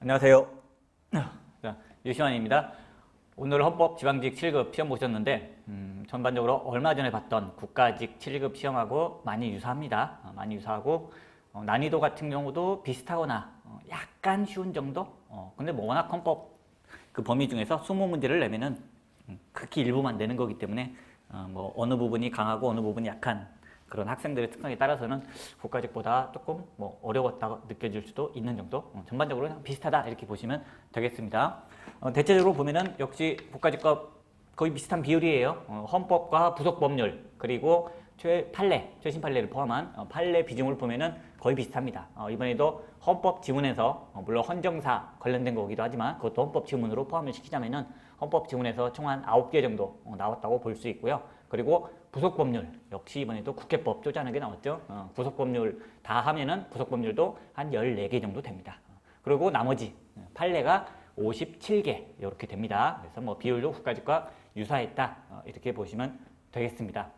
안녕하세요. 자, 유시환입니다. 오늘 헌법 지방직 7급 시험 보셨는데 전반적으로 얼마 전에 봤던 국가직 7급 시험하고 많이 유사합니다. 많이 유사하고 난이도 같은 경우도 비슷하거나 약간 쉬운 정도? 근데 뭐 워낙 헌법 그 범위 중에서 20문제를 내면은 극히 일부만 내는 거기 때문에 뭐 어느 부분이 강하고 어느 부분이 약한 그런 학생들의 특성에 따라서는 국가직보다 조금 뭐 어려웠다고 느껴질 수도 있는 정도, 전반적으로 그냥 비슷하다 이렇게 보시면 되겠습니다. 대체적으로 보면은 역시 국가직과 거의 비슷한 비율이에요. 헌법과 부속법률 그리고 최신 판례를 포함한 판례 비중을 보면은 거의 비슷합니다. 이번에도 헌법 지문에서 물론 헌정사 관련된 거기도 하지만 그것도 헌법 지문으로 포함을 시키자면은 헌법 지문에서 총 한 9개 정도 나왔다고 볼 수 있고요. 그리고 부속법률 역시 이번에도 국회법 쪼잔하게 나왔죠. 부속법률 다 하면은 부속법률도 한 14개 정도 됩니다. 그리고 나머지 판례가 57개 이렇게 됩니다. 그래서 뭐 비율도 국가직과 유사했다 이렇게 보시면 되겠습니다.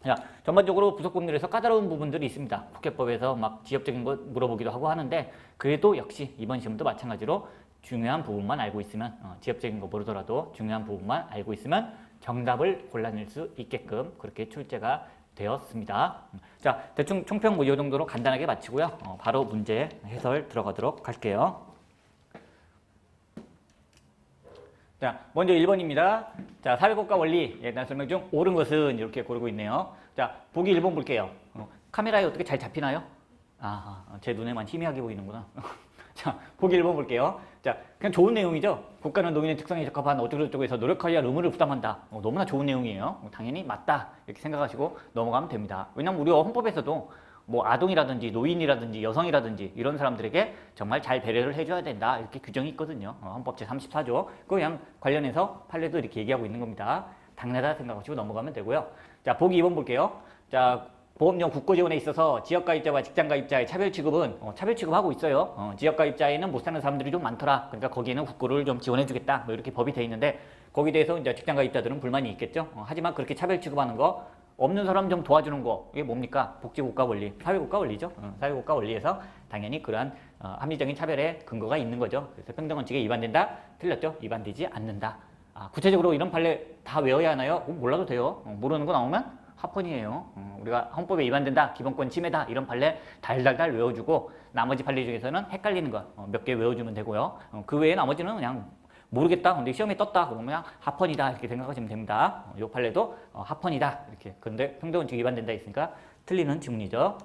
자, 전반적으로 부속법률에서 까다로운 부분들이 있습니다. 국회법에서 막 지역적인 거 물어보기도 하고 하는데 그래도 역시 이번 시험도 마찬가지로 중요한 부분만 알고 있으면 지역적인 거 모르더라도 중요한 부분만 알고 있으면 정답을 골라낼 수 있게끔 그렇게 출제가 되었습니다. 자, 대충 총평 뭐 이 정도로 간단하게 마치고요. 바로 문제 해설 들어가도록 할게요. 자, 먼저 1번입니다. 자, 사회국가 원리 예단 설명 중 옳은 것은 이렇게 고르고 있네요. 자, 보기 1번 볼게요. 카메라에 어떻게 잘 잡히나요? 제 눈에만 희미하게 보이는구나. 자, 보기 1번 볼게요. 자, 그냥 좋은 내용이죠. 국가는 노인의 특성에 적합한 어쩌고저쩌고 해서 노력하기 위한 의무를 부담한다. 너무나 좋은 내용이에요. 당연히 맞다. 이렇게 생각하시고 넘어가면 됩니다. 왜냐면 우리 헌법에서도 뭐 아동이라든지 노인이라든지 여성이라든지 이런 사람들에게 정말 잘 배려를 해줘야 된다. 이렇게 규정이 있거든요. 헌법 제34조. 그거 그냥 관련해서 판례도 이렇게 얘기하고 있는 겁니다. 당연하다 생각하시고 넘어가면 되고요. 자, 보기 2번 볼게요. 자, 보험료 국고 지원에 있어서 지역가입자와 직장가입자의 차별 취급은 차별 취급하고 있어요. 지역가입자에는 못 사는 사람들이 좀 많더라. 그러니까 거기에는 국고를 좀 지원해주겠다. 뭐 이렇게 법이 돼 있는데 거기에 대해서 이제 직장가입자들은 불만이 있겠죠. 하지만 그렇게 차별 취급하는 거 없는 사람 좀 도와주는 거 이게 뭡니까? 복지국가 원리, 사회국가 원리죠. 사회국가 원리에서 당연히 그러한 합리적인 차별의 근거가 있는 거죠. 그래서 평등원칙에 위반된다? 틀렸죠? 위반되지 않는다. 구체적으로 이런 판례 다 외워야 하나요? 몰라도 돼요. 모르는 거 나오면 합헌이에요. 우리가 헌법에 위반된다, 기본권 침해다 이런 판례 달달달 외워주고 나머지 판례 중에서는 헷갈리는 거 몇 개 외워주면 되고요. 그 외에 나머지는 그냥 모르겠다. 근데 시험에 떴다. 그러면 그냥 합헌이다 이렇게 생각하시면 됩니다. 이 판례도 합헌이다 이렇게. 그런데 평등원칙 위반된다 있으니까 틀리는 지문이죠.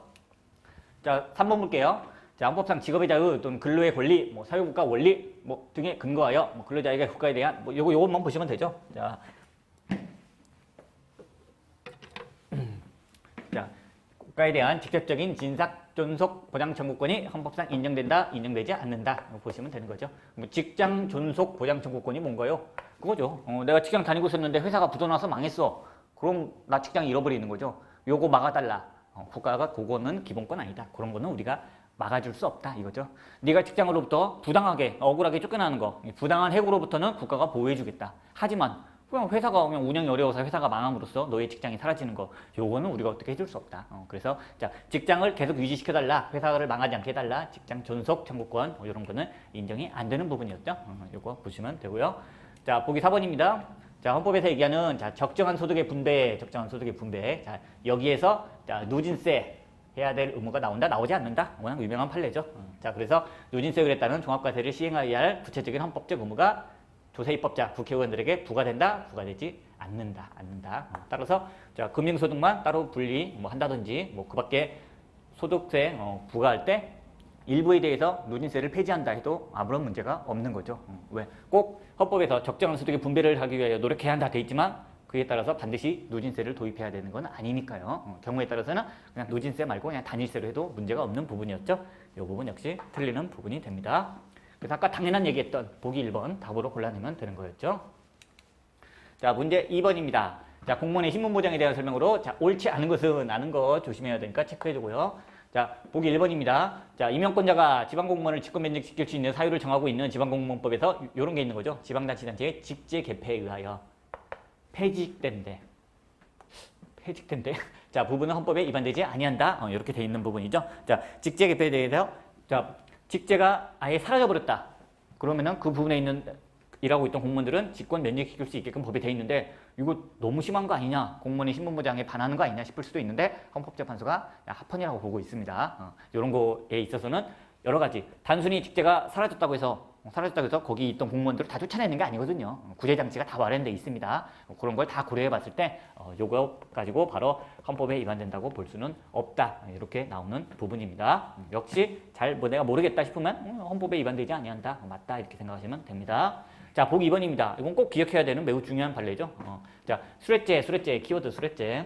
자, 3번 볼게요. 자, 헌법상 직업의 자유 또는 근로의 권리, 뭐 사회국가 원리 뭐 등에 근거하여 뭐 근로자에게 국가에 대한 뭐 요것만 보시면 되죠. 자, 국가에 대한 직접적인 진삭, 존속, 보장 청구권이 헌법상 인정된다, 인정되지 않는다 보시면 되는 거죠. 뭐 직장 존속, 보장 청구권이 뭔가요? 그거죠. 내가 직장 다니고 있었는데 회사가 부도나서 망했어. 그럼 나 직장 잃어버리는 거죠. 요거 막아달라. 국가가 그거는 기본권 아니다. 그런 거는 우리가 막아줄 수 없다 이거죠. 네가 직장으로부터 부당하게, 억울하게 쫓겨나는 거, 부당한 해고로부터는 국가가 보호해주겠다. 하지만 그냥 회사가 그냥 운영이 어려워서 회사가 망함으로써 너의 직장이 사라지는 거 요거는 우리가 어떻게 해줄 수 없다. 그래서 자, 직장을 계속 유지시켜달라, 회사를 망하지 않게 해달라, 직장 존속 청구권 뭐 이런 거는 인정이 안 되는 부분이었죠. 요거 보시면 되고요. 자, 보기 4번입니다. 자, 헌법에서 얘기하는 자, 적정한 소득의 분배, 적정한 소득의 분배. 자, 여기에서 자, 누진세 해야 될 의무가 나온다, 나오지 않는다. 워낙 유명한 판례죠. 자, 그래서 누진세율에 따른 종합과세를 시행하여야 할 구체적인 헌법적 의무가 조세입법자, 국회의원들에게 부과된다, 부과되지 않는다. 따라서 자, 금융소득만 따로 분리 뭐 한다든지 뭐 그밖에 소득세 부과할 때 일부에 대해서 누진세를 폐지한다 해도 아무런 문제가 없는 거죠. 왜? 꼭 헌법에서 적정한 소득의 분배를 하기 위하여 노력해야 한다 돼 있지만 그에 따라서 반드시 누진세를 도입해야 되는 건 아니니까요. 경우에 따라서는 그냥 누진세 말고 그냥 단일세로 해도 문제가 없는 부분이었죠. 이 부분 역시 틀리는 부분이 됩니다. 그래서 아까 당연한 얘기했던 보기 1번 답으로 골라내면 되는 거였죠. 자, 문제 2번입니다. 자, 공무원의 신분보장에 대한 설명으로 자, 옳지 않은 것은 아는 거 조심해야 되니까 체크해주고요. 자, 보기 1번입니다. 자, 임용권자가 지방공무원을 직권변경시킬 수 있는 사유를 정하고 있는 지방공무원법에서 이런 게 있는 거죠. 지방자치단체의 직제 개폐에 의하여 폐직된대. 자, 부분은 헌법에 위반되지 아니한다. 이렇게 돼 있는 부분이죠. 자, 직제 개폐에 대해서 자, 직제가 아예 사라져버렸다. 그러면은 그 부분에 있는 일하고 있던 공무원들은 직권 면직시킬 수 있게끔 법에 돼 있는데 이거 너무 심한 거 아니냐, 공무원이 신분보장에 반하는 거 아니냐 싶을 수도 있는데 헌법재판소가 합헌이라고 보고 있습니다. 이런 거에 있어서는 여러 가지, 단순히 직제가 사라졌다고 해서 거기 있던 공무원들을 다 쫓아내는 게 아니거든요. 구제 장치가 다 마련돼 있습니다. 그런 걸 다 고려해 봤을 때 요거 가지고 바로 헌법에 위반된다고 볼 수는 없다, 이렇게 나오는 부분입니다. 역시 잘 내가 모르겠다 싶으면 헌법에 위반되지 아니한다, 맞다, 이렇게 생각하시면 됩니다. 자, 보기 2번입니다. 이건 꼭 기억해야 되는 매우 중요한 판례죠. 자, 수뢰죄 키워드 수뢰죄.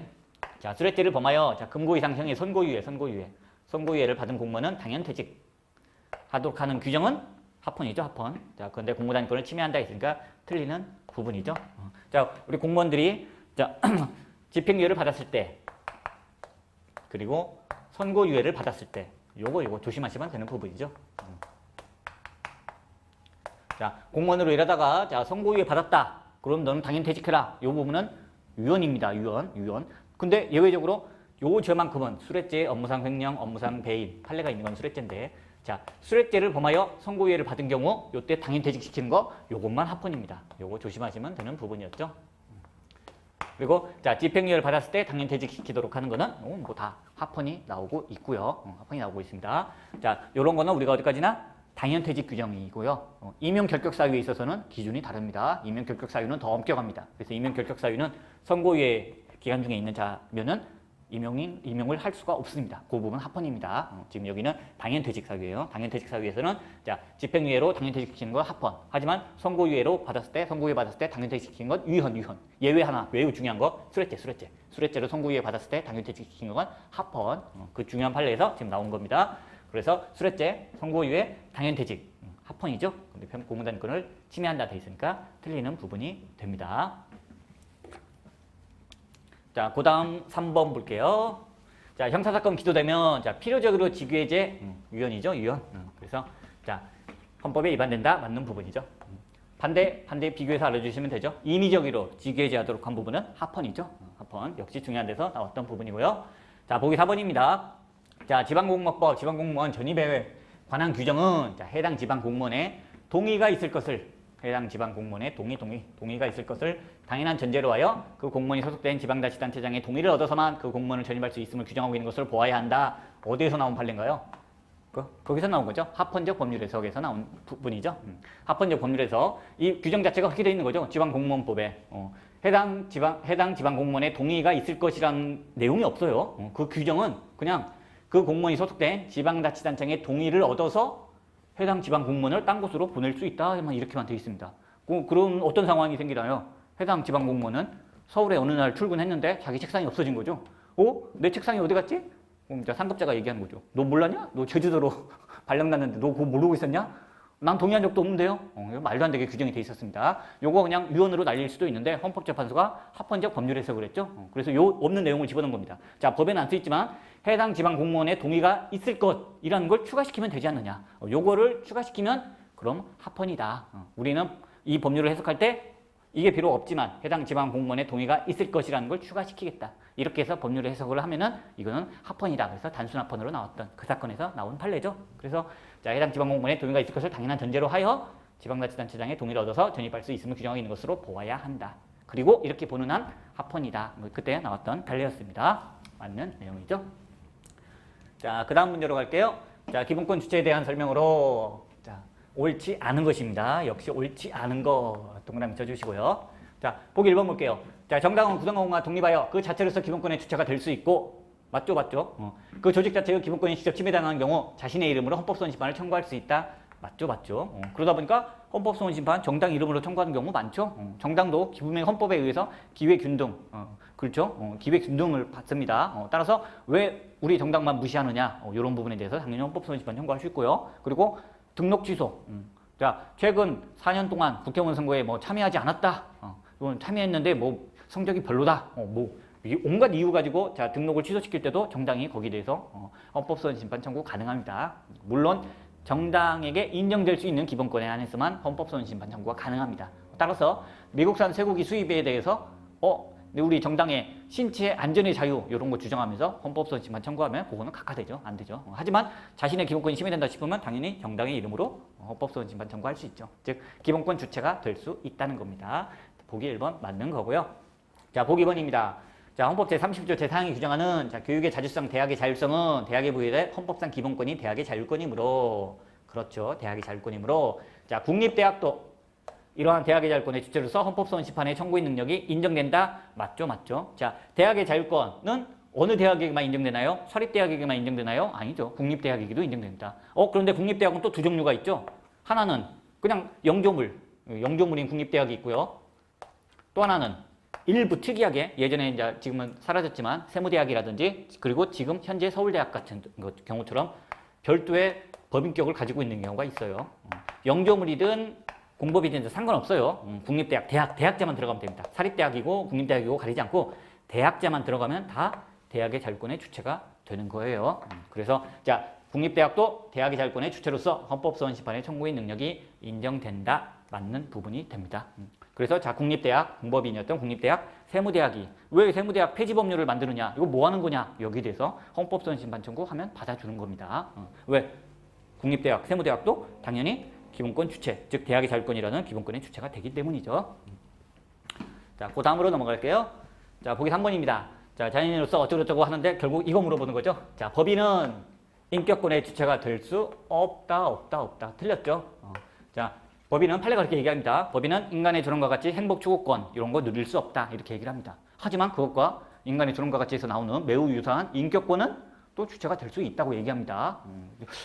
자, 수뢰죄를 범하여 금고 이상 형의 선고유예를 받은 공무원은 당연 퇴직하도록 하는 규정은 합헌이죠, 합헌. 자, 그런데 공무단권을 침해한다 했으니까 틀리는 부분이죠. 자, 우리 공무원들이 집행유예를 받았을 때, 그리고 선고유예를 받았을 때, 요거 조심하시면 되는 부분이죠. 자, 공무원으로 일하다가 선고유예 받았다. 그럼 너는 당연히 퇴직해라. 요 부분은 유언입니다. 유언. 근데 예외적으로 요 죄만큼은 수뢰죄, 업무상 횡령, 업무상 배임, 판례가 있는 건 수뢰죄인데, 자, 수뢰죄를 범하여 선고유예를 받은 경우 요때 당연 퇴직시키는 거, 요것만 합헌입니다. 요거 조심하시면 되는 부분이었죠. 그리고 자, 집행유예를 받았을 때 당연 퇴직시키도록 하는 거는 뭐 다 합헌이 나오고 있고요. 합헌이 나오고 있습니다. 자, 요런 거는 우리가 어디까지나 당연퇴직 규정이고요. 임용결격사유에 있어서는 기준이 다릅니다. 임용결격사유는 더 엄격합니다. 그래서 임용결격사유는 선고유예 기간 중에 있는 자면은 임용을 할 수가 없습니다. 그 부분 합헌입니다. 지금 여기는 당연퇴직 사유예요. 당연퇴직 사유에서는 자, 집행유예로 당연퇴직시키는 건 합헌. 하지만 선고유예 받았을 때 당연퇴직시키는 건 유헌. 예외 하나 매우 중요한 거 수뢰죄로 선고유예 받았을 때 당연퇴직시키는 건 합헌. 그 중요한 판례에서 지금 나온 겁니다. 그래서 수뢰죄, 선고유예, 당연퇴직 합헌이죠. 근데 공무단권을 침해한다 돼 있으니까 틀리는 부분이 됩니다. 자, 그 다음 3번 볼게요. 자, 형사사건 기소되면 자, 필요적으로 직위해제 유언이죠, 유언. 그래서 자, 헌법에 위반된다, 맞는 부분이죠. 반대 비교해서 알아주시면 되죠. 임의적으로 직위해제하도록 한 부분은 합헌이죠. 합헌 역시 중요한 데서 나왔던 부분이고요. 자, 보기 4번입니다. 자, 지방공무원법, 지방공무원 전입에 관한 규정은 자, 해당 지방공무원의 동의가 있을 것을, 해당 지방공무원의 동의가 있을 것을 당연한 전제로 하여 그 공무원이 소속된 지방자치단체장의 동의를 얻어서만 그 공무원을 전입할 수 있음을 규정하고 있는 것을 보아야 한다. 어디에서 나온 판례인가요? 거기서 나온 거죠. 합헌적 법률 해석에서 나온 부분이죠. 합헌적 법률 해석. 이 규정 자체가 그렇게 되어 있는 거죠. 지방공무원법에. 해당 지방공무원의 동의가 있을 것이라는 내용이 없어요. 그 규정은 그냥 그 공무원이 소속된 지방자치단체장의 동의를 얻어서 해당 지방공무원을 딴 곳으로 보낼 수 있다, 이렇게만 되어 있습니다. 그럼 어떤 상황이 생기나요? 해당 지방공무원은 서울에 어느 날 출근했는데 자기 책상이 없어진 거죠. 내 책상이 어디 갔지? 그럼 상급자가 얘기하는 거죠. 너 몰랐냐? 너 제주도로 발령 났는데 너 그거 모르고 있었냐? 난 동의한 적도 없는데요. 말도 안 되게 규정이 돼 있었습니다. 요거 그냥 유언으로 날릴 수도 있는데 헌법재판소가 합헌적 법률 해석을 했죠. 그래서 요 없는 내용을 집어넣은 겁니다. 자, 법에는 안 쓰있지만 해당 지방 공무원의 동의가 있을 것이라는 걸 추가시키면 되지 않느냐. 요거를 추가시키면 그럼 합헌이다. 우리는 이 법률을 해석할 때 이게 비록 없지만 해당 지방 공무원의 동의가 있을 것이라는 걸 추가시키겠다. 이렇게 해서 법률을 해석을 하면은 이거는 합헌이다. 그래서 단순 합헌으로 나왔던 그 사건에서 나온 판례죠. 그래서 자, 해당 지방 공무원의 동의가 있을 것을 당연한 전제로 하여 지방자치단체장의 동의를 얻어서 전입할 수 있음을 규정하고 있는 것으로 보아야 한다. 그리고 이렇게 보는 한 합헌이다. 그때 나왔던 판례였습니다. 맞는 내용이죠. 자, 그 다음 문제로 갈게요. 자, 기본권 주체에 대한 설명으로 자, 옳지 않은 것입니다. 역시 옳지 않은 거 동그라미 쳐주시고요. 자, 보기 1번 볼게요. 자, 정당은 구성원과 독립하여 그 자체로서 기본권의 주체가 될 수 있고, 맞죠? 그 조직 자체의 기본권이 직접 침해당하는 경우 자신의 이름으로 헌법소원심판을 청구할 수 있다. 맞죠? 그러다 보니까 헌법소원심판 정당 이름으로 청구하는 경우 많죠. 정당도 분명히 헌법에 의해서 기회균등, 그렇죠? 기회균등을 받습니다. 따라서 왜 우리 정당만 무시하느냐, 이런 부분에 대해서 당연히 헌법소원심판 청구할 수 있고요. 그리고 등록 취소. 자, 최근 4년 동안 국회의원 선거에 참여하지 않았다. 이건 참여했는데 성적이 별로다. 온갖 이유 가지고 자, 등록을 취소시킬 때도 정당이 거기에 대해서 헌법소원심판 청구 가능합니다. 물론 정당에게 인정될 수 있는 기본권에 한해서만 헌법소원심판 청구가 가능합니다. 따라서 미국산 쇠고기 수입에 대해서 우리 정당의 신체 안전의 자유 이런 거 주장하면서 헌법소원심판 청구하면 그거는 각하되죠. 안 되죠. 하지만 자신의 기본권이 침해된다 싶으면 당연히 정당의 이름으로 헌법소원 심판 청구할 수 있죠. 즉 기본권 주체가 될 수 있다는 겁니다. 보기 1번 맞는 거고요. 자, 보기 2번입니다. 자, 헌법 제30조 제4항이 규정하는 자, 교육의 자주성, 대학의 자율성은 대학에 부여될 헌법상 기본권이 대학의 자율권이므로 그렇죠. 대학의 자율권이므로 자, 국립대학도 이러한 대학의 자율권의 주체로서 헌법소원 심판의 청구의 능력이 인정된다. 맞죠? 맞죠? 자, 대학의 자율권은 어느 대학에게만 인정되나요? 사립대학에게만 인정되나요? 아니죠. 국립대학에게도 인정됩니다. 그런데 국립대학은 또 두 종류가 있죠. 하나는 그냥 영조물인 국립대학이 있고요. 또 하나는 일부 특이하게 예전에 이제 지금은 사라졌지만 세무대학이라든지 그리고 지금 현재 서울대학 같은 경우처럼 별도의 법인격을 가지고 있는 경우가 있어요. 영조물이든 공법이든 상관없어요. 국립대학, 대학자만 들어가면 됩니다. 사립대학이고 국립대학이고 가리지 않고 대학자만 들어가면 다 대학의 자율권의 주체가 되는 거예요. 그래서 자, 국립대학도 대학의 자율권의 주체로서 헌법소원 심판의 청구의 능력이 인정된다. 맞는 부분이 됩니다. 그래서 자, 국립대학, 공법인이었던 국립대학, 세무대학이 왜 세무대학 폐지법률을 만드느냐? 이거 뭐 하는 거냐? 여기에 대해서 헌법소원 심판 청구하면 받아주는 겁니다. 왜? 국립대학, 세무대학도 당연히 기본권 주체, 즉 대학의 자율권이라는 기본권의 주체가 되기 때문이죠. 자, 그 다음으로 넘어갈게요. 자, 보기 3번입니다. 자, 자연인으로서 어쩌고저쩌고 하는데 결국 이거 물어보는 거죠. 자, 법인은 인격권의 주체가 될 수 없다. 틀렸죠? 자, 법인은 판례가 그렇게 얘기합니다. 법인은 인간의 존엄과 같이 행복 추구권 이런 거 누릴 수 없다. 이렇게 얘기를 합니다. 하지만 그것과 인간의 존엄과 같이에서 나오는 매우 유사한 인격권은 또 주체가 될 수 있다고 얘기합니다.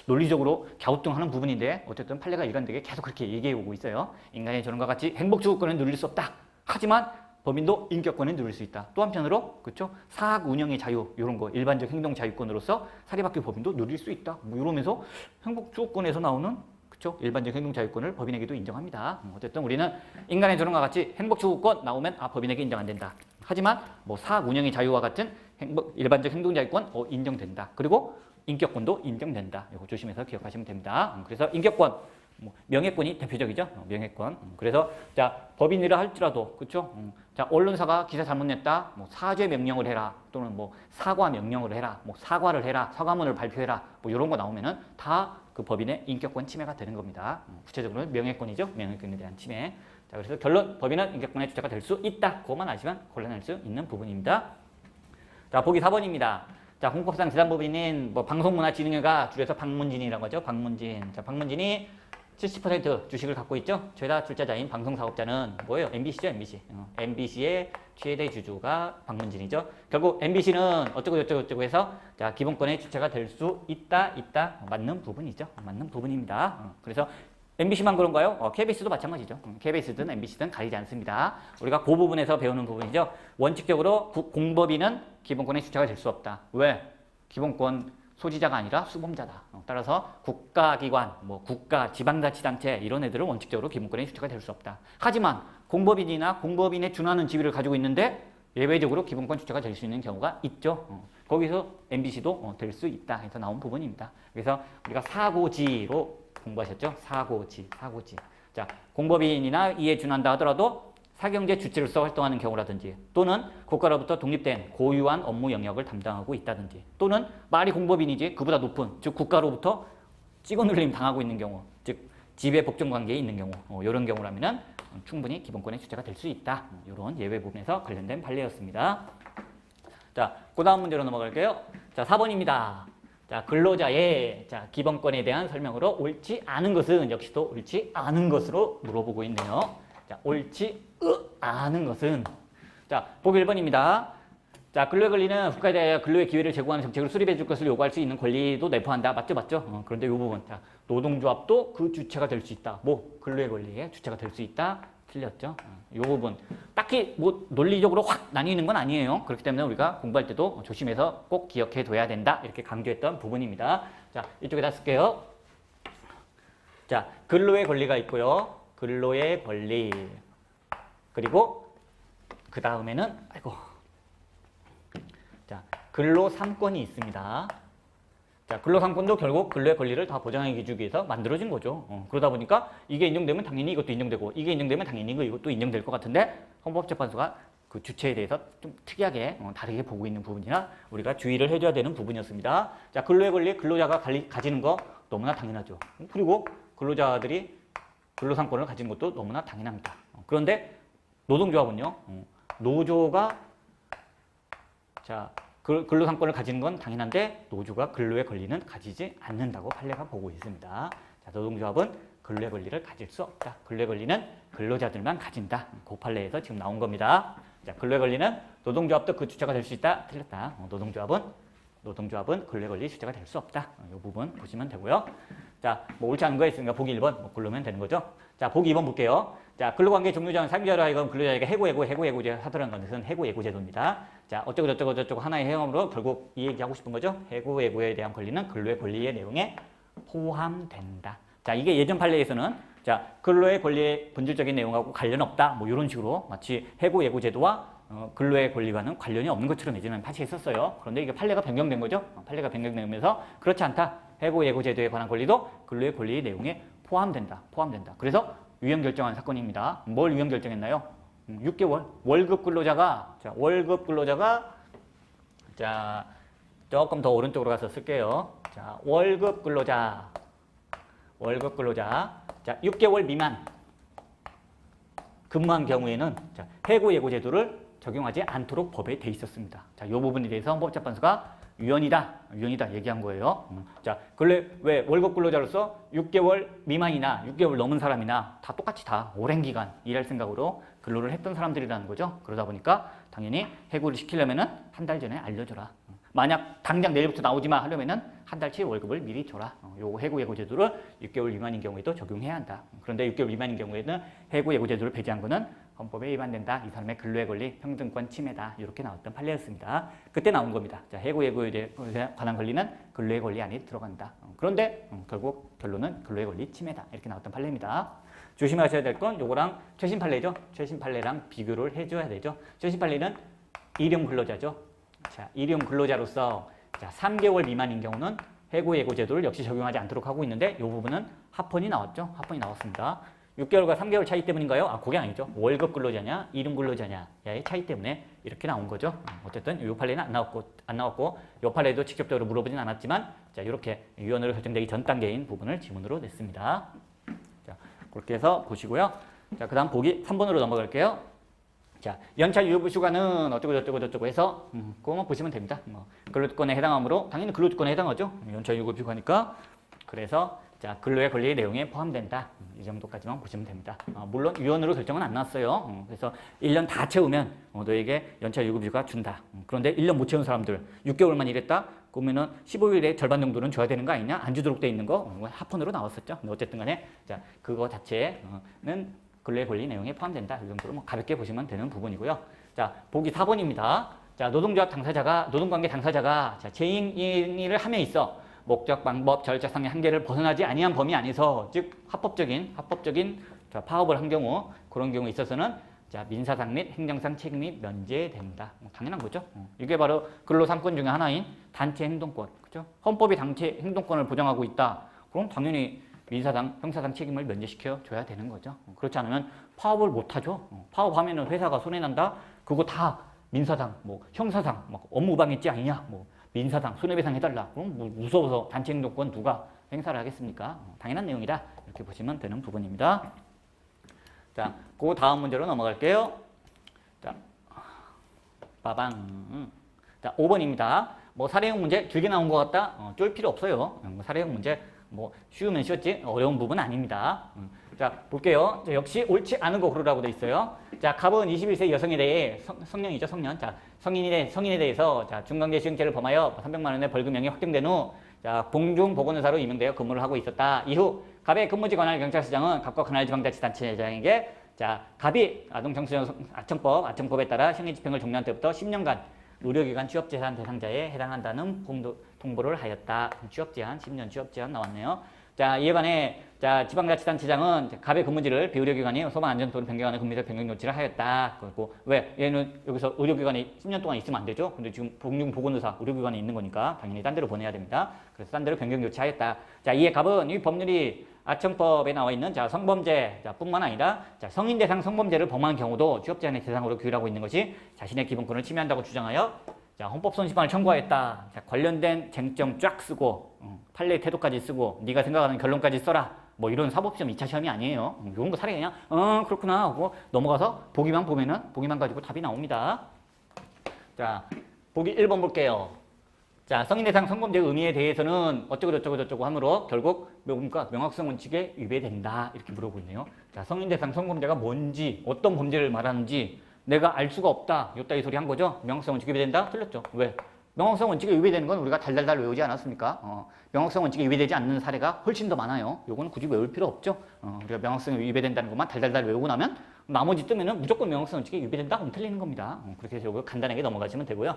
논리적으로 갸우뚱하는 부분인데 어쨌든 판례가 일관되게 계속 그렇게 얘기해 오고 있어요. 인간의 존엄과 같이 행복 추구권을 누릴 수 없다. 하지만 법인도 인격권을 누릴 수 있다. 또 한편으로 그렇죠? 사학 운영의 자유 이런 거 일반적 행동 자유권으로서 사립학교 법인도 누릴 수 있다. 뭐 이러면서 행복 추구권에서 나오는 그렇죠? 일반적 행동 자유권을 법인에게도 인정합니다. 어쨌든 우리는 인간의 존엄과 같이 행복 추구권 나오면 법인에게 인정 안 된다. 하지만 뭐 사학 운영의 자유와 같은 일반적 행동 자유권 인정된다. 그리고 인격권도 인정된다. 이거 조심해서 기억하시면 됩니다. 그래서 인격권, 명예권이 대표적이죠. 명예권. 그래서 자, 법인이라 할지라도 그렇죠? 자, 언론사가 기사 잘못 냈다. 뭐 사죄 명령을 해라. 또는 뭐 사과 명령을 해라. 뭐 사과를 해라. 사과문을 발표해라. 뭐 이런 거 나오면은 다 그 법인의 인격권 침해가 되는 겁니다. 구체적으로는 명예권이죠. 명예권에 대한 침해. 자, 그래서 결론 법인은 인격권의 주체가 될 수 있다. 그것만 아시면 곤란할 수 있는 부분입니다. 자, 보기 4번입니다. 자, 헌법상 재산법인인 뭐 방송문화진흥회가 줄여서 방문진이라고 하죠. 방문진. 자, 방문진이 70% 주식을 갖고 있죠. 최다 출자자인 방송사업자는 뭐예요? MBC죠, MBC. MBC의 최대 주주가 방문진이죠. 결국 MBC는 어쩌고 해서 자, 기본권의 주체가 될 수 있다. 맞는 부분이죠. 맞는 부분입니다. 그래서 MBC만 그런가요? KBS도 마찬가지죠. KBS든 MBC든 가리지 않습니다. 우리가 그 부분에서 배우는 부분이죠. 원칙적으로 공법인은 기본권의 주체가 될 수 없다. 왜? 기본권 소지자가 아니라 수범자다. 따라서 국가기관, 뭐 국가, 지방자치단체 이런 애들은 원칙적으로 기본권의 주체가 될 수 없다. 하지만 공법인이나 공법인에 준하는 지위를 가지고 있는데 예외적으로 기본권 주체가 될 수 있는 경우가 있죠. 거기서 MBC도 될 수 있다 해서 나온 부분입니다. 그래서 우리가 사고지로 공부하셨죠? 사고지. 자, 공법인이나 이에 준한다 하더라도 사경제 주체로서 활동하는 경우라든지 또는 국가로부터 독립된 고유한 업무 영역을 담당하고 있다든지 또는 말이 공법인이지 그보다 높은 즉 국가로부터 찍어눌림 당하고 있는 경우 즉 지배 복종 관계에 있는 경우 이런 경우라면 충분히 기본권의 주체가 될 수 있다. 이런 예외 부분에서 관련된 판례였습니다. 자, 그 다음 문제로 넘어갈게요. 자, 4번입니다. 자, 근로자의 자, 기본권에 대한 설명으로 옳지 않은 것은 역시도 옳지 않은 것으로 물어보고 있네요. 자, 옳지 않은 것은 자, 보기 1번입니다. 자, 근로의 권리는 국가에 대하여 근로의 기회를 제공하는 정책을 수립해 줄 것을 요구할 수 있는 권리도 내포한다. 맞죠? 그런데 이 부분 자, 노동조합도 그 주체가 될 수 있다. 뭐 근로의 권리의 주체가 될 수 있다. 틀렸죠? 이 부분 딱히 뭐 논리적으로 확 나뉘는 건 아니에요. 그렇기 때문에 우리가 공부할 때도 조심해서 꼭 기억해 둬야 된다. 이렇게 강조했던 부분입니다. 자, 이쪽에다 쓸게요. 자, 근로의 권리가 있고요. 근로의 권리. 그리고 그 다음에는 자, 근로 3권이 있습니다. 자, 근로 3권도 결국 근로의 권리를 다 보장하기 위해서 만들어진 거죠. 그러다 보니까 이게 인정되면 당연히 이것도 인정되고 이게 인정되면 당연히 이것도 인정될 것 같은데 헌법재판소가 그 주체에 대해서 좀 특이하게 다르게 보고 있는 부분이나 우리가 주의를 해줘야 되는 부분이었습니다. 자, 근로의 권리 근로자가 가지는 거 너무나 당연하죠. 그리고 근로자들이 근로상권을 가진 것도 너무나 당연합니다. 그런데 노동조합은요. 노조가 자 근로상권을 가지는 건 당연한데 노조가 근로의 권리는 가지지 않는다고 판례가 보고 있습니다. 자, 노동조합은 근로의 권리를 가질 수 없다. 근로의 권리는 근로자들만 가진다. 그 판례에서 지금 나온 겁니다. 자, 근로의 권리는 노동조합도 그 주체가 될 수 있다. 틀렸다. 노동조합은 근로의 권리 주체가 될 수 없다. 이 부분 보시면 되고요. 자, 뭐 옳지 않은 거 있으니까 보기 1번 뭐 글로면 되는 거죠. 자, 보기 2번 볼게요. 자, 근로관계 종료전 사기자로 하여금 근로자에게 해고제도를 하도록 하는 것은 해고제도입니다. 자, 어쩌고 하나의 행위로 결국 이 얘기하고 싶은 거죠. 해고에 대한 권리는 근로의 권리의 내용에 포함된다. 자, 이게 예전 판례에서는 자, 근로의 권리의 본질적인 내용하고 관련 없다. 뭐 이런 식으로 마치 해고제도와 근로의 권리와는 관련이 없는 것처럼 예전에 판시했었어요. 그런데 이게 판례가 변경된 거죠. 판례가 변경되면서 그렇지 않다. 해고제도에 관한 권리도 근로의 권리의 내용에 포함된다. 그래서 유형 결정한 사건입니다. 뭘 유형 결정했나요? 6개월 월급 근로자가 자 조금 더 오른쪽으로 가서 쓸게요. 자, 월급 근로자 자 6개월 미만 근무한 경우에는 자, 해고제도를 적용하지 않도록 법에 돼 있었습니다. 자, 이 부분에 대해서 헌법재판소가 유연이다 얘기한 거예요. 자, 왜 월급 근로자로서 6개월 미만이나 6개월 넘은 사람이나 다 똑같이 다 오랜 기간 일할 생각으로 근로를 했던 사람들이라는 거죠. 그러다 보니까 당연히 해고를 시키려면은 한 달 전에 알려줘라. 만약 당장 내일부터 나오지 마 하려면은 한 달치 월급을 미리 줘라. 요거 해고제도를 6개월 미만인 경우에도 적용해야 한다. 그런데 6개월 미만인 경우에는 해고제도를 배제한 거는 헌법에 위반된다. 이 사람의 근로의 권리, 평등권 침해다. 이렇게 나왔던 판례였습니다. 그때 나온 겁니다. 자, 해고에 관한 권리는 근로의 권리 안에 들어간다. 그런데 결국 결론은 근로의 권리 침해다. 이렇게 나왔던 판례입니다. 조심하셔야 될 건 요거랑 최신 판례죠. 최신 판례랑 비교를 해줘야 되죠. 최신 판례는 일용 근로자죠. 자, 일용 근로자로서 자, 3개월 미만인 경우는 해고제도를 역시 적용하지 않도록 하고 있는데 이 부분은 합헌이 나왔죠. 합헌이 나왔습니다. 6개월과 3개월 차이 때문인가요? 아, 그게 아니죠. 월급 근로자냐, 일용 근로자냐의 차이 때문에 이렇게 나온 거죠. 어쨌든 이 판례는 안 나왔고 이 판례도 직접적으로 물어보진 않았지만 자, 이렇게 유언으로 결정되기 전 단계인 부분을 지문으로 냈습니다. 자, 그렇게 해서 보시고요. 자, 그다음 보기 3번으로 넘어갈게요. 자, 연차 유효부휴가는 어쩌고 해서 그거만 보시면 됩니다. 근로권에 해당하므로 당연히 근로권에 해당하죠. 연차 유효부휴가니까. 그래서 자, 근로의 권리의 내용에 포함된다. 이 정도까지만 보시면 됩니다. 물론 유언으로 결정은 안 났어요. 그래서 1년 다 채우면 너에게 연차 유급휴가 준다. 그런데 1년 못 채운 사람들 6개월만 일했다? 그러면은 15일의 절반 정도는 줘야 되는 거 아니냐? 안 주도록 돼 있는 거 합헌으로 나왔었죠. 근데 어쨌든 간에 자, 그거 자체는 근로의 권리 내용에 포함된다. 이 정도로 뭐 가볍게 보시면 되는 부분이고요. 자, 보기 4번입니다. 자, 노동관계 당사자가 자, 재행위를 함에 있어 목적, 방법, 절차상의 한계를 벗어나지 아니한 범위 안에서 즉 합법적인 자, 파업을 한 경우 그런 경우에 있어서는 자, 민사상 및 행정상 책임이 면제된다. 당연한 거죠. 이게 바로 근로삼권 중에 하나인 단체 행동권. 그죠? 헌법이 단체 행동권을 보장하고 있다. 그럼 당연히 민사상, 형사상 책임을 면제시켜 줘야 되는 거죠. 그렇지 않으면 파업을 못 하죠. 파업하면은 회사가 손해난다. 그거 다 민사상, 뭐 형사상, 막 업무방해죄 아니냐, 뭐 민사상 손해배상 해달라. 그럼 뭐 무서워서 단체 행동권 누가 행사를 하겠습니까? 당연한 내용이다. 이렇게 보시면 되는 부분입니다. 자, 그 다음 문제로 넘어갈게요. 자, 빠방. 자, 5번입니다. 뭐 사례형 문제 길게 나온 것 같다. 쫄 필요 없어요. 사례형 문제. 뭐 쉬우면 쉬웠지 어려운 부분 아닙니다. 자, 볼게요. 자, 역시 옳지 않은 거 고르라고 돼 있어요. 자, 갑은 21세 여성에 대해 성년이죠, 성년. 자, 성인에 대해서 자, 중강제 시행죄를 범하여 300만 원의 벌금형이 확정된 후 자, 공중보건의사로 임명되어 근무를 하고 있었다. 이후 갑의 근무지 관할 경찰서장은 갑과 관할지방자치단체장에게 자, 갑이 아동청소년아청법에 따라 시행의 집행을 종료한 때부터 10년간 의료기관 취업제한 대상자에 해당한다는 통보를 하였다. 취업제한, 10년 취업제한 나왔네요. 자, 이에 반해 자, 지방자치단체장은 갑의 근무지를 비의료기관이 소방안전도로 변경하는 근무지를 변경 조치를 하였다. 그리고 왜 얘는 여기서 의료기관에 10년 동안 있으면 안 되죠. 근데 지금 공중보건의사 의료기관에 있는 거니까 당연히 딴 데로 보내야 됩니다. 그래서 딴 데로 변경 조치하였다. 자, 이에 갑은 이 법률이 아청법에 나와 있는 자, 성범죄 자, 뿐만 아니라 자, 성인 대상 성범죄를 범한 경우도 취업 제한의 대상으로 규율하고 있는 것이 자신의 기본권을 침해한다고 주장하여 자, 헌법손실반을 청구하였다. 자, 관련된 쟁점 쫙 쓰고 판례 태도까지 쓰고 네가 생각하는 결론까지 써라. 뭐 이런 사법시험 2차 시험이 아니에요. 이런 거 사례 그냥 그렇구나 하고 넘어가서 보기만 가지고 답이 나옵니다. 자, 보기 1번 볼게요. 자, 성인대상 성범죄 의미에 대해서는 어쩌고 하므로 결국 뭔가 명확성 원칙에 위배된다 이렇게 물어보고 있네요. 자, 성인대상 성범죄가 뭔지 어떤 범죄를 말하는지 내가 알 수가 없다. 요따 이 소리 한 거죠. 명확성 원칙에 위배된다? 틀렸죠. 왜? 명확성 원칙에 위배되는 건 우리가 달달달 외우지 않았습니까? 명확성 원칙에 위배되지 않는 사례가 훨씬 더 많아요. 요거는 굳이 외울 필요 없죠. 우리가 명확성에 위배된다는 것만 달달달 외우고 나면 나머지 뜨면은 무조건 명확성 원칙에 위배된다? 그럼 틀리는 겁니다. 그렇게 해서 요거 간단하게 넘어가시면 되고요.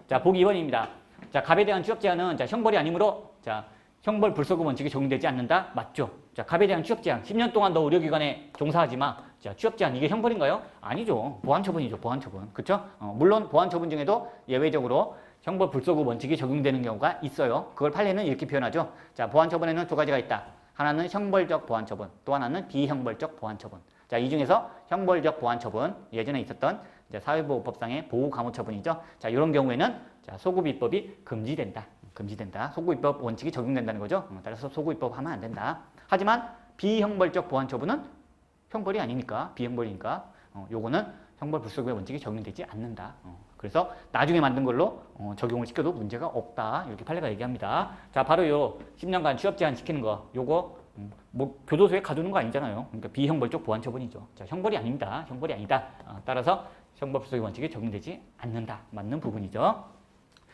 자, 보기 2번입니다. 자, 갑에 대한 취업 제한은 자, 형벌이 아니므로 자, 형벌 불소급 원칙이 적용되지 않는다? 맞죠? 자, 갑에 대한 취업 제한. 10년 동안 너 의료기관에 종사하지 마. 자, 취업 제한 이게 형벌인가요? 아니죠. 보완 처분이죠. 보완 처분. 그렇죠? 물론 보완 처분 중에도 예외적으로 형벌 불소급 원칙이 적용되는 경우가 있어요. 그걸 판례는 이렇게 표현하죠. 자, 보완 처분에는 두 가지가 있다. 하나는 형벌적 보완 처분, 또 하나는 비형벌적 보완 처분. 자, 이 중에서 형벌적 보완 처분, 예전에 있었던 이제 사회보호법상의 보호 감호 처분이죠. 자, 이런 경우에는 자, 소급입법이 금지된다. 소급입법 원칙이 적용된다는 거죠. 따라서 소급입법 하면 안 된다. 하지만 비형벌적 보완 처분은 형벌이 아니니까, 비형벌이니까 요거는 형벌 불소급의 원칙이 적용되지 않는다. 그래서 나중에 만든 걸로 적용을 시켜도 문제가 없다. 이렇게 판례가 얘기합니다. 자, 바로 요 10년간 취업 제한 시키는 거, 요거 뭐 교도소에 가두는 거 아니잖아요. 그러니까 비형벌적 보완 처분이죠. 자, 형벌이 아닙니다. 형벌이 아니다. 따라서 형벌 불소급 원칙이 적용되지 않는다. 맞는 부분이죠.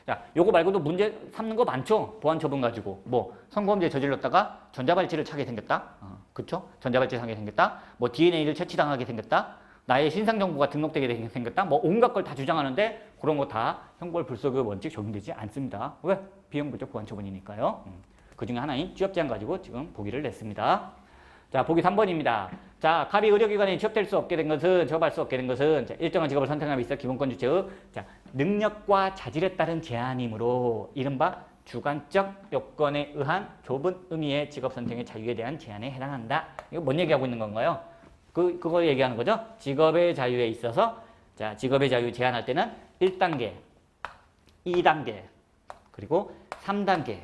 자, 요거 말고도 문제 삼는 거 많죠? 보완 처분 가지고. 뭐, 성범죄 저질렀다가 전자발찌를 차게 생겼다? 그쵸? 전자발찌 차게 생겼다? 뭐, DNA를 채취당하게 생겼다? 나의 신상정보가 등록되게 생겼다? 뭐, 온갖 걸 다 주장하는데, 그런 거 다 형벌 불소급 원칙 적용되지 않습니다. 왜? 비형벌적 보완 처분이니까요. 그 중에 하나인 취업 제한 가지고 지금 보기를 냈습니다. 자, 보기 3번입니다. 자, 갑이 의료기관에 취업될 수 없게 된 것은, 취업할 수 없게 된 것은, 자, 일정한 직업을 선택함에 있어 기본권 주체의, 자, 능력과 자질에 따른 제한이므로, 이른바 주관적 요건에 의한 좁은 의미의 직업 선택의 자유에 대한 제한에 해당한다. 이거 뭔 얘기하고 있는 건가요? 그거 얘기하는 거죠? 직업의 자유에 있어서, 자, 직업의 자유 제한할 때는 1단계, 2단계, 그리고 3단계.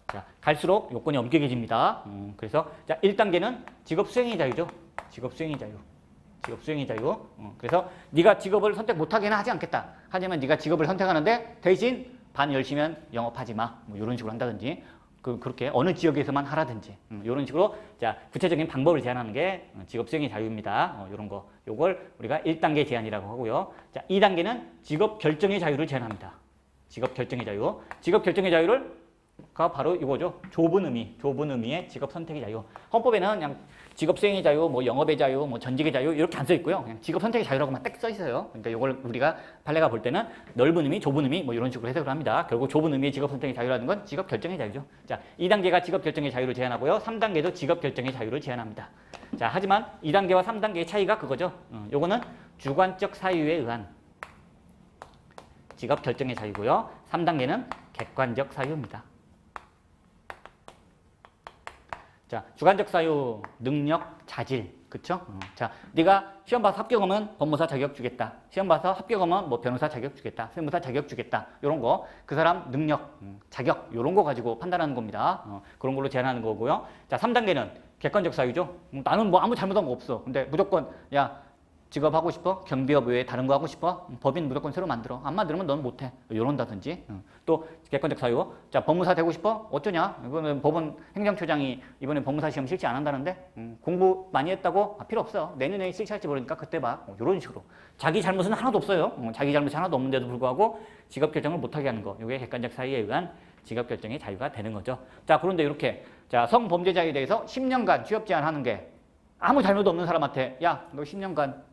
자, 갈수록 요건이 엄격해집니다. 그래서 자, 1단계는 직업 수행의 자유죠. 직업 수행의 자유. 그래서 네가 직업을 선택 못하게는 하지 않겠다. 하지만 네가 직업을 선택하는데 대신 반 열심히 영업하지 마. 뭐 이런 식으로 한다든지 그렇게 어느 지역에서만 하라든지 이런 식으로 자, 구체적인 방법을 제한하는 게 직업 수행의 자유입니다. 이런 거. 요걸 우리가 1단계 제한이라고 하고요. 자, 2단계는 직업 결정의 자유를 제한합니다. 직업 결정의 자유. 직업 결정의 자유를 가 바로 이거죠. 좁은 의미의 직업 선택의 자유. 헌법에는 그냥 직업 수행의 자유, 뭐 영업의 자유, 뭐 전직의 자유 이렇게 안 써 있고요. 그냥 직업 선택의 자유라고만 딱 써 있어요. 그러니까 이걸 우리가 판례가 볼 때는 넓은 의미, 좁은 의미 뭐 이런 식으로 해석을 합니다. 결국 좁은 의미의 직업 선택의 자유라는 건 직업 결정의 자유죠. 자, 2단계가 직업 결정의 자유를 제한하고요. 3단계도 직업 결정의 자유를 제한합니다. 자, 하지만 2단계와 3단계의 차이가 그거죠. 요거는 주관적 사유에 의한 직업 결정의 자유고요. 3단계는 객관적 사유입니다. 자, 주관적 사유, 능력, 자질, 그쵸? 자, 네가 시험 봐서 합격하면 법무사 자격 주겠다. 시험 봐서 합격하면 뭐 변호사 자격 주겠다. 세무사 자격 주겠다. 요런 거, 그 사람 능력, 자격, 요런 거 가지고 판단하는 겁니다. 그런 걸로 제한하는 거고요. 자, 3단계는 객관적 사유죠. 나는 뭐 아무 잘못한 거 없어. 근데 무조건, 야, 직업 하고 싶어? 경비업 외에 다른 거 하고 싶어? 법인 무조건 새로 만들어. 안 만들면 넌 못해. 이런다든지. 또 객관적 사유. 자, 법무사 되고 싶어? 어쩌냐? 이거는 법원 행정처장이 이번에 법무사 시험 실시 안 한다는데 공부 많이 했다고? 필요 없어. 내년에 실시할지 모르니까 그때 봐. 이런 식으로. 자기 잘못은 하나도 없어요. 자기 잘못이 하나도 없는데도 불구하고 직업 결정을 못하게 하는 거. 이게 객관적 사유에 의한 직업 결정의 자유가 되는 거죠. 자, 그런데 이렇게 자, 성범죄자에 대해서 10년간 취업 제한하는 게 아무 잘못 없는 사람한테 야, 너 10년간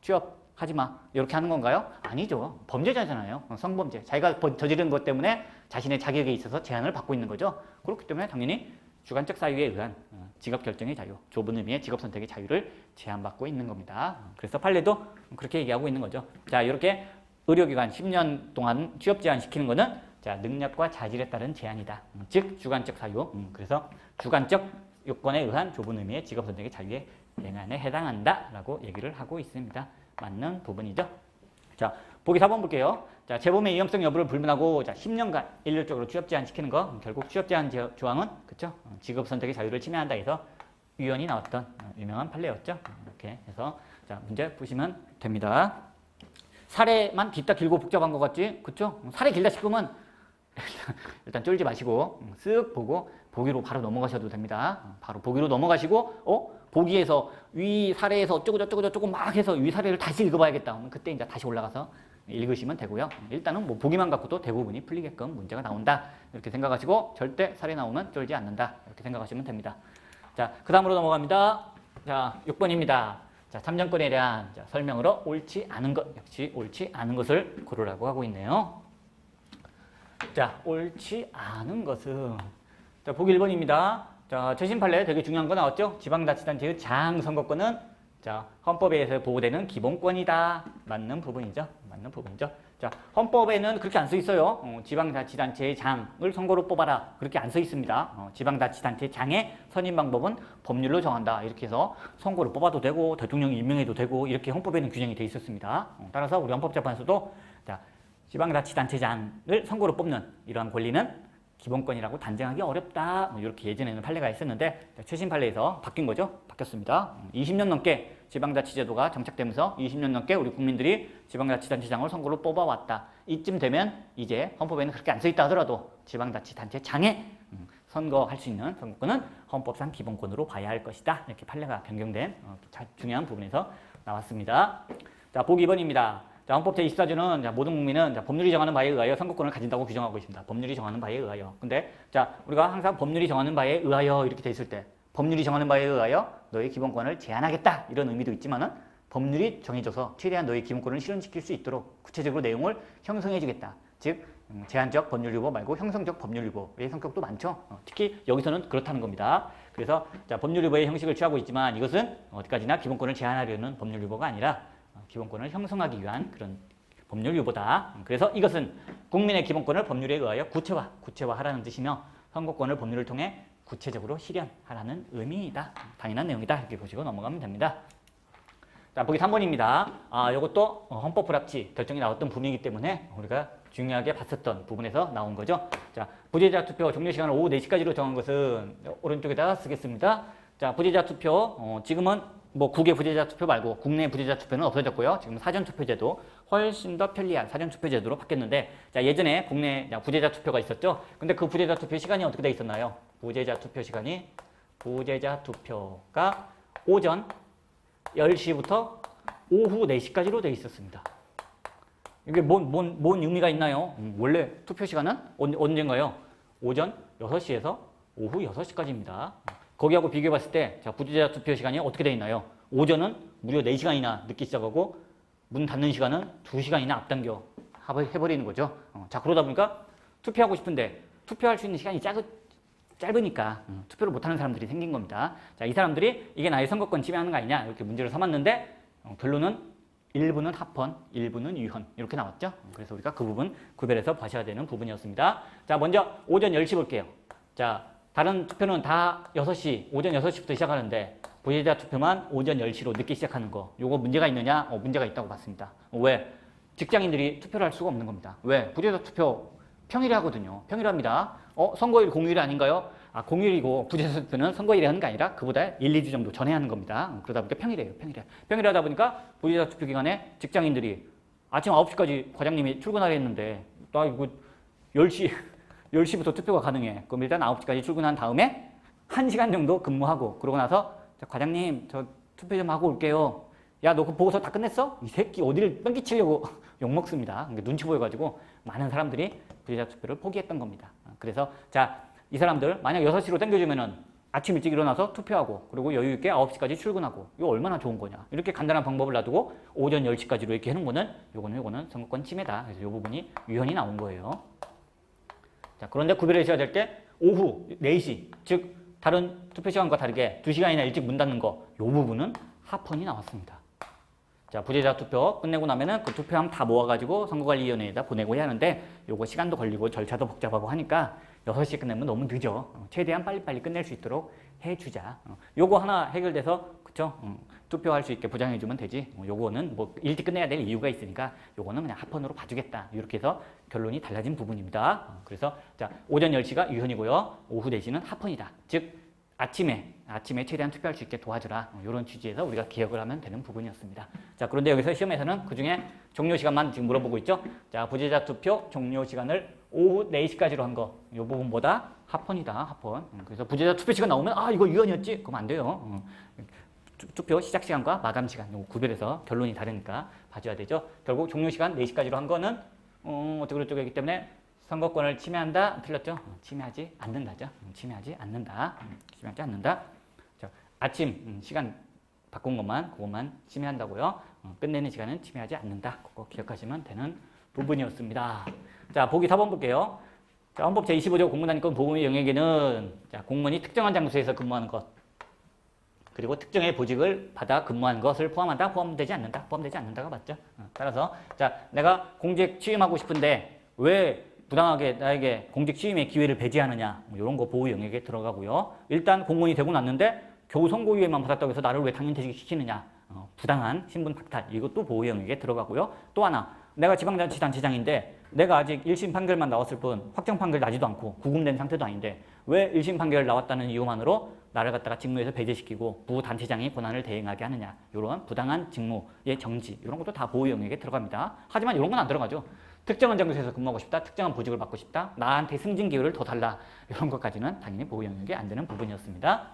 취업하지 마. 이렇게 하는 건가요? 아니죠. 범죄자잖아요. 성범죄. 자기가 저지른 것 때문에 자신의 자격에 있어서 제한을 받고 있는 거죠. 그렇기 때문에 당연히 주관적 사유에 의한 직업 결정의 자유, 좁은 의미의 직업 선택의 자유를 제한받고 있는 겁니다. 그래서 판례도 그렇게 얘기하고 있는 거죠. 자, 이렇게 의료기관 10년 동안 취업 제한 시키는 거는 자, 능력과 자질에 따른 제한이다. 즉, 주관적 사유. 그래서 주관적 요건에 의한 좁은 의미의 직업 선택의 자유에 행안에 해당한다라고 얘기를 하고 있습니다. 맞는 부분이죠. 자, 보기 4번 볼게요. 자, 재범의 위험성 여부를 불문하고 자, 10년간 일률적으로 취업 제한시키는 거. 결국 취업 제한 조항은 그쵸? 직업 선택의 자유를 침해한다 해서 위헌이 나왔던 유명한 판례였죠. 이렇게 해서 자, 문제 보시면 됩니다. 사례만 길다 길고 복잡한 것 같지? 그쵸? 사례 길다 싶으면 일단 쫄지 마시고 쓱 보고 보기로 바로 넘어가셔도 됩니다. 바로 보기로 넘어가시고 보기에서 위 사례에서 어쩌고 막 해서 위 사례를 다시 읽어봐야겠다. 그때 이제 다시 올라가서 읽으시면 되고요. 일단은 뭐 보기만 갖고도 대부분이 풀리게끔 문제가 나온다. 이렇게 생각하시고 절대 사례 나오면 쫄지 않는다. 이렇게 생각하시면 됩니다. 자, 그 다음으로 넘어갑니다. 자, 6번입니다. 자, 참정권에 대한 설명으로 옳지 않은 것, 역시 옳지 않은 것을 고르라고 하고 있네요. 자, 옳지 않은 것은 자, 보기 1번입니다. 자, 최신 판례 되게 중요한 거 나왔죠? 지방자치단체의 장 선거권은 자, 헌법에 의해서 보호되는 기본권이다. 맞는 부분이죠. 맞는 부분이죠. 자, 헌법에는 그렇게 안 써 있어요. 지방자치단체의 장을 선거로 뽑아라. 그렇게 안 써 있습니다. 지방자치단체 장의 선임 방법은 법률로 정한다. 이렇게 해서 선거로 뽑아도 되고 대통령이 임명해도 되고 이렇게 헌법에는 규정이 돼 있었습니다. 따라서 우리 헌법재판소도 자, 지방자치단체장을 선거로 뽑는 이러한 권리는 기본권이라고 단정하기 어렵다. 이렇게 예전에는 판례가 있었는데 최신 판례에서 바뀐 거죠. 바뀌었습니다. 20년 넘게 지방자치제도가 정착되면서 20년 넘게 우리 국민들이 지방자치단체장을 선거로 뽑아왔다. 이쯤 되면 이제 헌법에는 그렇게 안 써있다 하더라도 지방자치단체장에 선거할 수 있는 선거권은 헌법상 기본권으로 봐야 할 것이다. 이렇게 판례가 변경된 중요한 부분에서 나왔습니다. 자, 보기 2번입니다. 자, 헌법 제24조는 모든 국민은 법률이 정하는 바에 의하여 선거권을 가진다고 규정하고 있습니다. 법률이 정하는 바에 의하여. 근데 자, 우리가 항상 법률이 정하는 바에 의하여 이렇게 돼 있을 때 법률이 정하는 바에 의하여 너의 기본권을 제한하겠다 이런 의미도 있지만은 법률이 정해져서 최대한 너의 기본권을 실현시킬 수 있도록 구체적으로 내용을 형성해 주겠다. 즉 제한적 법률 유보 말고 형성적 법률 유보의 성격도 많죠. 특히 여기서는 그렇다는 겁니다. 그래서 자, 법률 유보의 형식을 취하고 있지만 이것은 어디까지나 기본권을 제한하려는 법률 유보가 아니라 기본권을 형성하기 위한 그런 법률 유보다. 그래서 이것은 국민의 기본권을 법률에 의하여 구체화하라는 뜻이며 선거권을 법률을 통해 구체적으로 실현하라는 의미이다. 당연한 내용이다. 이렇게 보시고 넘어가면 됩니다. 자, 보기 3번입니다. 이것도 헌법 불합치 결정이 나왔던 부분이기 때문에 우리가 중요하게 봤었던 부분에서 나온 거죠. 자, 부재자 투표 종료 시간을 오후 4시까지로 정한 것은 오른쪽에다가 쓰겠습니다. 자, 부재자 투표 지금은 뭐 국외 부재자 투표 말고 국내 부재자 투표는 없어졌고요. 지금 사전 투표제도 훨씬 더 편리한 사전 투표제도로 바뀌었는데 자, 예전에 국내 부재자 투표가 있었죠. 근데 그 부재자 투표 시간이 어떻게 돼 있었나요? 부재자 투표가 오전 10시부터 오후 4시까지로 돼 있었습니다. 이게 뭔 의미가 있나요? 원래 투표 시간은 언젠가요? 오전 6시에서 오후 6시까지입니다. 거기하고 비교해 봤을 때 자, 부재자 투표 시간이 어떻게 돼 있나요? 오전은 무려 4시간이나 늦게 시작하고 문 닫는 시간은 2시간이나 앞당겨 해버리는 거죠. 자, 그러다 보니까 투표하고 싶은데 투표할 수 있는 시간이 짧으니까 투표를 못하는 사람들이 생긴 겁니다. 자, 이 사람들이 이게 나의 선거권 침해하는 거 아니냐 이렇게 문제를 삼았는데 결론은 일부는 합헌, 일부는 위헌 이렇게 나왔죠. 그래서 우리가 그 부분 구별해서 봐셔야 되는 부분이었습니다. 자, 먼저 오전 10시 볼게요. 자, 다른 투표는 다 6시, 오전 6시부터 시작하는데 부재자 투표만 오전 10시로 늦게 시작하는 거 요거 문제가 있느냐? 문제가 있다고 봤습니다. 왜? 직장인들이 투표를 할 수가 없는 겁니다. 왜? 부재자 투표 평일에 하거든요. 평일에 합니다. 선거일 공휴일 아닌가요? 공휴일이고 부재자 투표는 선거일에 하는 게 아니라 그보다 1, 2주 정도 전에 하는 겁니다. 그러다 보니까 평일이에요. 평일에 하다 보니까 부재자 투표 기간에 직장인들이 아침 9시까지 과장님이 출근하라 했는데 나 이거 10시부터 투표가 가능해. 그럼 일단 9시까지 출근한 다음에 1시간 정도 근무하고 그러고 나서 과장님 저 투표 좀 하고 올게요. 야, 너 그 보고서 다 끝냈어? 이 새끼 어디를 뺑기치려고 욕먹습니다. 눈치 보여가지고 많은 사람들이 부재자 투표를 포기했던 겁니다. 그래서 자, 이 사람들 만약 6시로 땡겨주면은 아침 일찍 일어나서 투표하고 그리고 여유 있게 9시까지 출근하고 이거 얼마나 좋은 거냐. 이렇게 간단한 방법을 놔두고 오전 10시까지로 이렇게 해놓은 거는 요거는 선거권 침해다. 그래서 이 부분이 위헌이 나온 거예요. 자, 그런데 구별하셔야 될 게 오후 4시, 즉 다른 투표 시간과 다르게 2시간이나 일찍 문 닫는 거, 이 부분은 합헌이 나왔습니다. 자, 부재자 투표 끝내고 나면은 그 투표함 다 모아가지고 선거관리위원회에다 보내고 해야 하는데 요거 시간도 걸리고 절차도 복잡하고 하니까 6시에 끝내면 너무 늦어. 최대한 빨리빨리 끝낼 수 있도록 해주자. 요거 하나 해결돼서 그쵸? 투표할 수 있게 보장해주면 되지. 요거는 뭐 일찍 끝내야 될 이유가 있으니까 요거는 그냥 합헌으로 봐주겠다. 이렇게 해서 결론이 달라진 부분입니다. 그래서 자, 오전 10시가 유현이고요. 오후 4시는 합헌이다. 즉 아침에 최대한 투표할 수 있게 도와주라. 이런 취지에서 우리가 기억을 하면 되는 부분이었습니다. 자, 그런데 여기서 시험에서는 그중에 종료 시간만 지금 물어보고 있죠. 자, 부재자 투표 종료 시간을 오후 4시까지로 한 거. 이 부분보다 합헌이다. 합헌. 그래서 부재자 투표 시간 나오면 아, 이거 유연이었지? 그럼 안 돼요. 투표 시작 시간과 마감 시간 요거 구별해서 결론이 다르니까 봐줘야 되죠. 결국 종료 시간 4시까지로 한 거는 어쩌고저쩌고이기 때문에 선거권을 침해한다? 틀렸죠? 침해하지 않는다죠. 침해하지 않는다. 침해하지 않는다. 자, 아침 시간 바꾼 그것만 침해한다고요. 끝내는 시간은 침해하지 않는다. 그거 기억하시면 되는 부분이었습니다. 자, 보기 4번 볼게요. 자, 헌법 제25조 공무단위권 보호의 영역에는 자, 공무원이 특정한 장소에서 근무하는 것 그리고 특정의 보직을 받아 근무하는 것을 포함한다? 포함되지 않는다? 포함되지 않는다가 맞죠? 따라서 자, 내가 공직 취임하고 싶은데 왜 부당하게 나에게 공직 취임의 기회를 배제하느냐 이런 거 보호 영역에 들어가고요. 일단 공무원이 되고 났는데 겨우 선고유예만 받았다고 해서 나를 왜 당연퇴직시키느냐 부당한 신분 박탈 이것도 보호 영역에 들어가고요. 또 하나 내가 지방자치단체장인데 내가 아직 1심 판결만 나왔을 뿐 확정 판결 나지도 않고 구금된 상태도 아닌데 왜 1심 판결 나왔다는 이유만으로 나를 갖다가 직무에서 배제시키고 부단체장이 권한을 대행하게 하느냐 이런 부당한 직무의 정지 이런 것도 다 보호 영역에 들어갑니다. 하지만 이런 건 안 들어가죠. 특정한 장소에서 근무하고 싶다. 특정한 보직을 받고 싶다. 나한테 승진 기회를 더 달라. 이런 것까지는 당연히 보호 영역에 안 되는 부분이었습니다.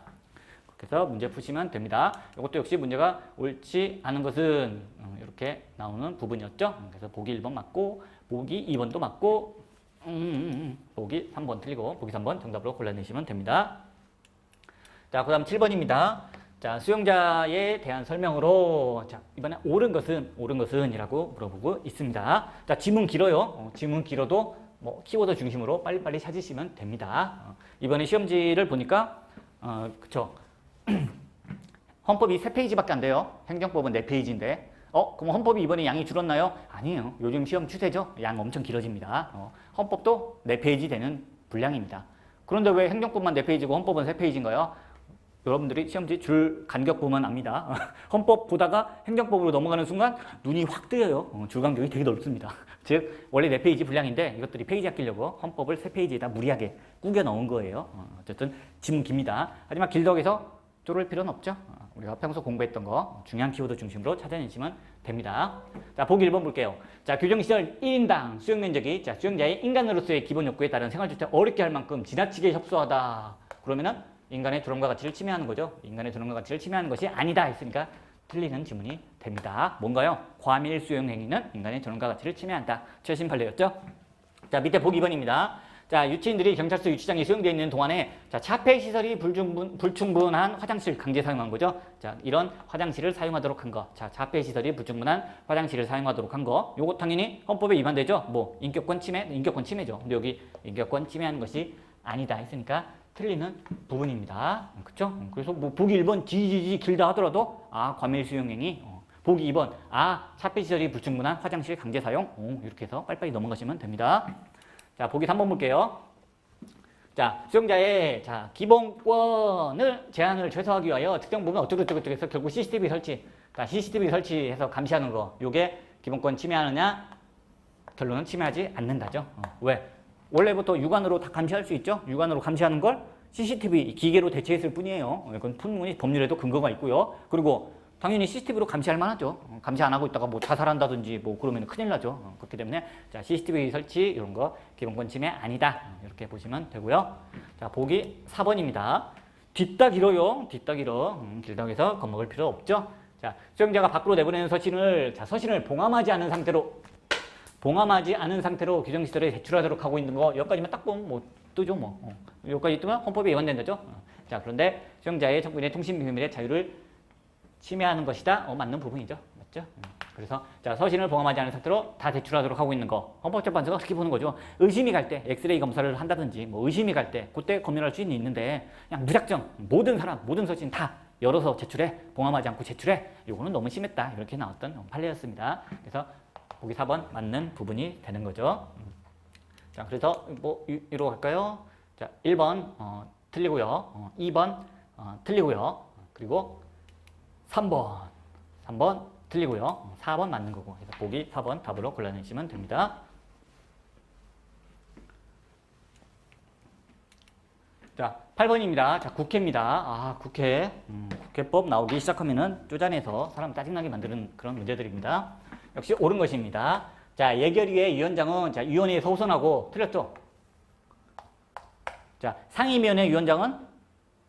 그래서 문제 푸시면 됩니다. 이것도 역시 문제가 옳지 않은 것은 이렇게 나오는 부분이었죠. 그래서 보기 1번 맞고 보기 2번도 맞고 보기 3번 틀리고 보기 3번 정답으로 골라내시면 됩니다. 자, 그 다음 7번입니다. 자, 수용자에 대한 설명으로 자, 이번에 옳은 것은 이라고 물어보고 있습니다. 자, 지문 길어요. 지문 길어도 뭐 키워드 중심으로 빨리빨리 찾으시면 됩니다. 이번에 시험지를 보니까 그쵸. 헌법이 3페이지밖에 안 돼요. 행정법은 4페이지인데 그럼 헌법이 이번에 양이 줄었나요? 아니에요. 요즘 시험 추세죠. 양 엄청 길어집니다. 헌법도 4페이지 되는 분량입니다. 그런데 왜 행정법만 4페이지고 헌법은 3페이지인가요? 여러분들이 시험지 줄 간격 보면 압니다. 헌법 보다가 행정법으로 넘어가는 순간 눈이 확 뜨여요. 줄 간격이 되게 넓습니다. 즉 원래 4페이지 분량인데 이것들이 페이지 아끼려고 헌법을 3페이지에다 무리하게 꾸겨 넣은 거예요. 어쨌든 지문 깁니다. 하지만 길덕에서 쫄을 필요는 없죠. 우리가 평소 공부했던 거 중요한 키워드 중심으로 찾아내시면 됩니다. 자, 보기 1번 볼게요. 자, 규정시절 1인당 수용 면적이 자, 수용자의 인간으로서의 기본 욕구에 따른 생활조차 어렵게 할 만큼 지나치게 협소하다. 그러면은 인간의 두려움과 가치를 침해하는 거죠. 인간의 두려움과 가치를 침해하는 것이 아니다 했으니까 틀리는 지문이 됩니다. 뭔가요? 과밀 수용 행위는 인간의 두려움과 가치를 침해한다. 최신 판례였죠. 자, 밑에 보기 2번입니다. 자, 유치인들이 경찰서 유치장에 수용되어 있는 동안에 자, 차폐 시설이 불충분한 화장실 강제 사용한 거죠. 자, 이런 화장실을 사용하도록 한 거. 자, 차폐 시설이 불충분한 화장실을 사용하도록 한 거. 요거 당연히 헌법에 위반되죠. 뭐 인격권 침해죠. 근데 여기 인격권 침해하는 것이 아니다 했으니까 틀리는 부분입니다. 그쵸? 그래서 뭐 보기 1번 지지지 길다 하더라도 과밀 수용행위 보기 2번 차폐 시설이 불충분한 화장실 강제 사용 이렇게 해서 빨리빨리 넘어가시면 됩니다. 자, 보기 3번 볼게요. 자, 수용자의 자, 기본권을 제한을 최소화하기 위하여 특정 부분 어쩌고저쩌고 해서 결국 CCTV 설치. 자, CCTV 설치해서 감시하는 거. 요게 기본권 침해하느냐? 결론은 침해하지 않는다죠. 왜? 원래부터 육안으로 다 감시할 수 있죠. 육안으로 감시하는 걸 CCTV 기계로 대체했을 뿐이에요. 이건 풍문이 법률에도 근거가 있고요. 그리고 당연히 CCTV로 감시할 만하죠. 감시 안 하고 있다가 뭐 자살한다든지 뭐 그러면 큰일 나죠. 그렇기 때문에 자, CCTV 설치 이런 거 기본권 침해 아니다. 이렇게 보시면 되고요. 자, 보기 4번입니다. 뒷다 길어요. 뒷다 길어. 길다고 해서 겁먹을 필요 없죠. 자, 수용자가 밖으로 내보내는 서신을 봉함하지 않은 상태로 규정시설에 제출하도록 하고 있는 거 여기까지만 딱 보면 뭐 뜨죠 뭐. 여기까지 뜨면 헌법에 위반된다죠. 자, 그런데 수용자의 정부인의 통신 비밀의 자유를 침해하는 것이다. 맞는 부분이죠. 맞죠? 그래서 자, 서신을 봉함하지 않은 상태로 다 제출하도록 하고 있는 거. 헌법재판소가 그렇게 보는 거죠. 의심이 갈 때 엑스레이 검사를 한다든지 뭐 의심이 갈 때 그때 검열할 수는 있는데 그냥 무작정 모든 서신 다 열어서 제출해. 봉함하지 않고 제출해. 이거는 너무 심했다. 이렇게 나왔던 판례였습니다. 그래서 보기 4번 맞는 부분이 되는 거죠. 자, 그래서 뭐 이로 갈까요? 자, 1번 틀리고요. 2번 틀리고요. 그리고 3번. 3번 틀리고요. 4번 맞는 거고. 그래서 보기 4번 답으로 골라내시면 됩니다. 자, 8번입니다. 자, 국회입니다. 아, 국회. 국회법 나오기 시작하면은 쪼잔해서 사람 짜증나게 만드는 그런 문제들입니다. 역시 옳은 것입니다. 자, 예결위의 위원장은 자, 위원회에서 호선하고 틀렸죠? 자, 상임위원회 위원장은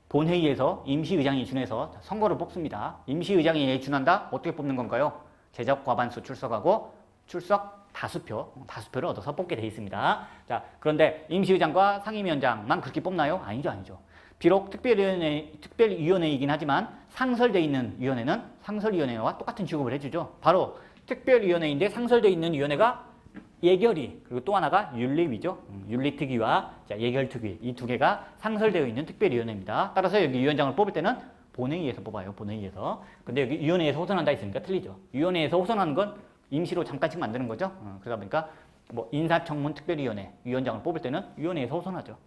본회의에서 임시의장이 준해서 선거를 뽑습니다. 임시의장이 준한다? 어떻게 뽑는 건가요? 제적 과반수 출석하고 출석 다수표를 얻어서 뽑게 되어 있습니다. 자, 그런데 임시의장과 상임위원장만 그렇게 뽑나요? 아니죠, 아니죠. 비록 특별위원회이긴 하지만 상설되어 있는 위원회는 상설위원회와 똑같은 취급을 해주죠. 바로 특별위원회인데 상설되어 있는 위원회가 예결위, 그리고 또 하나가 윤리위죠. 윤리특위와 예결특위, 이 두 개가 상설되어 있는 특별위원회입니다. 따라서 여기 위원장을 뽑을 때는 본회의에서 뽑아요. 본회의에서. 근데 여기 위원회에서 호선한다 했으니까 틀리죠. 위원회에서 호선하는 건 임시로 잠깐씩 만드는 거죠. 그러다 보니까 뭐 인사청문특별위원회 위원장을 뽑을 때는 위원회에서 호선하죠.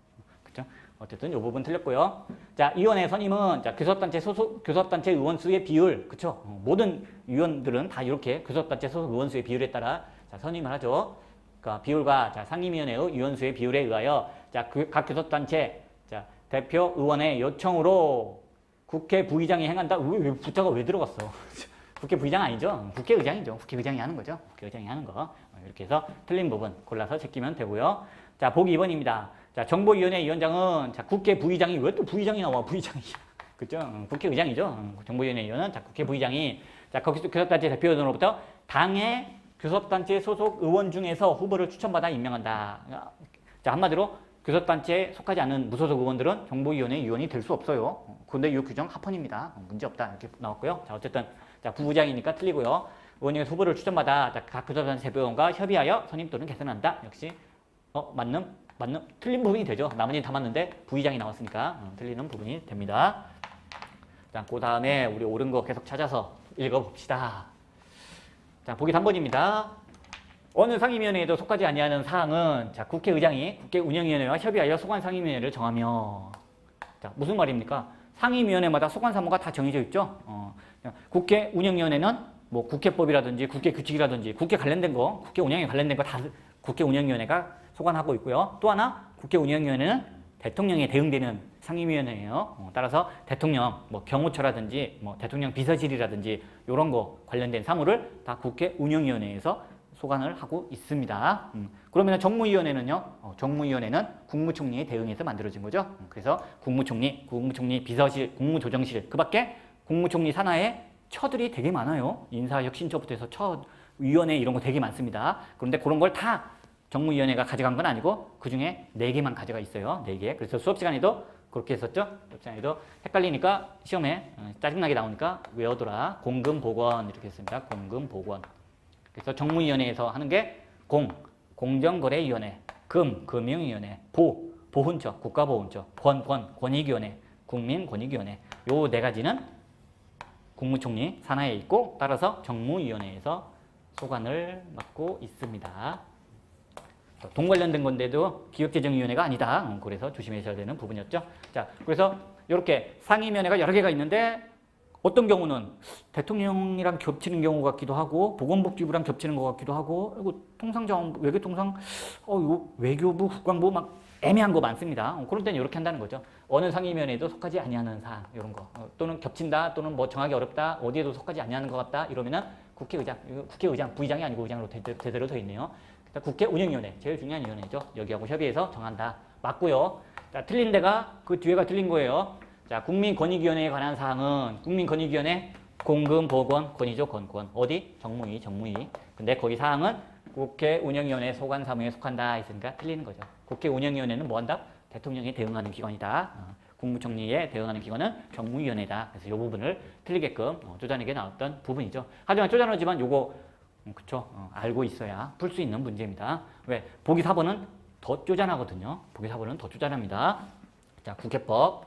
그렇죠? 어쨌든 이 부분 틀렸고요. 자, 위원회 선임은 자, 교섭단체 소속 교섭단체 의원 수의 비율, 그렇죠? 모든 위원들은 다 이렇게 교섭단체 소속 의원 수의 비율에 따라 자, 선임을 하죠. 그러니까 비율과 자, 상임위원회의 위원 수의 비율에 의하여 자, 각 교섭단체 자, 대표 의원의 요청으로 국회 부의장이 행한다. 왜 부자가 왜 들어갔어? 국회 부의장 아니죠? 국회의장이죠. 국회의장이 하는 거죠. 국회의장이 하는 거. 이렇게 해서 틀린 부분 골라서 제끼면 되고요. 자, 보기 2번입니다. 자, 정보위원회 위원장은 자, 국회 부의장이 왜 또 부의장이 나와? 부의장이. 그죠? 국회의장이죠. 정보위원회 위원은 자, 국회 부의장이 자, 거기서 교섭단체 대표로부터 당의 교섭단체 소속 의원 중에서 후보를 추천받아 임명한다. 자, 한마디로 교섭단체에 속하지 않은 무소속 의원들은 정보위원회 위원이 될 수 없어요. 근데 이 규정 합헌입니다. 문제 없다. 이렇게 나왔고요. 자, 어쨌든 자, 부부장이니까 틀리고요. 의원 중에서 후보를 추천받아 각 교섭단체 대표원과 협의하여 선임 또는 개선한다. 역시 맞는 틀린 부분이 되죠. 나머지는 다 맞는데 부의장이 나왔으니까 틀리는 부분이 됩니다. 자, 그 다음에 우리 옳은 거 계속 찾아서 읽어봅시다. 자, 보기 3번입니다. 어느 상임위원회에도 속하지 아니하는 사항은 자, 국회의장이 국회운영위원회와 협의하여 소관상임위원회를 정하며 자, 무슨 말입니까? 상임위원회마다 소관사무가 다 정해져 있죠. 국회운영위원회는 뭐 국회법이라든지 국회규칙이라든지 국회 관련된 거, 국회 운영에 관련된 거 다 국회운영위원회가 소관하고 있고요. 또 하나 국회운영위원회는 대통령에 대응되는 상임위원회예요. 따라서 대통령 뭐 경호처라든지 뭐 대통령 비서실이라든지 이런 거 관련된 사무를 다 국회운영위원회에서 소관을 하고 있습니다. 그러면 정무위원회는요? 정무위원회는 국무총리에 대응해서 만들어진 거죠. 그래서 국무총리 비서실, 국무조정실 그 밖에 국무총리 산하에 처들이 되게 많아요. 인사혁신처부터 해서 처, 위원회 이런 거 되게 많습니다. 그런데 그런 걸 다 정무위원회가 가져간 건 아니고 그중에 4개만 가져가 있어요. 4개. 그래서 수업시간에도 그렇게 했었죠. 수업시간에도 헷갈리니까 시험에 짜증나게 나오니까 외워둬라. 공금보건 이렇게 했습니다. 공금보건. 그래서 정무위원회에서 하는 게 공정거래위원회, 금융위원회, 보훈처, 국가보훈처, 권익위원회, 국민권익위원회. 요 4가지는 국무총리 산하에 있고 따라서 정무위원회에서 소관을 맡고 있습니다. 돈 관련된 건데도 기획재정위원회가 아니다. 그래서 조심하셔야 되는 부분이었죠. 자, 그래서 이렇게 상임위원회가 여러 개가 있는데 어떤 경우는 대통령이랑 겹치는 경우 같기도 하고 보건복지부랑 겹치는 것 같기도 하고 그리고 통상자원부, 외교통상, 외교부, 국방부 막 애매한 거 많습니다. 그럴 때는 이렇게 한다는 거죠. 어느 상임위원회에도 속하지 아니하는 사항 이런 거 또는 겹친다 또는 뭐 정하기 어렵다 어디에도 속하지 아니하는 것 같다 이러면은 국회의장 부의장이 아니고 의장으로 제대로 돼 있네요. 국회운영위원회 제일 중요한 위원회죠. 여기하고 협의해서 정한다. 맞고요. 자, 틀린 데가 그 뒤에가 틀린 거예요. 자, 국민권익위원회에 관한 사항은 국민권익위원회 공금보건 권이죠. 권 어디? 정무위. 근데 거기 사항은 국회운영위원회 소관사무에 속한다 했으니까 틀리는 거죠. 국회운영위원회는 뭐한다? 대통령에 대응하는 기관이다. 국무총리에 대응하는 기관은 정무위원회다. 그래서 이 부분을 틀리게끔 쪼잔하게 나왔던 부분이죠. 하지만 쪼잔하지만 요거 그쵸? 알고 있어야 풀 수 있는 문제입니다. 왜? 보기 4번은 더 쪼잔하거든요. 보기 4번은 더 쪼잔합니다. 자, 국회법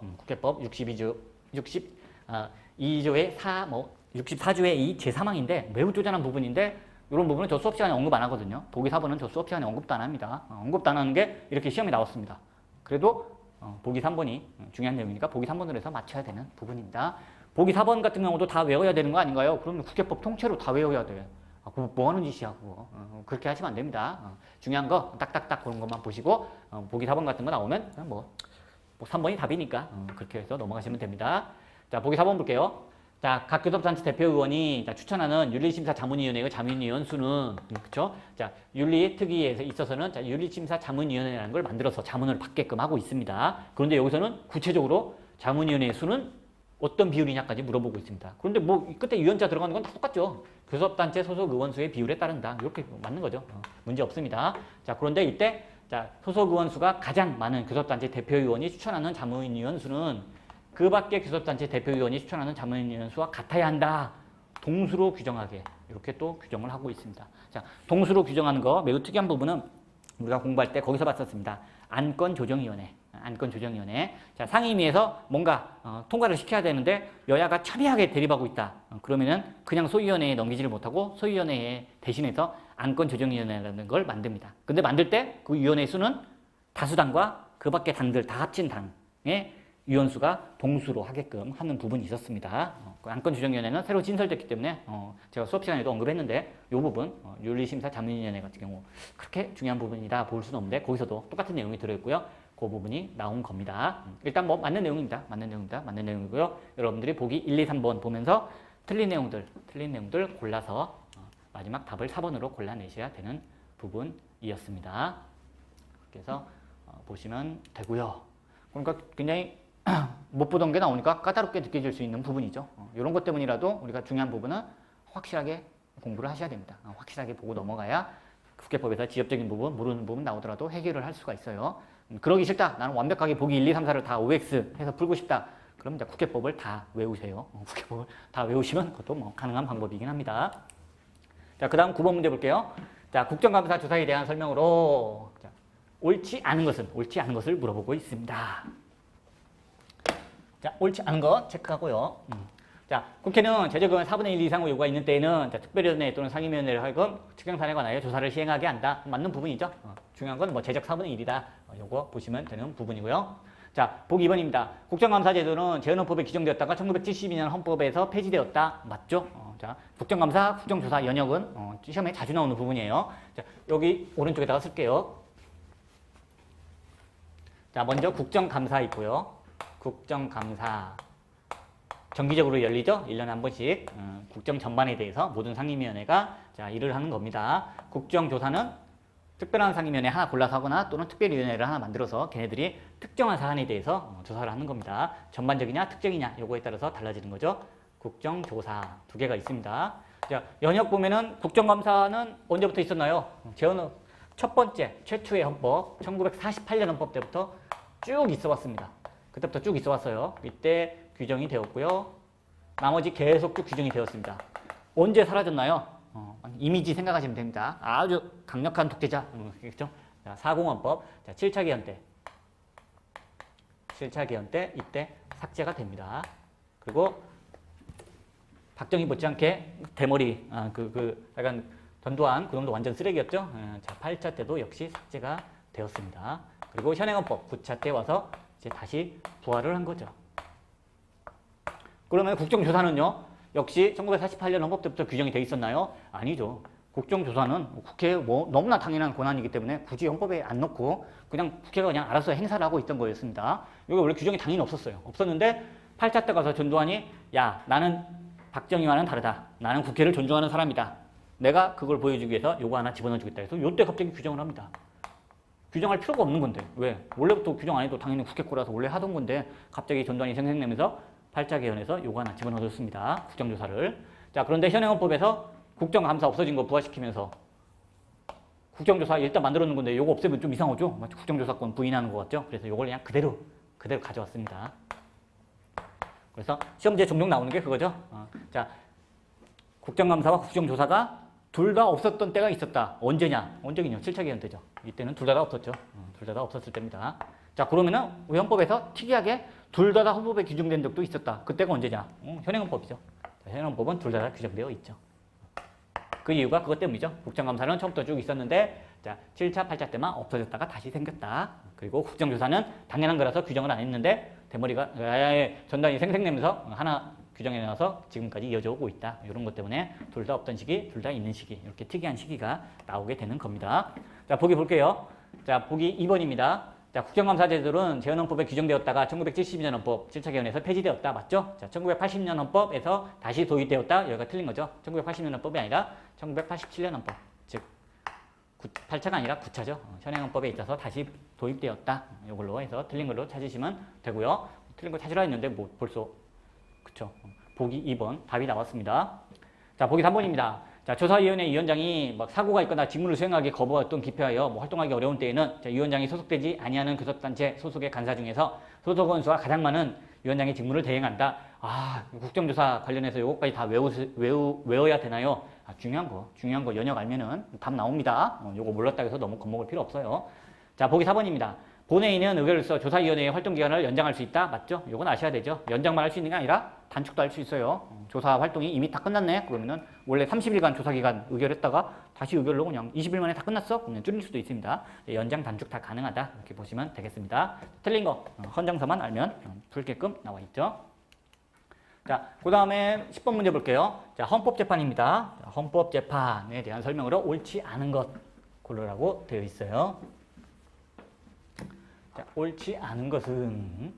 2조의 4, 64조의 2 제3항인데 매우 쪼잔한 부분인데 이런 부분은 저 수업 시간에 언급 안 하거든요. 보기 4번은 저 수업 시간에 언급도 안 합니다. 언급도 안 하는 게 이렇게 시험에 나왔습니다. 그래도 보기 3번이 중요한 내용이니까 보기 3번으로 해서 맞춰야 되는 부분입니다. 보기 4번 같은 경우도 다 외워야 되는 거 아닌가요? 그러면 국회법 통째로 다 외워야 돼. 그거 뭐 하는 짓이야, 그거. 그렇게 하시면 안 됩니다. 중요한 거 딱딱딱 그런 것만 보시고, 보기 4번 같은 거 나오면 그냥 뭐 3번이 답이니까 그렇게 해서 넘어가시면 됩니다. 자, 보기 4번 볼게요. 자, 각 교섭단체 대표의원이 추천하는 윤리심사 자문위원회의 자문위원 수는, 그쵸? 자, 윤리특위에 있어서는 자, 윤리심사 자문위원회라는 걸 만들어서 자문을 받게끔 하고 있습니다. 그런데 여기서는 구체적으로 자문위원회의 수는 어떤 비율이냐까지 물어보고 있습니다. 그런데 뭐 끝에 유연자 들어가는 건 다 똑같죠. 교섭단체 소속 의원 수의 비율에 따른다. 이렇게 맞는 거죠. 문제 없습니다. 자, 그런데 이때 자, 소속 의원 수가 가장 많은 교섭단체 대표의원이 추천하는 자문위원 수는 그 밖에 교섭단체 대표위원이 추천하는 자문위원 수와 같아야 한다. 동수로 규정하게 이렇게 또 규정을 하고 있습니다. 자, 동수로 규정하는 거 매우 특이한 부분은 우리가 공부할 때 거기서 봤었습니다. 안건조정위원회. 안건조정위원회. 자, 상임위에서 뭔가 통과를 시켜야 되는데 여야가 첨예하게 대립하고 있다. 그러면은 그냥 소위원회에 넘기지를 못하고 소위원회에 대신해서 안건조정위원회라는 걸 만듭니다. 근데 만들 때 그 위원회 수는 다수당과 그 밖에 당들 다 합친 당의 위원수가 동수로 하게끔 하는 부분이 있었습니다. 안건조정위원회는 새로 신설됐기 때문에 제가 수업 시간에도 언급했는데 이 부분 윤리심사 자문위원회 같은 경우 그렇게 중요한 부분이다 볼 수는 없는데 거기서도 똑같은 내용이 들어있고요. 그 부분이 나온 겁니다. 일단 뭐 맞는 내용입니다. 맞는 내용이고요. 여러분들이 보기 1, 2, 3번 보면서 틀린 내용들 골라서 마지막 답을 4번으로 골라내셔야 되는 부분이었습니다. 그래서 보시면 되고요. 그러니까 굉장히 못 보던 게 나오니까 까다롭게 느껴질 수 있는 부분이죠. 이런 것 때문이라도 우리가 중요한 부분은 확실하게 공부를 하셔야 됩니다. 확실하게 보고 넘어가야 국회법에서 지엽적인 부분, 모르는 부분 나오더라도 해결을 할 수가 있어요. 그러기 싫다. 나는 완벽하게 보기 1, 2, 3, 4를 다 OX 해서 풀고 싶다. 그럼 이제 국회법을 다 외우세요. 국회법을 다 외우시면 그것도 뭐 가능한 방법이긴 합니다. 자, 그 다음 9번 문제 볼게요. 자, 국정감사 조사에 대한 설명으로 자, 옳지 않은 것을 물어보고 있습니다. 자, 옳지 않은 거 체크하고요. 자, 국회는 제적은 4분의 1 이상의 요구가 있는 때에는 자, 특별위원회 또는 상임위원회를 하여금 특정 사안에 관하여 조사를 시행하게 한다. 맞는 부분이죠. 중요한 건 뭐 제적 4분의 1이다. 요거 보시면 되는 부분이고요. 자, 보기 2번입니다. 국정감사 제도는 재헌헌법에 규정되었다가 1972년 헌법에서 폐지되었다. 맞죠? 자, 국정감사, 국정조사 연역은 시험에 자주 나오는 부분이에요. 자, 여기 오른쪽에다가 쓸게요. 자, 먼저 국정감사 있고요. 국정감사 정기적으로 열리죠. 1년에 한 번씩 국정 전반에 대해서 모든 상임위원회가 자, 일을 하는 겁니다. 국정조사는 특별한 상임위원회 하나 골라서 하거나 또는 특별위원회를 하나 만들어서 걔네들이 특정한 사안에 대해서 조사를 하는 겁니다. 전반적이냐 특정이냐 요거에 따라서 달라지는 거죠. 국정조사 두 개가 있습니다. 자, 연역 보면은 국정감사는 언제부터 있었나요? 재헌 첫 번째 최초의 헌법 1948년 헌법 때부터 쭉 있어 왔습니다. 그때부터 쭉 있어 왔어요. 이때 규정이 되었고요. 나머지 계속 쭉 규정이 되었습니다. 언제 사라졌나요? 이미지 생각하시면 됩니다. 아주 강력한 독재자. 그렇죠? 자, 40헌법. 자, 7차 개헌 때. 7차 개헌 때 이때 삭제가 됩니다. 그리고 박정희 못지않게 대머리 약간 전두환 그놈도 완전 쓰레기였죠. 자, 8차 때도 역시 삭제가 되었습니다. 그리고 현행헌법 9차 때 와서 이제 다시 부활을 한 거죠. 그러면 국정조사는요? 역시 1948년 헌법 때부터 규정이 되어 있었나요? 아니죠. 국정조사는 국회에 뭐 너무나 당연한 권한이기 때문에 굳이 헌법에 안 넣고 그냥 국회가 그냥 알아서 행사를 하고 있던 거였습니다. 이게 원래 규정이 당연히 없었어요. 없었는데 8차 때 가서 전두환이 야, 나는 박정희와는 다르다. 나는 국회를 존중하는 사람이다. 내가 그걸 보여주기 위해서 요거 하나 집어넣어 주겠다 해서 요때 갑자기 규정을 합니다. 규정할 필요가 없는 건데 왜? 원래부터 규정 안 해도 당연히 국회 거라서 원래 하던 건데 갑자기 전두환이 생각내면서 8차 개헌에서 요거 하나 집어넣어줬습니다. 국정조사를. 자, 그런데 현행헌법에서 국정감사 없어진 거 부활시키면서 국정조사 일단 만들어 놓은 건데 요거 없애면 좀 이상하죠? 국정조사권 부인하는 것 같죠? 그래서 요걸 그냥 그대로 가져왔습니다. 그래서 시험지에 종종 나오는 게 그거죠. 자, 국정감사와 국정조사가 둘 다 없었던 때가 있었다. 언제냐? 언제긴요? 7차 개헌 때죠. 이때는 둘 다 없었죠. 둘 다 없었을 때입니다. 자, 그러면은 우리 헌법에서 특이하게 둘 다 헌법에 규정된 적도 있었다. 그때가 언제냐? 현행헌법이죠. 자, 현행헌법은 둘 다 규정되어 있죠. 그 이유가 그것 때문이죠. 국정감사는 처음부터 쭉 있었는데 자, 7차, 8차 때만 없어졌다가 다시 생겼다. 그리고 국정조사는 당연한 거라서 규정을 안 했는데 대머리가 전단이 생색내면서 하나 규정해 놔서 지금까지 이어져 오고 있다. 이런 것 때문에 둘 다 없던 시기, 둘 다 있는 시기 이렇게 특이한 시기가 나오게 되는 겁니다. 자, 보기 볼게요. 자, 보기 2번입니다. 자, 국정감사제도는 재헌헌법에 규정되었다가 1970년 헌법 7차 개헌에서 폐지되었다. 맞죠? 자, 1980년 헌법에서 다시 도입되었다. 여기가 틀린 거죠. 1980년 헌법이 아니라 1987년 헌법. 즉 8차가 아니라 9차죠. 현행헌법에 있어서 다시 도입되었다. 이걸로 해서 틀린 걸로 찾으시면 되고요. 틀린 거 찾으라 했는데 뭐 벌써 그쵸? 보기 2번 답이 나왔습니다. 자, 보기 3번입니다. 자, 조사위원회 위원장이 막 사고가 있거나 직무를 수행하기 거부했던 기표하여 뭐 활동하기 어려운 때에는 자, 위원장이 소속되지 아니하는 교섭단체 소속의 간사 중에서 소속 원수가 가장 많은 위원장의 직무를 대행한다. 아, 국정조사 관련해서 이것까지 다 외워야 되나요? 아, 중요한 거 연역 알면은 답 나옵니다. 요거 몰랐다 해서 너무 겁먹을 필요 없어요. 자, 보기 4번입니다. 본회의는 의결로서 조사위원회의 활동기간을 연장할 수 있다. 맞죠? 요건 아셔야 되죠. 연장만 할 수 있는 게 아니라 단축도 할 수 있어요. 조사 활동이 이미 다 끝났네. 그러면은 원래 30일간 조사기간 의결했다가 다시 의결로 그냥 20일 만에 다 끝났어? 그러면 줄일 수도 있습니다. 연장, 단축 다 가능하다. 이렇게 보시면 되겠습니다. 틀린 거 헌정서만 알면 풀게끔 나와 있죠. 자, 그 다음에 10번 문제 볼게요. 자, 헌법재판입니다. 자, 헌법재판에 대한 설명으로 옳지 않은 것 고르라고 되어 있어요. 자, 옳지 않은 것은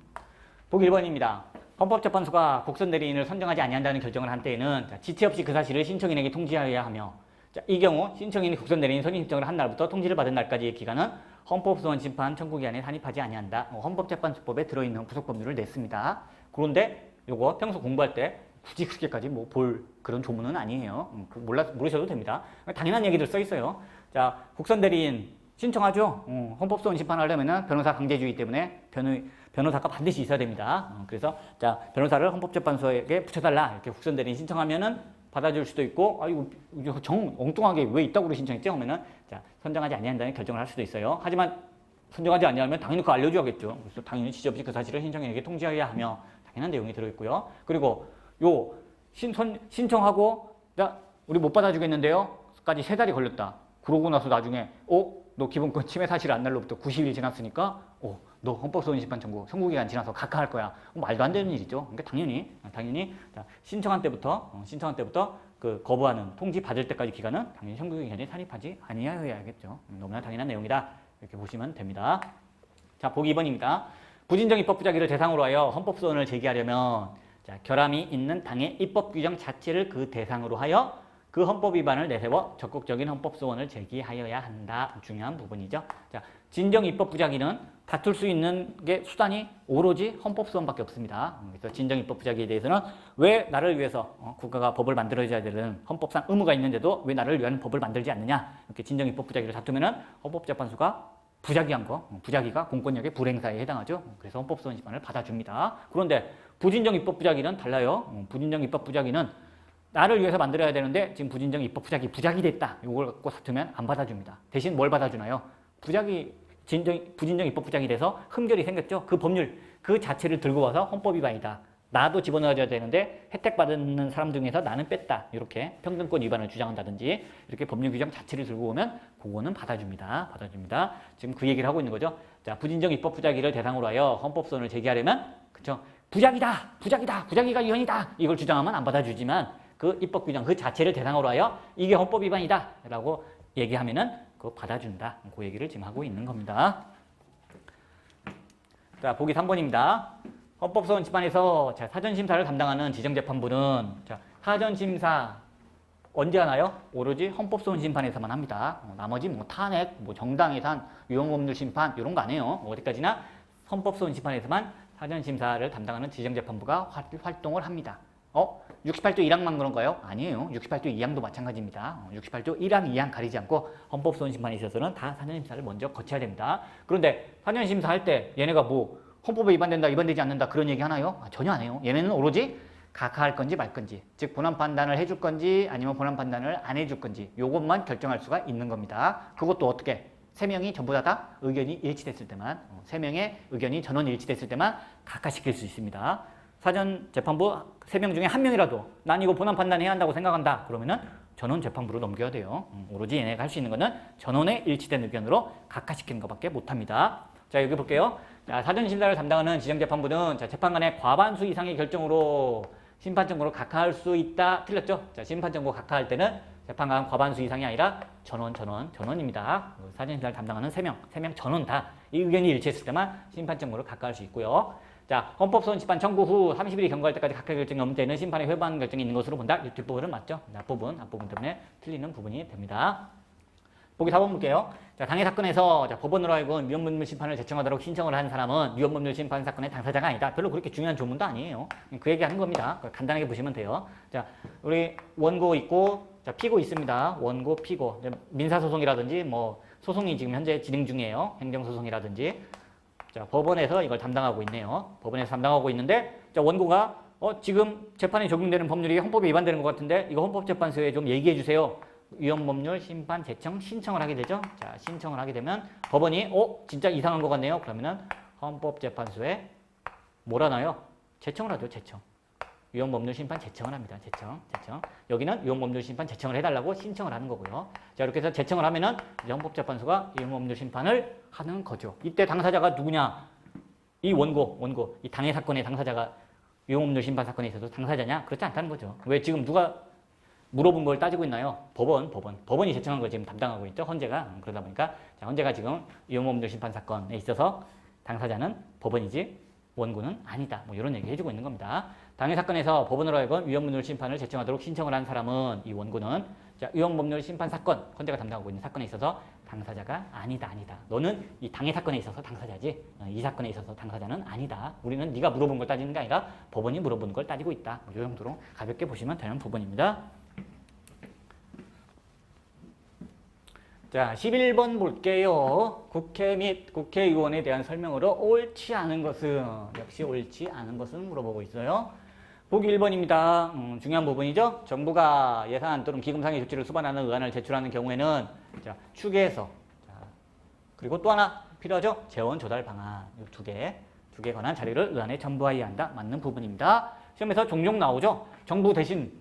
보기 1번입니다. 헌법재판소가 국선 대리인을 선정하지 아니한다는 결정을 한 때에는 자, 지체 없이 그 사실을 신청인에게 통지하여야 하며 자, 이 경우 신청인이 국선 대리인 선임 신청을 한 날부터 통지를 받은 날까지의 기간은 헌법소원 심판 청구기한에 산입하지 아니한다. 헌법재판소법에 들어있는 부속법률을 냈습니다. 그런데 요거 평소 공부할 때 굳이 그렇게까지 뭐 볼 그런 조문은 아니에요. 모르셔도 됩니다. 당연한 얘기들 써 있어요. 자, 국선 대리인 신청하죠. 헌법소원 심판하려면 변호사 강제주의 때문에 변호사가 반드시 있어야 됩니다. 그래서 자, 변호사를 헌법재판소에게 붙여달라 이렇게 국선 대리인 신청하면은 받아줄 수도 있고, 아 이거 엉뚱하게 왜 이따구로 신청했지 하면은 자, 선정하지 아니한다는 결정을 할 수도 있어요. 하지만 선정하지 아니하면 당연히 그거 알려줘야겠죠. 그래서 당연히 지체 없이 그 사실을 신청인에게 통지하여야 하며 당연한 내용이 들어있고요. 그리고 요 신청하고 자, 우리 못 받아주겠는데요. 까지 3달이 걸렸다. 그러고 나서 나중에 너 기본권 침해 사실 안 날로부터 90일 지났으니까 너 헌법소원 심판 청구 선고기간 지나서 각하할 거야. 말도 안 되는 일이죠. 그러니까 당연히 자, 신청한 때부터 그 거부하는 통지 받을 때까지 기간은 당연히 선고기간에 산입하지 아니하여야겠죠. 너무나 당연한 내용이다. 이렇게 보시면 됩니다. 자, 보기 2번입니다. 부진정 입법 부작위를 대상으로 하여 헌법소원을 제기하려면 자, 결함이 있는 당의 입법 규정 자체를 그 대상으로 하여 그 헌법 위반을 내세워 적극적인 헌법소원을 제기하여야 한다. 중요한 부분이죠. 자, 진정 입법 부작위는 다툴 수 있는 게 수단이 오로지 헌법소원밖에 없습니다. 그래서 진정 입법 부작위에 대해서는 왜 나를 위해서 국가가 법을 만들어줘야 되는 헌법상 의무가 있는데도 왜 나를 위한 법을 만들지 않느냐. 이렇게 진정 입법 부작위를 다투면은 헌법재판소가 부작위가 공권력의 불행사에 해당하죠. 그래서 헌법소원 심판을 받아줍니다. 그런데 부진정 입법 부작위는 달라요. 부진정 입법 부작위는 나를 위해서 만들어야 되는데 지금 부진정 입법 부작위 됐다. 이걸 갖고 다투면 안 받아줍니다. 대신 뭘 받아주나요? 부진정 입법 부작위 돼서 흠결이 생겼죠. 그 법률 그 자체를 들고 와서 헌법 위반이다. 나도 집어넣어줘야 되는데 혜택받는 사람 중에서 나는 뺐다. 이렇게 평등권 위반을 주장한다든지 이렇게 법률 규정 자체를 들고 오면 그거는 받아줍니다. 지금 그 얘기를 하고 있는 거죠. 자, 부진정 입법 부작위를 대상으로 하여 헌법소원을 제기하려면 그쵸? 부작위가 위헌이다. 이걸 주장하면 안 받아주지만 그 입법 규정 그 자체를 대상으로 하여 이게 헌법 위반이다 라고 얘기하면은 그거 받아준다. 그 얘기를 지금 하고 있는 겁니다. 자, 보기 3번입니다. 헌법소원 심판에서 사전심사를 담당하는 지정재판부는 자, 사전심사 언제 하나요? 오로지 헌법소원 심판에서만 합니다. 나머지 뭐 탄핵, 뭐 정당해산, 유형법률 심판 이런 거 안 해요. 어디까지나 헌법소원 심판에서만 사전심사를 담당하는 지정재판부가 활동을 합니다. 68조 1항만 그런가요? 아니에요. 68조 2항도 마찬가지입니다. 68조 1항, 2항 가리지 않고 헌법소원 심판에 있어서는 다 사전심사를 먼저 거쳐야 됩니다. 그런데 사전심사 할 때 얘네가 뭐 헌법에 위반된다, 위반되지 않는다 그런 얘기 하나요? 전혀 안 해요. 얘네는 오로지 각하할 건지 말 건지, 즉 본안 판단을 해줄 건지 아니면 본안 판단을 안 해줄 건지 요것만 결정할 수가 있는 겁니다. 그것도 어떻게? 3명이 전부 다 의견이 일치됐을 때만 3명의 의견이 전원 일치됐을 때만 각하시킬 수 있습니다. 사전재판부 3명 중에 1명이라도 난 이거 본안 판단해야 한다고 생각한다. 그러면은 전원재판부로 넘겨야 돼요. 오로지 얘네가 할 수 있는 거는 전원의 일치된 의견으로 각하시키는 것밖에 못합니다. 자, 여기 볼게요. 자, 사전심사를 담당하는 지정재판부는 자, 재판관의 과반수 이상의 결정으로 심판 청구로 각하할 수 있다. 틀렸죠? 자, 심판 청구 각하할 때는 재판관 과반수 이상이 아니라 전원입니다. 사전심사를 담당하는 3명 전원 다 이 의견이 일치했을 때만 심판 청구를 각하할 수 있고요. 자, 헌법소원 심판 청구 후 30일이 경과할 때까지 각하 결정이 없는 때는 심판의 회부하는 결정이 있는 것으로 본다. 이 뒷부분은 맞죠? 앞부분 때문에 틀리는 부분이 됩니다. 보기 4번 볼게요. 자, 당해 사건에서 법원으로 하여금 위헌법률 심판을 제청하도록 신청을 한 사람은 위헌법률 심판 사건의 당사자가 아니다. 별로 그렇게 중요한 조문도 아니에요. 그 얘기하는 겁니다. 간단하게 보시면 돼요. 자, 우리 원고 있고, 자, 피고 있습니다. 원고, 피고. 민사소송이라든지 뭐 소송이 지금 현재 진행 중이에요. 행정소송이라든지. 자, 법원에서 이걸 담당하고 있네요. 법원에서 담당하고 있는데, 자, 원고가 지금 재판에 적용되는 법률이 헌법에 위반되는 것 같은데 이거 헌법재판소에 좀 얘기해 주세요. 위헌법률 심판 제청 신청을 하게 되죠. 자, 신청을 하게 되면 법원이 진짜 이상한 것 같네요. 그러면은 헌법재판소에 뭘 하나요? 제청을 하죠. 제청. 위헌법률 심판 제청을 합니다. 제청. 여기는 위헌법률 심판 제청을 해달라고 신청을 하는 거고요. 자, 이렇게 해서 제청을 하면은 이제 헌법재판소가 위헌법률 심판을 하는 거죠. 이때 당사자가 누구냐? 이 원고, 이 당해 사건의 당사자가 위헌법률 심판 사건에 있어서 당사자냐? 그렇지 않다는 거죠. 왜 지금 누가 물어본 걸 따지고 있나요? 법원이 제청한 걸 지금 담당하고 있죠. 헌재가. 그러다 보니까 자, 헌재가 지금 위헌법률 심판 사건에 있어서 당사자는 법원이지 원고는 아니다. 뭐 이런 얘기 해주고 있는 겁니다. 당해 사건에서 법원으로 하여금 위헌법률 심판을 제청하도록 신청을 한 사람은 이 원고는 자, 위헌법률 심판 사건, 헌재가 담당하고 있는 사건에 있어서 당사자가 아니다. 너는 이 당해 사건에 있어서 당사자지 이 사건에 있어서 당사자는 아니다. 우리는 네가 물어본 걸 따지는 게 아니라 법원이 물어본 걸 따지고 있다. 이 정도로 가볍게 보시면 되는 부분입니다. 자, 11번 볼게요. 국회 및 국회의원에 대한 설명으로 옳지 않은 것은, 역시 옳지 않은 것은 물어보고 있어요. 보기 1번입니다. 중요한 부분이죠. 정부가 예산 또는 기금상의 조치를 수반하는 의안을 제출하는 경우에는 자, 추계해서 그리고 또 하나 필요하죠. 재원 조달 방안. 이 두 개 관한 자료를 의안에 첨부하여야 한다. 맞는 부분입니다. 시험에서 종종 나오죠. 정부 대신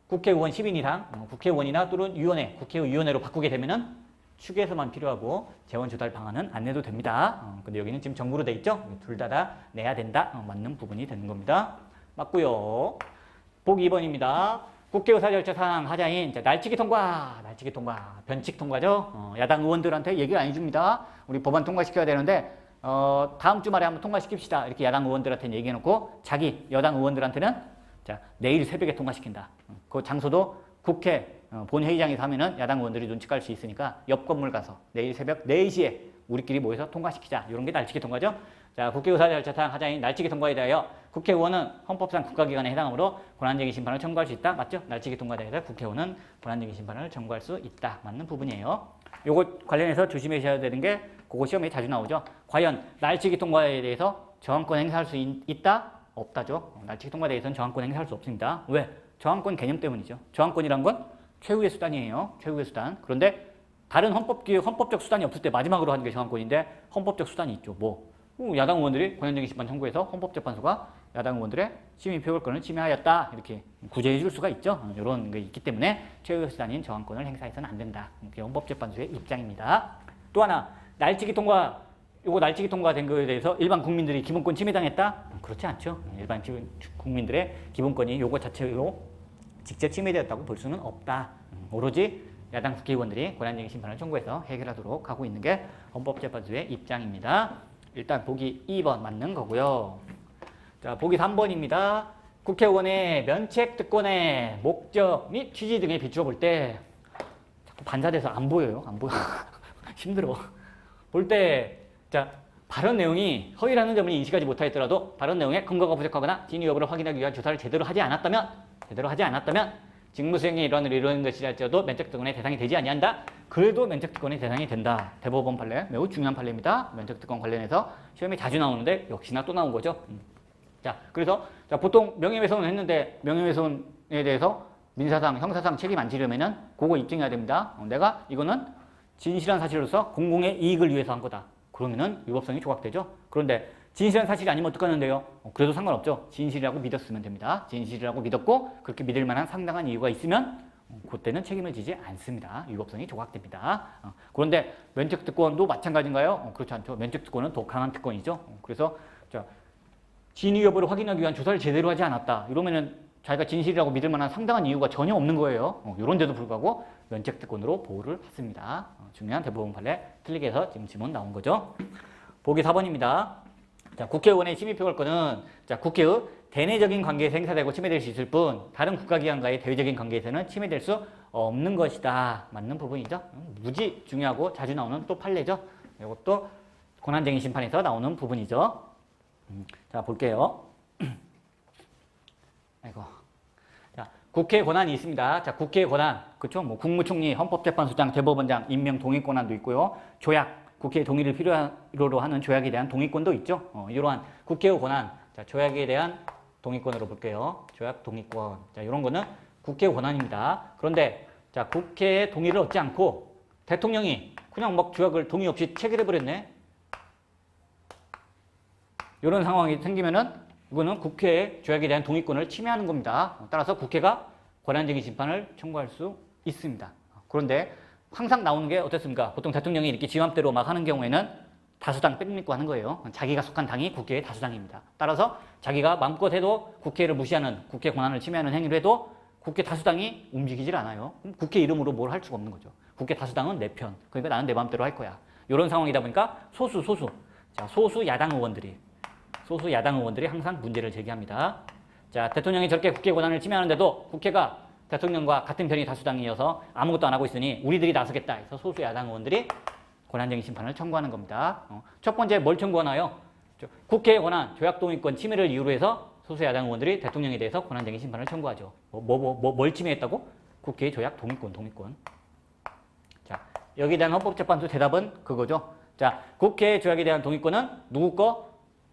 국회의원 10인 이상, 국회의원이나 또는 위원회, 국회의원회로 바꾸게 되면은 추계에서만 필요하고 재원 조달 방안은 안 내도 됩니다. 근데 여기는 지금 정부로 돼 있죠? 둘 다 내야 된다. 맞는 부분이 되는 겁니다. 맞고요. 보기 2번입니다. 국회의사 절차 사항 하자인 날치기 통과, 변칙 통과죠. 야당 의원들한테 얘기를 안 해줍니다. 우리 법안 통과시켜야 되는데 다음 주말에 한번 통과시킵시다. 이렇게 야당 의원들한테 얘기해놓고 자기 여당 의원들한테는 자, 내일 새벽에 통과시킨다. 그 장소도 국회 본회의장에서 하면은 야당 의원들이 눈치 깔 수 있으니까 옆 건물 가서 내일 새벽 4시에 우리끼리 모여서 통과시키자. 이런 게 날치기 통과죠. 자, 국회의사 절차상 하자인 날치기 통과에 대하여 국회의원은 헌법상 국가기관에 해당하므로 권한쟁의 심판을 청구할 수 있다. 맞죠? 날치기 통과에 대해서 국회의원은 권한쟁의 심판을 청구할 수 있다. 맞는 부분이에요. 요거 관련해서 조심하셔야 되는 게 그거 시험에 자주 나오죠. 과연 날치기 통과에 대해서 저항권 행사할 수 있다? 없다죠. 날치기 통과에 대해서는 저항권 행사할 수 없습니다. 왜? 저항권 개념 때문이죠. 저항권이란 건 최후의 수단이에요. 최후의 수단. 그런데 다른 헌법적 수단이 없을 때 마지막으로 하는 게 저항권인데 헌법적 수단이 있죠. 야당 의원들이 권한쟁의 심판 청구해서 헌법재판소가 야당 의원들의 시민 표결권을 침해하였다. 이렇게 구제해 줄 수가 있죠. 이런 게 있기 때문에 최후의 수단인 저항권을 행사해서는 안 된다. 이게 헌법재판소의 입장입니다. 또 하나, 날치기 통과된 거에 대해서 일반 국민들이 기본권 침해당했다? 그렇지 않죠. 일반 국민들의 기본권이 요거 자체로 직접 침해되었다고 볼 수는 없다. 오로지 야당 국회의원들이 권한쟁의 심판을 청구해서 해결하도록 하고 있는 게 헌법재판소의 입장입니다. 일단 보기 2번 맞는 거고요. 자, 보기 3번입니다. 국회의원의 면책특권의 목적 및 취지 등에 비추어 볼 때 자꾸 반사돼서 안 보여요. 힘들어. 볼 때 자, 발언 내용이 허위라는 점을 인식하지 못하였더라도 발언 내용에 근거가 부족하거나 진위 여부를 확인하기 위한 조사를 제대로 하지 않았다면 직무수행에 이러한 것이랄지라도 면책특권의 대상이 되지 아니한다. 그래도 면책특권의 대상이 된다. 대법원 판례 매우 중요한 판례입니다. 면책특권 관련해서 시험에 자주 나오는데 역시나 또 나온 거죠. 자, 그래서 보통 명예훼손을 했는데 명예훼손에 대해서 민사상, 형사상 책임 안 지려면은 그거 입증해야 됩니다. 내가 이거는 진실한 사실로서 공공의 이익을 위해서 한 거다. 그러면은 위법성이 조각되죠. 그런데 진실한 사실이 아니면 어떡하는데요? 그래도 상관없죠. 진실이라고 믿었으면 됩니다. 진실이라고 믿었고 그렇게 믿을 만한 상당한 이유가 있으면 그때는 책임을 지지 않습니다. 위법성이 조각됩니다. 그런데 면책특권도 마찬가지인가요? 그렇지 않죠. 면책특권은 더 강한 특권이죠. 그래서 진위 여부를 확인하기 위한 조사를 제대로 하지 않았다. 이러면은 자기가 진실이라고 믿을 만한 상당한 이유가 전혀 없는 거예요. 이런 데도 불구하고 면책특권으로 보호를 받습니다. 중요한 대법원 판례 틀리게 해서 지금 지문 나온 거죠. 보기 4번입니다. 자, 국회의원의 심의표결권은 자, 국회의 대내적인 관계에서 행사되고 침해될 수 있을 뿐 다른 국가기관과의 대외적인 관계에서는 침해될 수 없는 것이다. 맞는 부분이죠. 무지 중요하고 자주 나오는 또 판례죠. 이것도 권한쟁의 심판에서 나오는 부분이죠. 자, 볼게요. 아이고. 자, 국회 권한이 있습니다. 자, 국회 권한. 그쵸? 뭐, 국무총리, 헌법재판소장, 대법원장, 임명 동의 권한도 있고요. 조약, 국회의 동의를 필요로 하는 조약에 대한 동의권도 있죠. 이러한 국회의 권한. 자, 조약에 대한 동의권으로 볼게요. 조약 동의권. 자, 이런 거는 국회의 권한입니다. 그런데, 자, 국회의 동의를 얻지 않고 대통령이 그냥 막 조약을 동의 없이 체결해버렸네. 이런 상황이 생기면은 이거는 국회의 조약에 대한 동의권을 침해하는 겁니다. 따라서 국회가 권한쟁의 심판을 청구할 수 있습니다. 그런데 항상 나오는 게 어떻습니까? 보통 대통령이 이렇게 지맘대로 막 하는 경우에는 다수당 빽믿고 하는 거예요. 자기가 속한 당이 국회의 다수당입니다. 따라서 자기가 마음껏 해도 국회를 무시하는 국회 권한을 침해하는 행위를 해도 국회 다수당이 움직이질 않아요. 그럼 국회 이름으로 뭘 할 수가 없는 거죠. 국회 다수당은 내 편. 그러니까 나는 내 마음대로 할 거야. 이런 상황이다 보니까 소수. 자, 소수 야당 의원들이 항상 문제를 제기합니다. 자, 대통령이 저렇게 국회 권한을 침해하는데도 국회가 대통령과 같은 편이 다수당이어서 아무것도 안 하고 있으니 우리들이 나서겠다 해서 소수 야당 의원들이 권한쟁의 심판을 청구하는 겁니다. 첫 번째 뭘 청구하나요? 국회의 권한, 조약동의권 침해를 이유로 해서 소수 야당 의원들이 대통령에 대해서 권한쟁의 심판을 청구하죠. 뭘 침해했다고? 국회의 조약 동의권. 자, 여기에 대한 헌법재판소 대답은 그거죠. 자, 국회의 조약에 대한 동의권은 누구 거?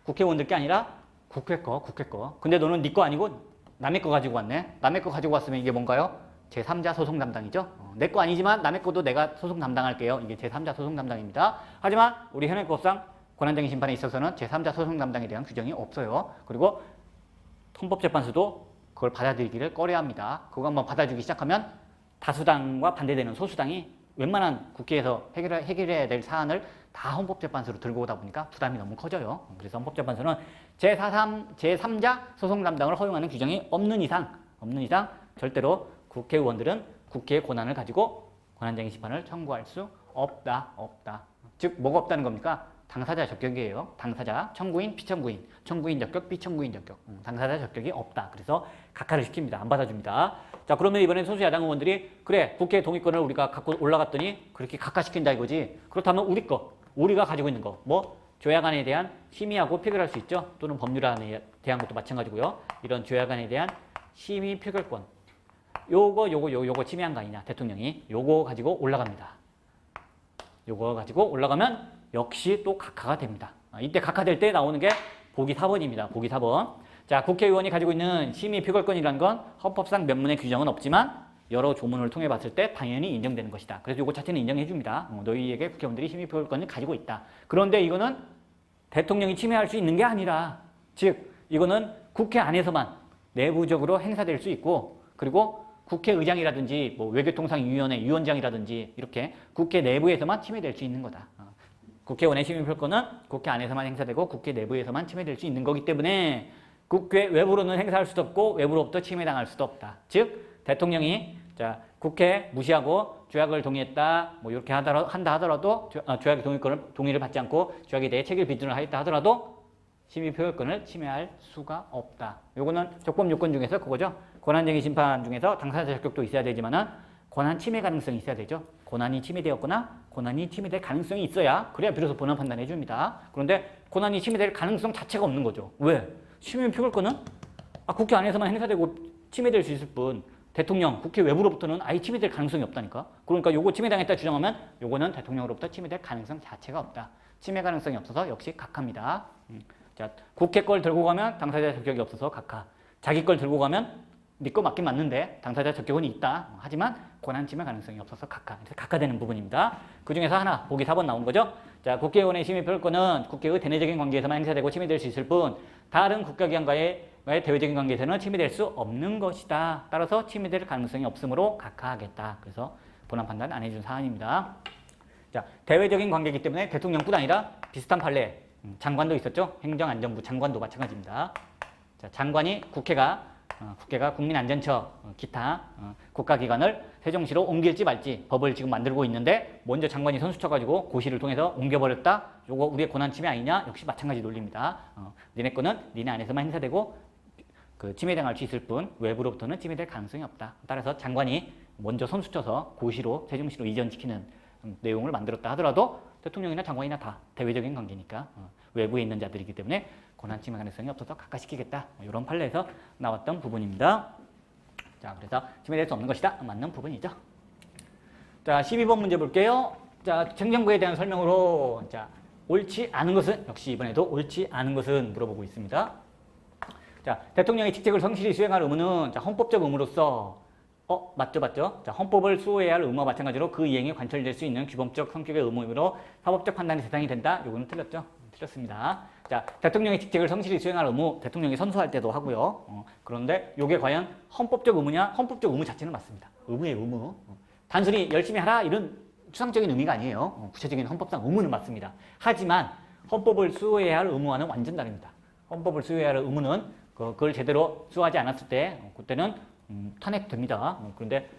국회의원들 게 아니라 국회 거. 근데 너는 네 거 아니고 남의 거 가지고 왔네. 남의 거 가지고 왔으면 이게 뭔가요? 제3자 소송 담당이죠. 내 거 아니지만 남의 것도 내가 소송 담당할게요. 이게 제3자 소송 담당입니다. 하지만 우리 현행법상 권한쟁의 심판에 있어서는 제3자 소송 담당에 대한 규정이 없어요. 그리고 헌법재판소도 그걸 받아들이기를 꺼려합니다. 그거 한번 받아주기 시작하면 다수당과 반대되는 소수당이 웬만한 국회에서 해결해야 될 사안을 다 헌법재판소로 들고 오다 보니까 부담이 너무 커져요. 그래서 헌법재판소는 제3자 소송 담당을 허용하는 규정이 없는 이상 절대로 국회의원들은 국회의 권한을 가지고 권한쟁의 심판을 청구할 수 없다. 즉 뭐가 없다는 겁니까? 당사자 적격이에요. 당사자, 청구인, 피청구인, 청구인 적격, 피청구인 적격. 당사자 적격이 없다. 그래서 각하를 시킵니다. 안 받아줍니다. 자, 그러면 이번엔 소수 야당 의원들이 그래, 국회 동의권을 우리가 갖고 올라갔더니 그렇게 각하시킨다 이거지. 그렇다면 우리가 가지고 있는 거, 뭐 조약안에 대한 심의하고 표결할 수 있죠. 또는 법률안에 대한 것도 마찬가지고요. 이런 조약안에 대한 심의 표결권. 요거 침해한 거 아니냐, 대통령이. 요거 가지고 올라갑니다. 요거 가지고 올라가면 역시 또 각하가 됩니다. 이때 각하될 때 나오는 게 보기 4번입니다. 보기 4번. 자, 국회의원이 가지고 있는 심의 표결권이라는 건 헌법상 명문의 규정은 없지만 여러 조문을 통해 봤을 때 당연히 인정되는 것이다. 그래서 이거 자체는 인정해 줍니다. 너희에게 국회의원들이 심의 표결권을 가지고 있다. 그런데 이거는 대통령이 침해할 수 있는 게 아니라, 즉 이거는 국회 안에서만 내부적으로 행사될 수 있고, 그리고 국회의장이라든지 뭐 외교통상위원회 위원장이라든지 이렇게 국회 내부에서만 침해될 수 있는 거다. 국회의원의 심의표결권은 국회 안에서만 행사되고 국회 내부에서만 침해될 수 있는 거기 때문에 국회 외부로는 행사할 수도 없고 외부로부터 침해당할 수도 없다. 즉 대통령이 자, 국회 무시하고 조약을 동의했다, 뭐 이렇게 한다 하더라도 조약의 동의를 받지 않고 조약에 대해 체결 비준을 하였다 하더라도 심의표결권을 침해할 수가 없다. 요거는 적법 요건 중에서 그거죠. 권한쟁의 심판 중에서 당사자 적격도 있어야 되지만은 권한 침해 가능성이 있어야 되죠. 권한이 침해되었거나 권한이 침해될 가능성이 있어야 그래야 비로소 본안 판단해 줍니다. 그런데 권한이 침해될 가능성 자체가 없는 거죠. 왜? 심의표결권은 국회 안에서만 행사되고 침해될 수 있을 뿐 대통령, 국회 외부로부터는 아예 침해될 가능성이 없다니까. 그러니까 요거 침해당했다 주장하면 요거는 대통령으로부터 침해될 가능성 자체가 없다. 침해 가능성이 없어서 역시 각하입니다. 자, 국회 걸 들고 가면 당사자 적격이 없어서 각하. 자기 걸 들고 가면 네 거 맞긴 맞는데 당사자 적격은 있다. 하지만 권한 침해 가능성이 없어서 각하. 그래서 각하되는 부분입니다. 그중에서 하나, 보기 4번 나온 거죠. 자, 국회의원의 심의표결권은 국회의 대내적인 관계에서만 행사되고 침해될 수 있을 뿐 다른 국가기관과의 대외적인 관계에서는 침해될 수 없는 것이다. 따라서 침해될 가능성이 없으므로 각하하겠다. 그래서 본안 판단 안 해준 사안입니다. 자, 대외적인 관계이기 때문에 대통령뿐 아니라 비슷한 판례, 장관도 있었죠. 행정안전부 장관도 마찬가지입니다. 자, 장관이 국회가 국회가 국민안전처 기타 국가기관을 세종시로 옮길지 말지 법을 지금 만들고 있는데 먼저 장관이 선수 쳐가지고 고시를 통해서 옮겨버렸다. 요거 우리의 권한 침해 아니냐? 역시 마찬가지 논리입니다. 니네 거는 니네 안에서만 행사되고 그 침해당할 수 있을 뿐 외부로부터는 침해될 가능성이 없다. 따라서 장관이 먼저 선수 쳐서 고시로 세종시로 이전시키는 내용을 만들었다 하더라도 대통령이나 장관이나 다 대외적인 관계니까 외부에 있는 자들이기 때문에 권한 침해 가능성이 없어서 각하시키겠다. 이런 판례에서 나왔던 부분입니다. 자, 그래서 침해될 수 없는 것이다. 맞는 부분이죠. 자, 12번 문제 볼게요. 자, 행정부에 대한 설명으로 자, 옳지 않은 것은 역시 이번에도 옳지 않은 것은 물어보고 있습니다. 자, 대통령의 직책을 성실히 수행할 의무는 자, 헌법적 의무로서 맞죠. 자, 헌법을 수호해야 할 의무와 마찬가지로 그 이행에 관철될 수 있는 규범적 성격의 의무이므로 사법적 판단의 대상이 된다. 요거는 틀렸죠? 틀렸습니다. 자, 대통령의 직책을 성실히 수행할 의무, 대통령이 선서할 때도 하고요. 그런데 요게 과연 헌법적 의무냐? 헌법적 의무 자체는 맞습니다. 의무의 의무. 단순히 열심히 하라 이런 추상적인 의미가 아니에요. 구체적인 헌법상 의무는 맞습니다. 하지만 헌법을 수호해야 할 의무와는 완전 다릅니다. 헌법을 수호해야 할 의무는 그걸 제대로 수호하지 않았을 때 그때는 탄핵됩니다. 그런데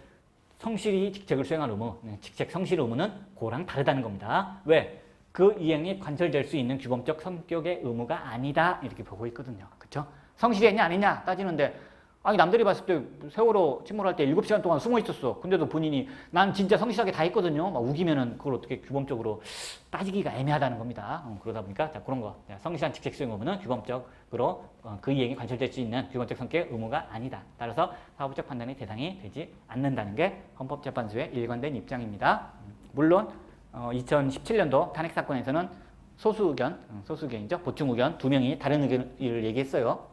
성실히 직책을 수행할 의무, 직책 성실 의무는 그거랑 다르다는 겁니다. 왜? 그 이행이 관철될 수 있는 규범적 성격의 의무가 아니다 이렇게 보고 있거든요. 그렇죠? 성실히 했냐 안 했냐 따지는데 아니 남들이 봤을 때 세월호 침몰할 때 7시간 동안 숨어 있었어. 근데도 본인이 난 진짜 성실하게 다 했거든요. 막 우기면은 그걸 어떻게 규범적으로 따지기가 애매하다는 겁니다. 그러다 보니까 자, 그런 거 성실한 직책 수행 의무는 규범적으로 그 이행이 관철될 수 있는 규범적 성격의 의무가 아니다. 따라서 사법적 판단의 대상이 되지 않는다는 게 헌법재판소의 일관된 입장입니다. 물론 2017년도 탄핵 사건에서는 소수 의견이죠. 보충 의견 2명이 다른 의견을 얘기했어요.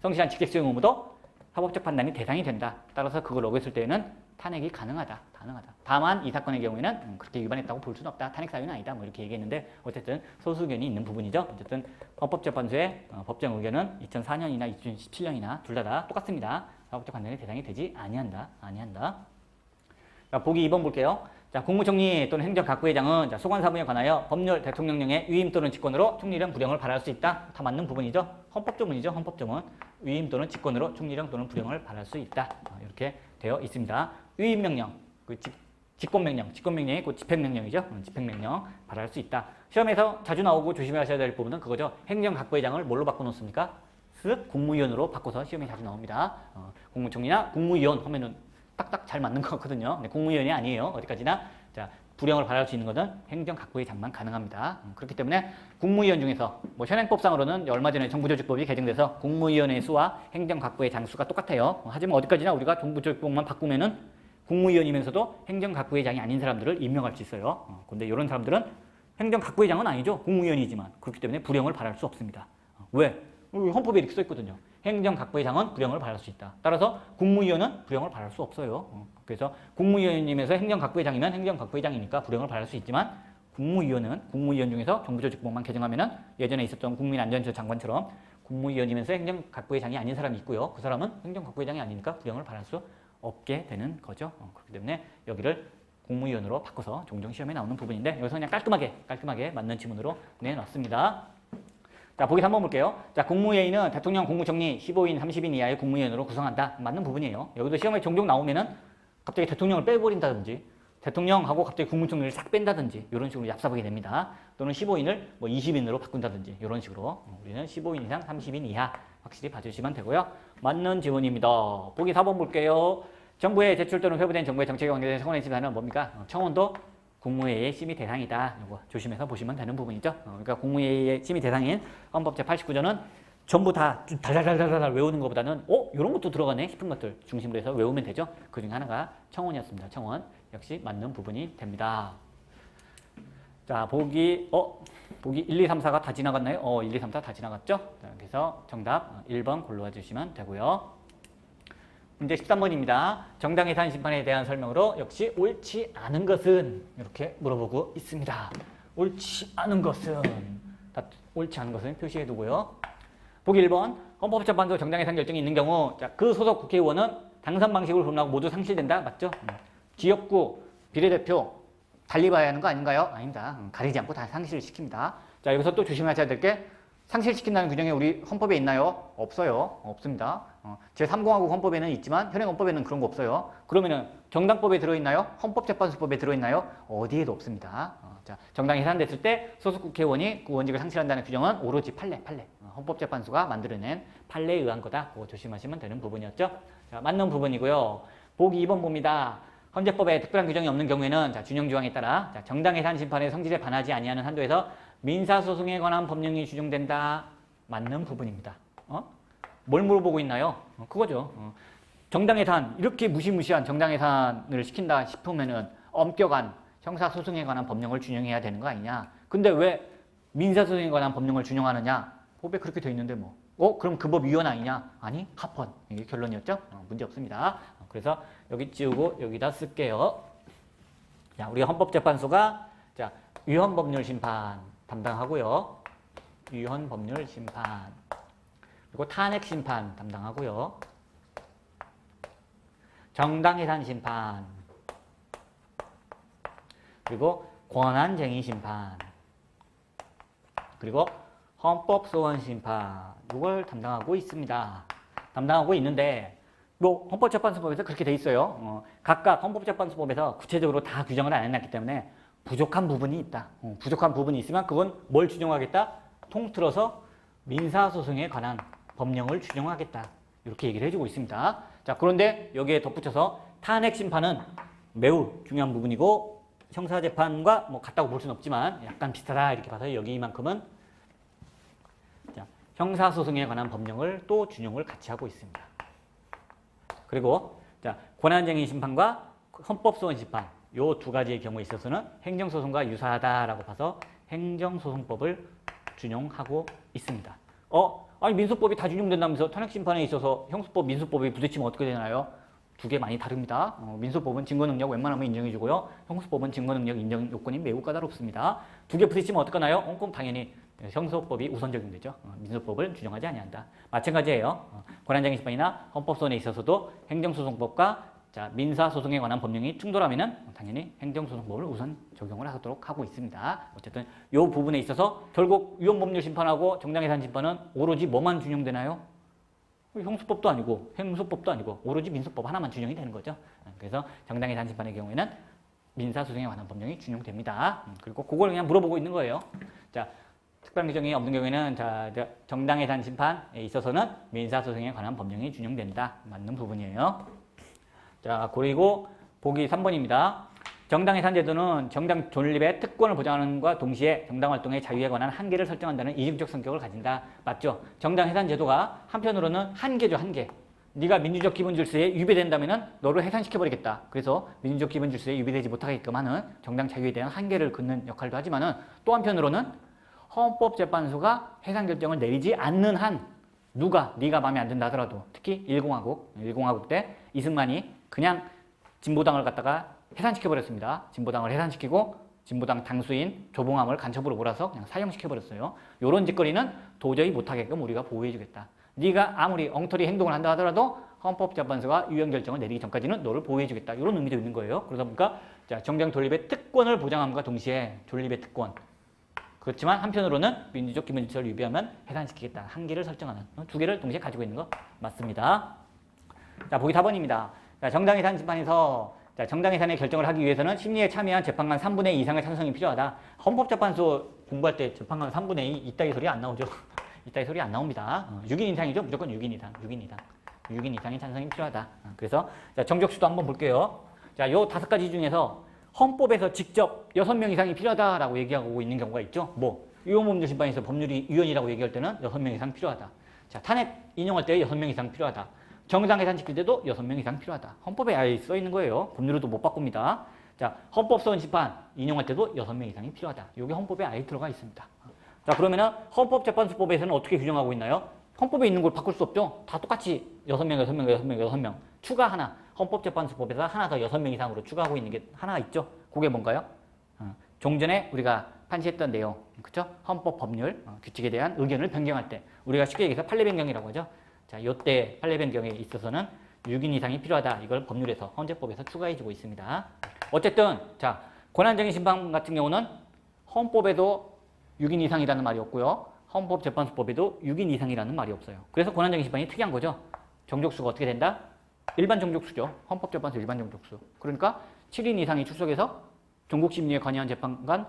성실한 직책 수행 의무도 사법적 판단이 대상이 된다. 따라서 그걸 어겼을 때에는 탄핵이 가능하다. 다만 이 사건의 경우에는 그렇게 위반했다고 볼 수는 없다. 탄핵 사유는 아니다. 뭐 이렇게 얘기했는데 어쨌든 소수 의견이 있는 부분이죠. 어쨌든 헌법재판소의 법정 의견은 2004년이나 2017년이나 둘 다 똑같습니다. 사법적 판단의 대상이 되지 아니한다. 자, 보기 2번 볼게요. 자, 국무총리 또는 행정각부회장은 자, 소관사무에 관하여 법률 대통령령의 위임 또는 직권으로 총리령 불령을 발할 수 있다. 다 맞는 부분이죠. 헌법조문이죠. 헌법조문. 위임 또는 직권으로 총리령 또는 불령을 발할 수 있다. 이렇게 되어 있습니다. 위임명령, 직권명령이 곧 집행명령이죠. 집행명령 발할 수 있다. 시험에서 자주 나오고 조심하셔야 될 부분은 그거죠. 행정각부회장을 뭘로 바꿔놓습니까? 쓱 국무위원으로 바꿔서 시험에 자주 나옵니다. 국무총리나 국무위원 하면은 딱딱 잘 맞는 것 같거든요. 네, 국무위원이 아니에요. 어디까지나. 자, 불령을 발할 수 있는 것은 행정각부회장만 가능합니다. 그렇기 때문에 국무위원 중에서 뭐 현행법상으로는 얼마 전에 정부조직법이 개정돼서 국무위원의 수와 행정각부의 장수가 똑같아요. 하지만 어디까지나 우리가 정부조직법만 바꾸면은 국무위원이면서도 행정각부회장이 아닌 사람들을 임명할 수 있어요. 근데 이런 사람들은 행정각부회장은 아니죠. 국무위원이지만 그렇기 때문에 불령을 발할 수 없습니다. 왜? 헌법에 이렇게 써 있거든요. 행정각부회장은 불령을 발할 수 있다. 따라서 국무위원은 불령을 발할 수 없어요. 그래서 국무위원님에서 행정각부회장이면 행정각부회장이니까 불령을 발할 수 있지만 국무위원은 국무위원 중에서 정부조직법만 개정하면은 예전에 있었던 국민안전처 장관처럼 국무위원이면서 행정각부회장이 아닌 사람이 있고요. 그 사람은 행정각부회장이 아니니까 불령을 발할 수 없게 되는 거죠. 그렇기 때문에 여기를 국무위원으로 바꿔서 종종 시험에 나오는 부분인데 여기서 그냥 깔끔하게 맞는 지문으로 내놨습니다. 자, 보기 3번 볼게요. 자, 국무회의는 대통령, 국무총리 15인, 30인 이하의 국무위원으로 구성한다. 맞는 부분이에요. 여기도 시험에 종종 나오면은 갑자기 대통령을 빼버린다든지 대통령하고 갑자기 국무총리를 싹 뺀다든지 이런 식으로 얍삽하게 됩니다. 또는 15인을 뭐 20인으로 바꾼다든지 이런 식으로 우리는 15인 이상, 30인 이하 확실히 봐주시면 되고요. 맞는 지문입니다. 보기 4번 볼게요. 정부에 제출 또는 회부된 정부의 정책에 관계된 청원의 집사는 뭡니까? 청원도 국무회의의 심의 대상이다. 이거 조심해서 보시면 되는 부분이죠. 그러니까 국무회의의 심의 대상인 헌법 제89조는 전부 다 달달달달달 외우는 것보다는 이런 것도 들어가네 싶은 것들 중심으로 해서 외우면 되죠. 그 중에 하나가 청원이었습니다. 청원 역시 맞는 부분이 됩니다. 자, 보기 1, 2, 3, 4가 다 지나갔나요? 1, 2, 3, 4 다 지나갔죠? 자, 그래서 정답 1번 골라와 주시면 되고요. 문제 13번입니다. 정당 예산 심판에 대한 설명으로 역시 옳지 않은 것은 이렇게 물어보고 있습니다. 옳지 않은 것은 표시해 두고요. 보기 1번 헌법재판소 정당 예산 결정이 있는 경우 자, 그 소속 국회의원은 당선 방식을 불문하고 모두 상실된다. 맞죠? 지역구 비례대표 달리 봐야 하는 거 아닌가요? 아닙니다. 가리지 않고 다 상실시킵니다. 자, 여기서 또 조심하셔야 될 게 상실시킨다는 규정이 우리 헌법에 있나요? 없어요. 없습니다. 제3공화국 헌법에는 있지만 현행헌법에는 그런 거 없어요. 그러면은 정당법에 들어있나요? 헌법재판소법에 들어있나요? 어디에도 없습니다. 자, 정당이 해산됐을 때 소속 국회의원이 그 원직을 상실한다는 규정은 오로지 판례. 헌법재판소가 만들어낸 판례에 의한 거다. 그거 조심하시면 되는 부분이었죠. 자, 맞는 부분이고요. 보기 2번 봅니다. 헌재법에 특별한 규정이 없는 경우에는 자, 준용조항에 따라 자, 정당해산 심판의 성질에 반하지 아니하는 한도에서 민사소송에 관한 법령이 준용된다. 맞는 부분입니다. 뭘 물어보고 있나요? 그거죠. 정당해산, 이렇게 무시무시한 정당해산을 시킨다 싶으면은 엄격한 형사소송에 관한 법령을 준용해야 되는 거 아니냐. 근데 왜 민사소송에 관한 법령을 준용하느냐? 법에 그렇게 돼 있는데 뭐. 그럼 그 법 위헌 아니냐? 아니, 합헌. 이게 결론이었죠? 문제 없습니다. 그래서 여기 지우고 여기다 쓸게요. 자, 우리 헌법재판소가 자, 위헌법률 심판 담당하고요. 위헌법률 심판. 그리고 탄핵 심판 담당하고요. 정당해산 심판. 그리고 권한쟁의 심판. 그리고 헌법소원 심판. 이걸 담당하고 있습니다. 담당하고 있는데 뭐 헌법재판소법에서 그렇게 돼 있어요. 각각 헌법재판소법에서 구체적으로 다 규정을 안 해놨기 때문에 부족한 부분이 있다. 부족한 부분이 있으면 그건 뭘 준용하겠다? 통틀어서 민사소송에 관한 법령을 준용하겠다. 이렇게 얘기를 해주고 있습니다. 자, 그런데 여기에 덧붙여서 탄핵 심판은 매우 중요한 부분이고 형사재판과 뭐 같다고 볼 수는 없지만 약간 비슷하다 이렇게 봐서 여기만큼은 자, 형사소송에 관한 법령을 또 준용을 같이 하고 있습니다. 그리고 자, 권한쟁의 심판과 헌법소원 심판 요 두 가지의 경우에 있어서는 행정소송과 유사하다라고 봐서 행정소송법을 준용하고 있습니다. 아니 민소법이 다 준용된다면서 탄핵심판에 있어서 형소법, 민소법이 부딪히면 어떻게 되나요? 두 개 많이 다릅니다. 민소법은 증거능력 웬만하면 인정해주고요. 형소법은 증거능력 인정 요건이 매우 까다롭습니다. 두 개 부딪히면 어떡하나요? 그럼 당연히 형소법이 우선적인 되죠. 민소법을 준용하지 아니한다. 마찬가지예요. 권한쟁의 심판이나 헌법소원에 있어서도 행정소송법과 자, 민사소송에 관한 법령이 충돌하면은 당연히 행정소송법을 우선 적용을 하도록 하고 있습니다. 어쨌든 이 부분에 있어서 결국 위헌법률 심판하고 정당해산 심판은 오로지 뭐만 준용되나요? 형소법도 아니고 행소법도 아니고 오로지 민소법 하나만 준용이 되는 거죠. 그래서 정당해산 심판의 경우에는 민사소송에 관한 법령이 준용됩니다. 그리고 그걸 그냥 물어보고 있는 거예요. 자, 특별한 규정이 없는 경우에는 자, 정당해산 심판에 있어서는 민사소송에 관한 법령이 준용된다. 맞는 부분이에요. 자, 그리고 보기 3번입니다. 정당해산제도는 정당 존립의 특권을 보장하는과 동시에 정당활동의 자유에 관한 한계를 설정한다는 이중적 성격을 가진다. 맞죠? 정당해산제도가 한편으로는 한계죠, 한계. 네가 민주적 기본 질서에 위배된다면 너를 해산시켜버리겠다. 그래서 민주적 기본 질서에 위배되지 못하게끔 하는 정당 자유에 대한 한계를 긋는 역할도 하지만 또 한편으로는 헌법재판소가 해산 결정을 내리지 않는 한 누가 네가 마음에 안 든다 하더라도 특히 1공화국 때 이승만이 그냥 진보당을 갖다가 해산시켜버렸습니다. 진보당을 해산시키고 진보당 당수인 조봉암을 간첩으로 몰아서 그냥 사형시켜버렸어요. 이런 짓거리는 도저히 못하게끔 우리가 보호해주겠다. 네가 아무리 엉터리 행동을 한다 하더라도 헌법재판소가 유연 결정을 내리기 전까지는 너를 보호해주겠다. 이런 의미도 있는 거예요. 그러다 보니까 자, 정당 존립의 특권을 보장함과 동시에 존립의 특권. 그렇지만 한편으로는 민주적 기본 질서를 위배하면 해산시키겠다. 한계를 설정하는 두 개를 동시에 가지고 있는 거 맞습니다. 자, 보기 4번입니다. 자, 정당해산 심판에서 자, 정당해산의 결정을 하기 위해서는 심리에 참여한 재판관 3분의 2 이상의 찬성이 필요하다. 헌법재판소 공부할 때 재판관 3분의 2 이따위 소리 안 나오죠. 이따위 소리 안 나옵니다. 6인 이상이죠. 무조건 6인 이상. 6인 이상의 찬성이 필요하다. 그래서 자, 정적수도 한번 볼게요. 자, 요 5가지 중에서 헌법에서 직접 6명 이상이 필요하다라고 얘기하고 있는 경우가 있죠. 뭐 위헌법률 심판에서 법률이 위헌이라고 얘기할 때는 6명 이상 필요하다. 자, 탄핵 인용할 때 6명 이상 필요하다. 정당해산 시킬 때도 6명 이상 필요하다. 헌법에 아예 써 있는 거예요. 법률로도 못 바꿉니다. 자, 헌법소원 심판 인용할 때도 6명 이상이 필요하다. 이게 헌법에 아예 들어가 있습니다. 자, 그러면은 헌법재판소법에서는 어떻게 규정하고 있나요? 헌법에 있는 걸 바꿀 수 없죠. 다 똑같이 6명. 추가 하나. 헌법재판소법에서 하나 더 6명 이상으로 추가하고 있는 게 하나 있죠. 그게 뭔가요? 종전에 우리가 판시했던 내용, 그렇죠? 헌법 법률 규칙에 대한 의견을 변경할 때 우리가 쉽게 얘기해서 판례 변경이라고 하죠. 자, 요때 판례 변경에 있어서는 6인 이상이 필요하다. 이걸 법률에서 헌재법에서 추가해주고 있습니다. 어쨌든 자, 권한쟁의 심판 같은 경우는 헌법에도 6인 이상이라는 말이 없고요. 헌법재판소법에도 6인 이상이라는 말이 없어요. 그래서 권한쟁의 심판이 특이한 거죠. 정족수가 어떻게 된다? 일반 정족수죠. 헌법재판소 일반 정족수. 그러니까 7인 이상이 출석해서 종국심리에 관여한 재판관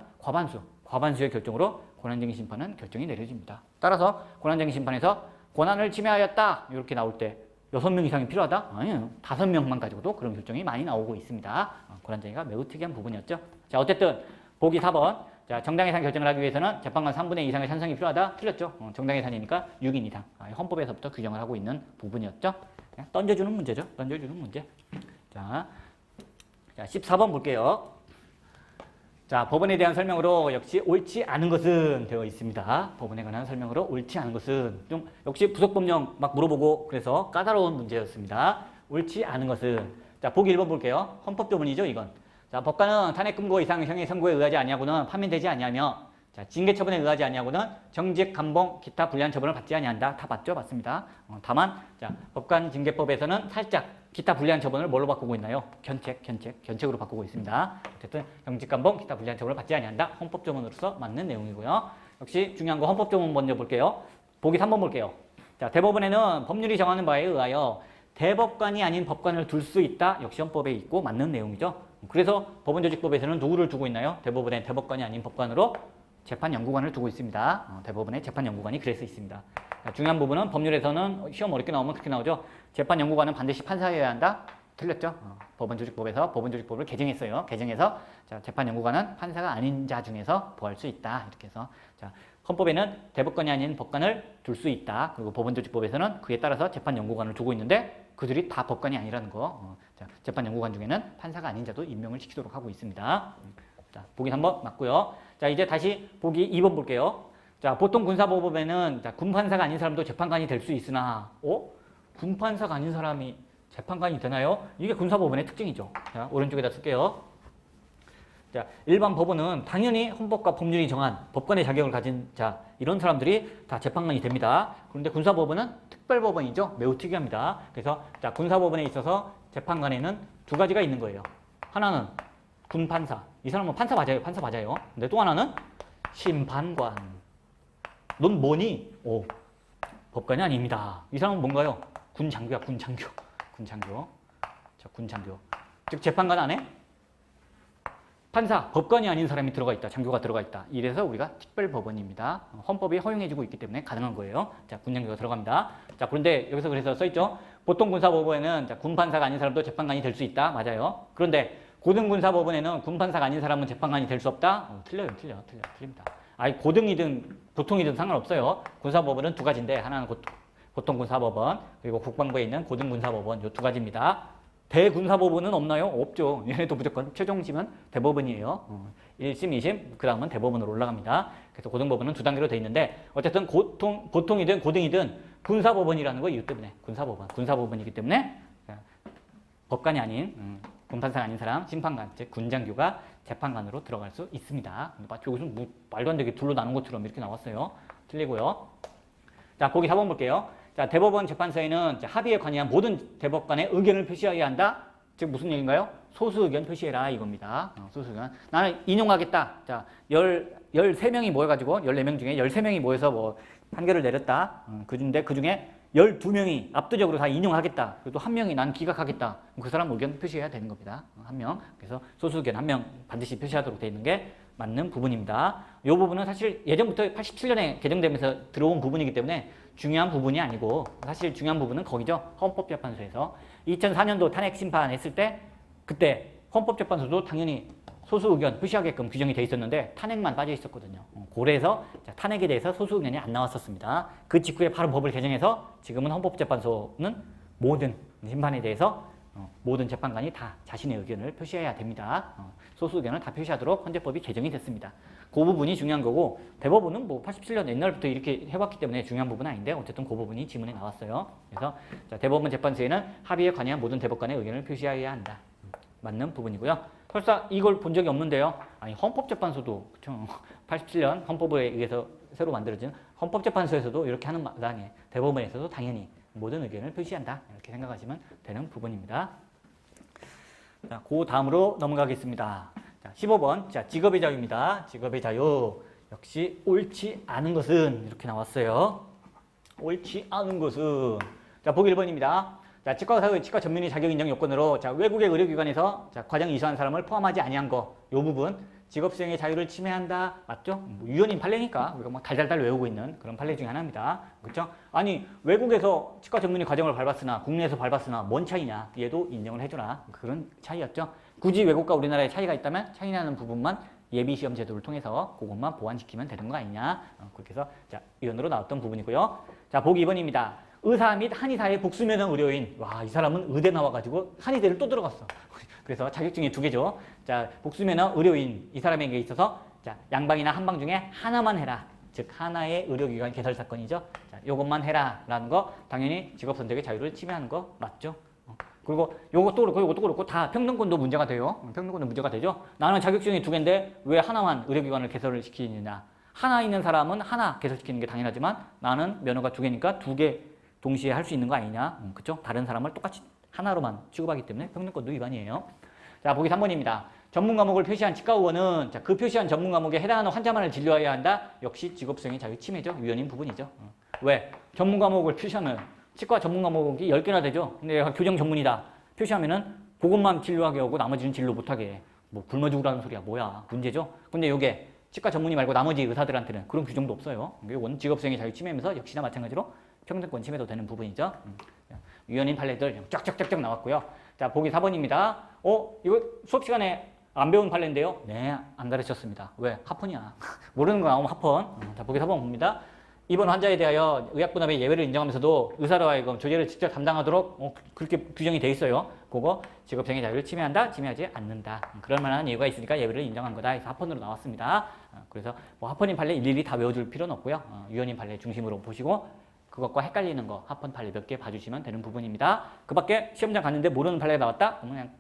과반수의 결정으로 권한쟁의 심판은 결정이 내려집니다. 따라서 권한쟁의 심판에서 권한을 침해하였다 이렇게 나올 때 6명 이상이 필요하다? 아니요. 5명만 가지고도 그런 결정이 많이 나오고 있습니다. 권한쟁의가 매우 특이한 부분이었죠. 자, 어쨌든 보기 4번. 자, 정당해산 결정을 하기 위해서는 재판관 3분의 2 이상의 찬성이 필요하다? 틀렸죠. 정당해산이니까 6인 이상. 헌법에서부터 규정을 하고 있는 부분이었죠. 그냥 던져주는 문제죠. 던져주는 문제. 자, 14번 볼게요. 자, 법원에 대한 설명으로 역시 옳지 않은 것은 되어 있습니다. 법원에 관한 설명으로 옳지 않은 것은 좀 역시 부속법령 막 물어보고 그래서 까다로운 문제였습니다. 옳지 않은 것은 자, 보기 1번 볼게요. 헌법조문이죠, 이건. 자, 법관은 탄핵 금고 이상 형의 선고에 의하지 아니하고는 판면되지 아니하며 자, 징계 처분에 의하지 아니하고는 정직, 감봉, 기타 불리한 처분을 받지 아니한다. 다 맞죠? 맞습니다. 다만 자, 법관 징계법에서는 살짝 기타 불리한 처분을 뭘로 바꾸고 있나요? 견책으로 바꾸고 있습니다. 어쨌든 정직, 감봉, 기타 불리한 처분을 받지 아니한다. 헌법조문으로서 맞는 내용이고요. 역시 중요한 거 헌법조문 먼저 볼게요. 보기 3번 볼게요. 자, 대법원에는 법률이 정하는 바에 의하여 대법관이 아닌 법관을 둘 수 있다. 역시 헌법에 있고 맞는 내용이죠. 그래서 법원조직법에서는 누구를 두고 있나요? 대법원에 대법관이 아닌 법관으로 재판연구관을 두고 있습니다. 대법원의 재판연구관이 그래서 있습니다. 중요한 부분은 법률에서는 시험 어렵게 나오면 그렇게 나오죠. 재판연구관은 반드시 판사여야 한다? 틀렸죠. 법원조직법에서 법원조직법을 개정했어요. 개정해서 자, 재판연구관은 판사가 아닌 자 중에서 구할 수 있다. 이렇게 해서 자, 헌법에는 대법관이 아닌 법관을 둘 수 있다. 그리고 법원조직법에서는 그에 따라서 재판연구관을 두고 있는데 그들이 다 법관이 아니라는 거. 자, 재판연구관 중에는 판사가 아닌 자도 임명을 시키도록 하고 있습니다. 자, 보기 3번 맞고요. 자, 이제 다시 보기 2번 볼게요. 자, 보통 군사법원에는 자, 군판사가 아닌 사람도 재판관이 될 수 있으나, 군판사가 아닌 사람이 재판관이 되나요? 이게 군사법원의 특징이죠. 자, 오른쪽에다 쓸게요. 자, 일반 법원은 당연히 헌법과 법률이 정한 법관의 자격을 가진 자, 이런 사람들이 다 재판관이 됩니다. 그런데 군사법원은 특별법원이죠. 매우 특이합니다. 그래서 자, 군사법원에 있어서 재판관에는 두 가지가 있는 거예요. 하나는 군판사. 이 사람은 판사 맞아요. 판사 맞아요. 근데 또 하나는 심판관. 넌 뭐니? 법관이 아닙니다. 이 사람은 뭔가요? 군장교야, 군장교. 군장교. 자, 군장교. 즉, 재판관 안에 판사, 법관이 아닌 사람이 들어가 있다. 장교가 들어가 있다. 이래서 우리가 특별법원입니다. 헌법이 허용해주고 있기 때문에 가능한 거예요. 자, 군장교가 들어갑니다. 자, 그런데 여기서 그래서 써있죠. 보통 군사법원에는 자, 군판사가 아닌 사람도 재판관이 될 수 있다. 맞아요. 그런데 고등군사법원에는 군판사가 아닌 사람은 재판관이 될 수 없다? 틀립니다. 아니, 고등이든 보통이든 상관없어요. 군사법원은 두 가지인데 하나는 보통군사법원 그리고 국방부에 있는 고등군사법원 요 두 가지입니다. 대군사법원은 없나요? 없죠. 얘네도 무조건 최종심은 대법원이에요. 1심, 2심, 그 다음은 대법원으로 올라갑니다. 그래서 고등법원은 두 단계로 돼 있는데 어쨌든 보통이든 고등이든 군사법원이라는 거 이유 때문에 군사법원이기 때문에 법관이 아닌 군판사가 아닌 사람, 심판관, 즉 군장교가 재판관으로 들어갈 수 있습니다. 여기서는 뭐 말도 안 되게 둘로 나눈 것처럼 이렇게 나왔어요. 틀리고요. 자, 보기 4번 볼게요. 자, 대법원 재판소에는 합의에 관여한 모든 대법관의 의견을 표시해야 한다. 즉 무슨 얘기인가요? 소수 의견 표시해라 이겁니다. 소수 의견. 나는 인용하겠다. 자, 13명이 모여가지고 14명 중에 13명이 모여서 뭐 판결을 내렸다. 그 중에 12명이 압도적으로 다 인용하겠다. 그리고 또 한 명이 난 기각하겠다. 그 사람 의견 표시해야 되는 겁니다. 한 명. 그래서 소수 의견 한 명 반드시 표시하도록 되어 있는 게 맞는 부분입니다. 이 부분은 사실 예전부터 87년에 개정되면서 들어온 부분이기 때문에 중요한 부분이 아니고 사실 중요한 부분은 거기죠. 헌법재판소에서 2004년도 탄핵 심판했을 때 그때 헌법재판소도 당연히 소수 의견 표시하게끔 규정이 돼 있었는데 탄핵만 빠져 있었거든요. 고래에서 탄핵에 대해서 소수 의견이 안 나왔었습니다. 그 직후에 바로 법을 개정해서 지금은 헌법재판소는 모든 심판에 대해서 모든 재판관이 다 자신의 의견을 표시해야 됩니다. 소수 의견을 다 표시하도록 헌재법이 개정이 됐습니다. 그 부분이 중요한 거고 대법원은 뭐 87년 옛날부터 이렇게 해왔기 때문에 중요한 부분은 아닌데 어쨌든 그 부분이 지문에 나왔어요. 그래서 자, 대법원 재판소에는 합의에 관여한 모든 대법관의 의견을 표시해야 한다. 맞는 부분이고요. 설사 이걸 본 적이 없는데요. 아니 헌법재판소도 그쵸? 87년 헌법에 의해서 새로 만들어진 헌법재판소에서도 이렇게 하는 마당에 대법원에서도 당연히 모든 의견을 표시한다. 이렇게 생각하시면 되는 부분입니다. 자, 그 다음으로 넘어가겠습니다. 자, 15번. 자, 직업의 자유입니다. 직업의 자유. 역시 옳지 않은 것은 이렇게 나왔어요. 옳지 않은 것은 자 보기 1번입니다. 자 치과 의사의 치과 전문의 자격 인정 요건으로 자 외국의 의료기관에서 자 과정 이수한 사람을 포함하지 아니한 거 요 부분 직업 수행의 자유를 침해한다 맞죠? 뭐 유연인 판례니까 우리가 뭐 달달달 외우고 있는 그런 판례 중에 하나입니다. 그렇죠? 아니 외국에서 치과 전문의 과정을 밟았으나 국내에서 밟았으나 뭔 차이냐? 얘도 인정을 해주라 그런 차이였죠. 굳이 외국과 우리나라의 차이가 있다면 차이나는 부분만 예비 시험 제도를 통해서 그것만 보완시키면 되는 거 아니냐? 그렇게 해서 자 의원으로 나왔던 부분이고요. 자 보기 2번입니다. 의사 및 한의사의 복수면허 의료인. 와, 이 사람은 의대 나와가지고 한의대를 또 들어갔어. 그래서 자격증이 2개죠. 자, 복수면허 의료인. 이 사람에게 있어서 자, 양방이나 한방 중에 하나만 해라. 즉, 하나의 의료기관 개설 사건이죠. 자, 요것만 해라. 라는 거 당연히 직업 선택의 자유를 침해하는 거 맞죠? 그리고 요것도 그렇고 요것도 그렇고 다 평등권도 문제가 돼요. 평등권도 문제가 되죠. 나는 자격증이 2개인데 왜 하나만 의료기관을 개설을 시키느냐. 하나 있는 사람은 하나 개설시키는 게 당연하지만 나는 면허가 2개니까 2개 동시에 할 수 있는 거 아니냐. 그쵸? 다른 사람을 똑같이 하나로만 취급하기 때문에 평등권도 위반이에요. 자, 보기 3번입니다. 전문 과목을 표시한 치과 의원은 자, 그 표시한 전문 과목에 해당하는 환자만을 진료해야 한다. 역시 직업수행의 자유 침해죠. 위헌인 부분이죠. 왜? 전문 과목을 표시하면 치과 전문 과목이 10개나 되죠. 근데 얘가 교정 전문이다. 표시하면은 그것만 진료하게 하고 나머지는 진료 못하게 해. 뭐 굶어 죽으라는 소리야. 뭐야. 문제죠. 근데 요게 치과 전문의 말고 나머지 의사들한테는 그런 규정도 없어요. 이건 직업수행의 자유 침해면서 역시나 마찬가지로 평등권 침해도 되는 부분이죠. 위헌인 판례들 쫙쫙쫙쫙 나왔고요. 자, 보기 4번입니다. 이거 수업 시간에 안 배운 판례인데요. 네, 안 가르쳤습니다. 왜? 하폰이야. 모르는 거 나오면 하폰. 자, 보기 4번 봅니다. 입원 환자에 대하여 의약분업의 예외를 인정하면서도 의사로 하여금 조제를 직접 담당하도록 그렇게 규정이 돼 있어요. 그거 직업생의 자유를 침해한다, 침해하지 않는다. 그럴 만한 이유가 있으니까 예외를 인정한 거다. 해서 하폰으로 나왔습니다. 그래서 뭐 하폰인 판례 일일이 다 외워줄 필요는 없고요. 위헌인 판례 중심으로 보시고 그것과 헷갈리는 거 하폰 판례 몇 개 봐주시면 되는 부분입니다. 그 밖에 시험장 갔는데 모르는 판례가 나왔다? 그러면 그냥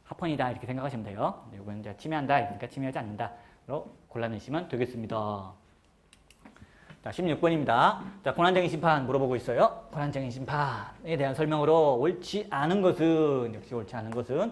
하폰이다 이렇게 생각하시면 돼요. 이건 이제 침해한다, 그러니까 침해하지 않는다로 골라내시면 되겠습니다. 자, 16번입니다. 자, 권한쟁의 심판 물어보고 있어요. 권한쟁의 심판에 대한 설명으로 옳지 않은 것은, 역시 옳지 않은 것은.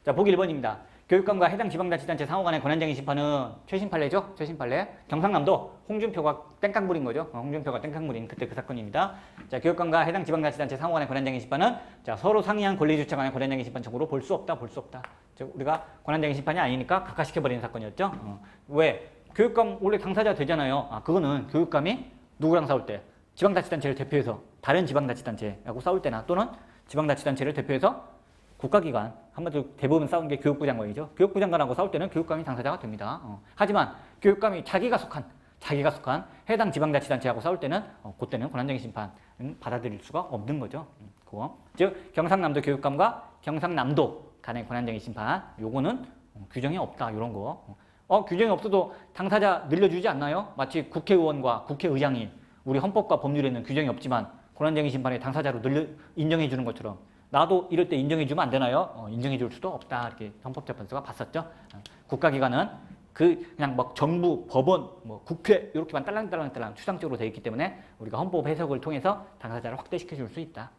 자, 보기 1번입니다. 교육감과 해당 지방자치단체 상호 간의 권한쟁의 심판은 최신 판례죠? 최신 판례. 경상남도 홍준표가 땡깡 부린 거죠. 홍준표가 땡깡 부린 그때 그 사건입니다. 자, 교육감과 해당 지방자치단체 상호 간의 권한쟁의 심판은 자, 서로 상이한 권리주체 간의 권한쟁의 심판 청구로 볼 수 없다, 볼 수 없다. 즉, 우리가 권한쟁의 심판이 아니니까 각하시켜버리는 사건이었죠. 왜? 교육감 원래 당사자 되잖아요. 그거는 교육감이 누구랑 싸울 때 지방자치단체를 대표해서 다른 지방자치단체하고 싸울 때나 또는 지방자치단체를 대표해서 국가기관, 한마디로 대부분 싸운 게 교육부 장관이죠. 교육부 장관하고 싸울 때는 교육감이 당사자가 됩니다. 하지만 교육감이 자기가 속한 해당 지방자치단체하고 싸울 때는 그때는 권한쟁의 심판은 받아들일 수가 없는 거죠. 그거. 즉 경상남도 교육감과 경상남도 간의 권한쟁의 심판 요거는 규정이 없다. 이런 거. 규정이 없어도 당사자 늘려주지 않나요? 마치 국회의원과 국회의장이 우리 헌법과 법률에는 규정이 없지만 권한쟁의 심판의 당사자로 인정해 주는 것처럼 나도 이럴 때 인정해 주면 안 되나요? 인정해 줄 수도 없다. 이렇게 헌법재판소가 봤었죠. 국가기관은 그냥 막 정부, 법원, 뭐 국회 이렇게만 딸랑딸랑 추상적으로 되어 있기 때문에 우리가 헌법 해석을 통해서 당사자를 확대시켜 줄 수 있다.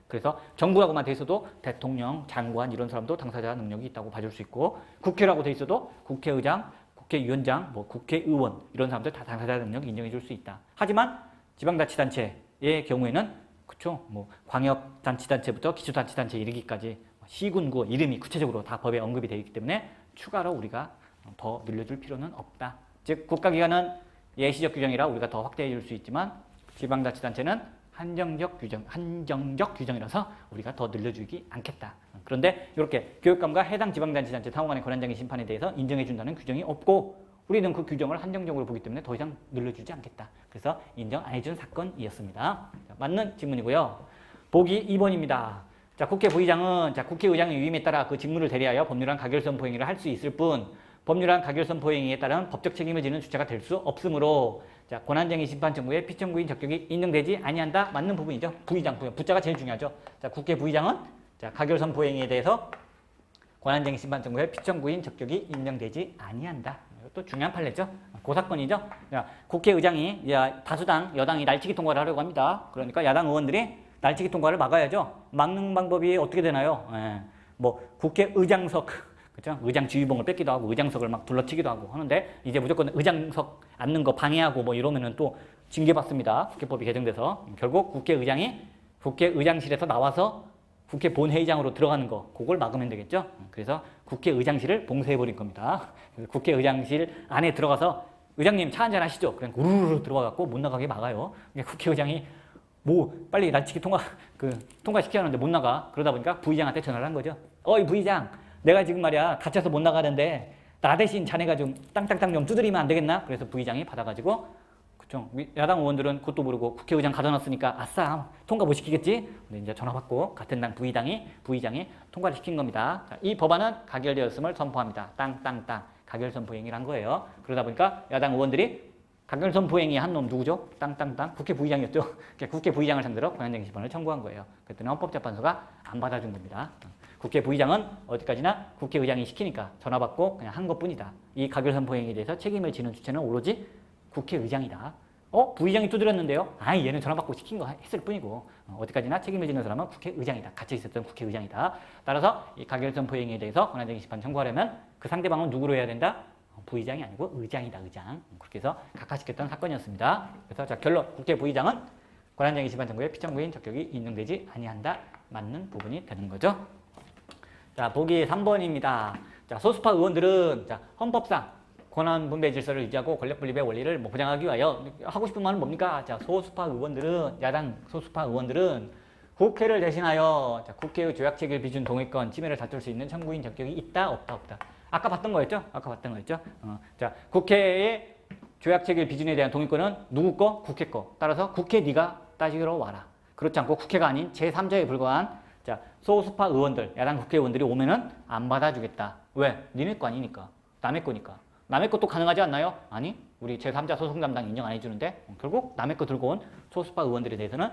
그래서 정부라고만 돼 있어도 대통령, 장관 이런 사람도 당사자 능력이 있다고 봐줄 수 있고 국회라고 돼 있어도 국회의장, 국회의원장, 뭐 국회의원 이런 사람들 다 당사자 능력 인정해 줄 수 있다. 하지만 지방자치단체의 경우에는 그렇죠. 뭐 광역자치단체부터 기초자치단체 이르기까지 시군구 이름이 구체적으로 다 법에 언급이 되어 있기 때문에 추가로 우리가 더 늘려줄 필요는 없다. 즉 국가기관은 예시적 규정이라 우리가 더 확대해 줄 수 있지만 지방자치단체는 한정적 규정이라서 우리가 더 늘려주기 않겠다. 그런데 이렇게 교육감과 해당 지방자치단체 상호 간의 권한쟁의 심판에 대해서 인정해 준다는 규정이 없고 우리는 그 규정을 한정적으로 보기 때문에 더 이상 늘려주지 않겠다. 그래서 인정 안 해준 사건이었습니다. 자, 맞는 질문이고요. 보기 2번입니다. 자, 국회 부의장은 국회의장의 위임에 따라 그 직무를 대리하여 법률안 가결선포 행위를 할 수 있을 뿐 법률안 가결선포 행위에 따른 법적 책임을 지는 주체가 될 수 없으므로 자, 권한쟁의 심판 청구에 피청구인 적격이 인정되지 아니한다. 맞는 부분이죠. 부의장, 부자가 제일 중요하죠. 자, 국회 부의장은 자, 가결선포 행위에 대해서 권한쟁의 심판 청구에 피청구인 적격이 인정되지 아니한다. 또 중요한 판례죠. 그 사건이죠. 국회의장이 다수당 여당이 날치기 통과를 하려고 합니다. 그러니까 야당 의원들이 날치기 통과를 막아야죠. 막는 방법이 어떻게 되나요? 뭐 국회의장석 그렇죠? 의장 지휘봉을 뺏기도 하고 의장석을 막 둘러치기도 하고 하는데 이제 무조건 의장석 앉는 거 방해하고 뭐 이러면은 또 징계받습니다. 국회법이 개정돼서 결국 국회의장이 국회의장실에서 나와서 국회 본회의장으로 들어가는 거 그걸 막으면 되겠죠. 그래서 국회의장실을 봉쇄해버린 겁니다. 그래서 국회의장실 안에 들어가서 의장님 차 한잔 하시죠. 그냥 우르르 들어가갖고 못 나가게 막아요. 국회의장이 뭐 빨리 날치기 통과시켜야 하는데 못 나가. 그러다 보니까 부의장한테 전화를 한 거죠. 어이 부의장, 내가 지금 말이야 다쳐서 못 나가는데 나 대신 자네가 좀 땅땅땅 좀 두드리면 안 되겠나? 그래서 부의장이 받아가지고 그쵸? 야당 의원들은 그것도 모르고 국회의장 가둬놨으니까 아싸 통과 못 시키겠지? 근데 이제 전화 받고 같은 당 부의장이 통과를 시킨 겁니다. 자, 이 법안은 가결되었음을 선포합니다. 땅땅땅 가결 선포행위를 한 거예요. 그러다 보니까 야당 의원들이 가결 선포행위 한 놈 누구죠? 땅땅땅 국회 부의장이었죠. 국회 부의장을 상대로 권한쟁의심판을 청구한 거예요. 그랬더니 헌법재판소가 안 받아준 겁니다. 국회 부의장은 어디까지나 국회의장이 시키니까 전화 받고 그냥 한 것뿐이다. 이 가결 선포행위에 대해서 책임을 지는 주체는 오로지 국회의장이다. 부의장이 두드렸는데요. 얘는 전화 받고 시킨 거 했을 뿐이고 어디까지나 책임을 지는 사람은 국회의장이다. 같이 있었던 국회의장이다. 따라서 이 가결 선포행위에 대해서 권한쟁의 심판 청구하려면 그 상대방은 누구로 해야 된다? 부의장이 아니고 의장이다. 의장. 그렇게 해서 각하시켰던 사건이었습니다. 그래서 자 결론 국회 부의장은 권한쟁의 심판 청구에 피청구인 적격이 인정되지 아니한다. 맞는 부분이 되는 거죠. 자 보기 3번입니다. 자 소수파 의원들은 자 헌법상 권한 분배 질서를 유지하고 권력 분립의 원리를 보장하기 위하여 하고 싶은 말은 뭡니까? 자, 소수파 의원들은 야당 소수파 의원들은 국회를 대신하여 자, 국회의 조약체결 비준 동의권 침해를 다툴 수 있는 청구인 적격이 있다, 없다. 아까 봤던 거였죠? 자, 국회의 조약체결 비준에 대한 동의권은 누구 거? 국회 거. 따라서 국회 네가 따지러 와라. 그렇지 않고 국회가 아닌 제3자에 불과한 자, 소수파 의원들, 야당 국회의원들이 오면은 안 받아주겠다. 왜? 니네 거 아니니까. 남의 거니까. 남의 것도 가능하지 않나요? 아니, 우리 제3자 소송 담당 인정 안 해주는데 결국 남의 거 들고 온 소수파 의원들에 대해서는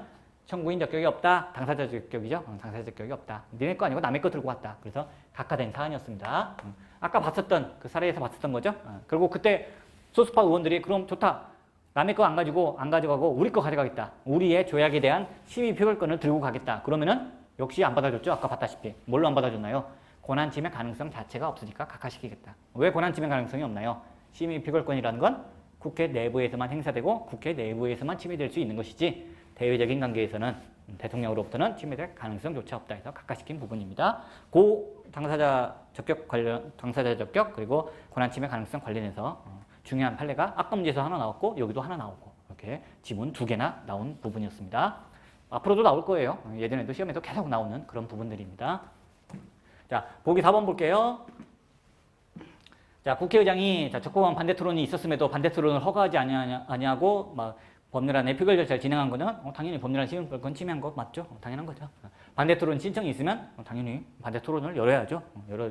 청구인 적격이 없다. 당사자 적격이죠. 당사자 적격이 없다. 니네 거 아니고 남의 거 들고 왔다. 그래서 각하된 사안이었습니다. 아까 봤었던 그 사례에서 봤었던 거죠. 결국 그때 소수파 의원들이 그럼 좋다. 남의 거 안 가져가고 우리 거 가져가겠다. 우리의 조약에 대한 심의 표결권을 들고 가겠다. 그러면은 역시 안 받아줬죠. 아까 봤다시피. 뭘로 안 받아줬나요? 권한침해 가능성 자체가 없으니까 각하시키겠다. 왜 권한침해 가능성이 없나요? 심의 표결권이라는 건 국회 내부에서만 행사되고 국회 내부에서만 침해될 수 있는 것이지 대외적인 관계에서는 대통령으로부터는 침해될 가능성조차 없다 해서 각하시킨 부분입니다. 당사자 적격 그리고 권한침해 가능성 관련해서 중요한 판례가 아까 문제에서 하나 나왔고 여기도 하나 나오고 이렇게 지문 2개나 나온 부분이었습니다. 앞으로도 나올 거예요. 예전에도 시험에도 계속 나오는 그런 부분들입니다. 자, 보기 4번 볼게요. 자, 국회의장이 적법한 반대 토론이 있었음에도 반대 토론을 허가하지 아니하고 막 법률안의 표결 절차를 진행한 거는 당연히 법률안 시민권 침해한 거 맞죠? 당연한 거죠. 반대 토론 신청이 있으면 당연히 반대 토론을 열어야죠.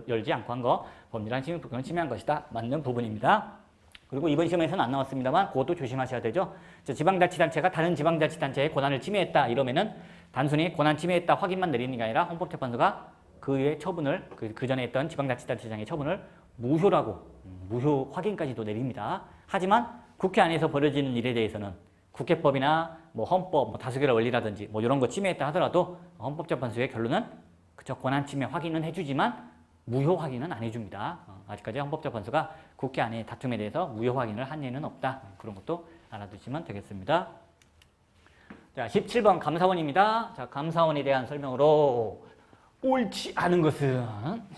열지 않고 한 거 법률안 시민권을 침해한 것이다. 맞는 부분입니다. 그리고 이번 시험에서는 안 나왔습니다만 그것도 조심하셔야 되죠. 지방자치단체가 다른 지방자치단체의 권한을 침해했다 이러면은 단순히 권한 침해했다 확인만 내리는 게 아니라 헌법재판소가 그의 처분을 그 전에 했던 지방자치단체장의 처분을 무효라고 무효 확인까지도 내립니다. 하지만 국회 안에서 벌어지는 일에 대해서는 국회법이나 뭐 헌법, 뭐 다수결의 원리라든지 뭐 이런 거 침해했다 하더라도 헌법재판소의 결론은 그쵸 권한 침해 확인은 해주지만 무효 확인은 안 해줍니다. 아직까지 헌법재판소가 국회 안의 다툼에 대해서 무효 확인을 한 예는 없다. 그런 것도 알아두시면 되겠습니다. 자, 17번 감사원입니다. 자, 감사원에 대한 설명으로 옳지 않은 것은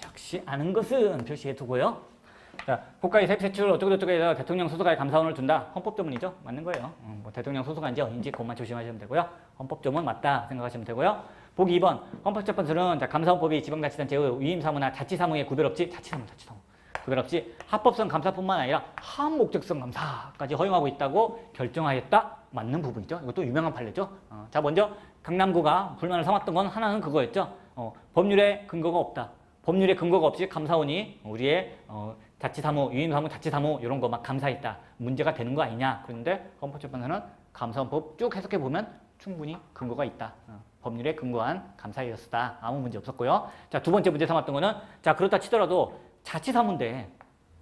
역시 아는 것은 표시해 두고요. 자, 국가의 세입 세출 어쩌고저쩌고 해서 대통령 소속하에 감사원을 둔다. 헌법조문이죠. 맞는 거예요. 뭐 대통령 소속한지 아닌지 그것만 조심하시면 되고요. 헌법조문 맞다 생각하시면 되고요. 보기 2번 헌법재판소는 감사원법이 지방자치단체의 위임사무나 자치사무의 구별 없이 자치사무 구별 없이 합법성 감사뿐만 아니라 함목적성 감사까지 허용하고 있다고 결정하였다. 맞는 부분이죠. 이것도 유명한 판례죠. 자, 먼저 강남구가 불만을 삼았던 건 하나는 그거였죠. 법률에 근거가 없다. 법률에 근거가 없이 감사원이 우리의 자치사무, 유임사무, 자치사무 이런 거 막 감사했다. 문제가 되는 거 아니냐. 그런데 헌법재판소는 감사원법 쭉 해석해 보면 충분히 근거가 있다. 법률에 근거한 감사였다. 아무 문제 없었고요. 자, 두 번째 문제 삼았던 거는 자, 그렇다 치더라도 자치사무인데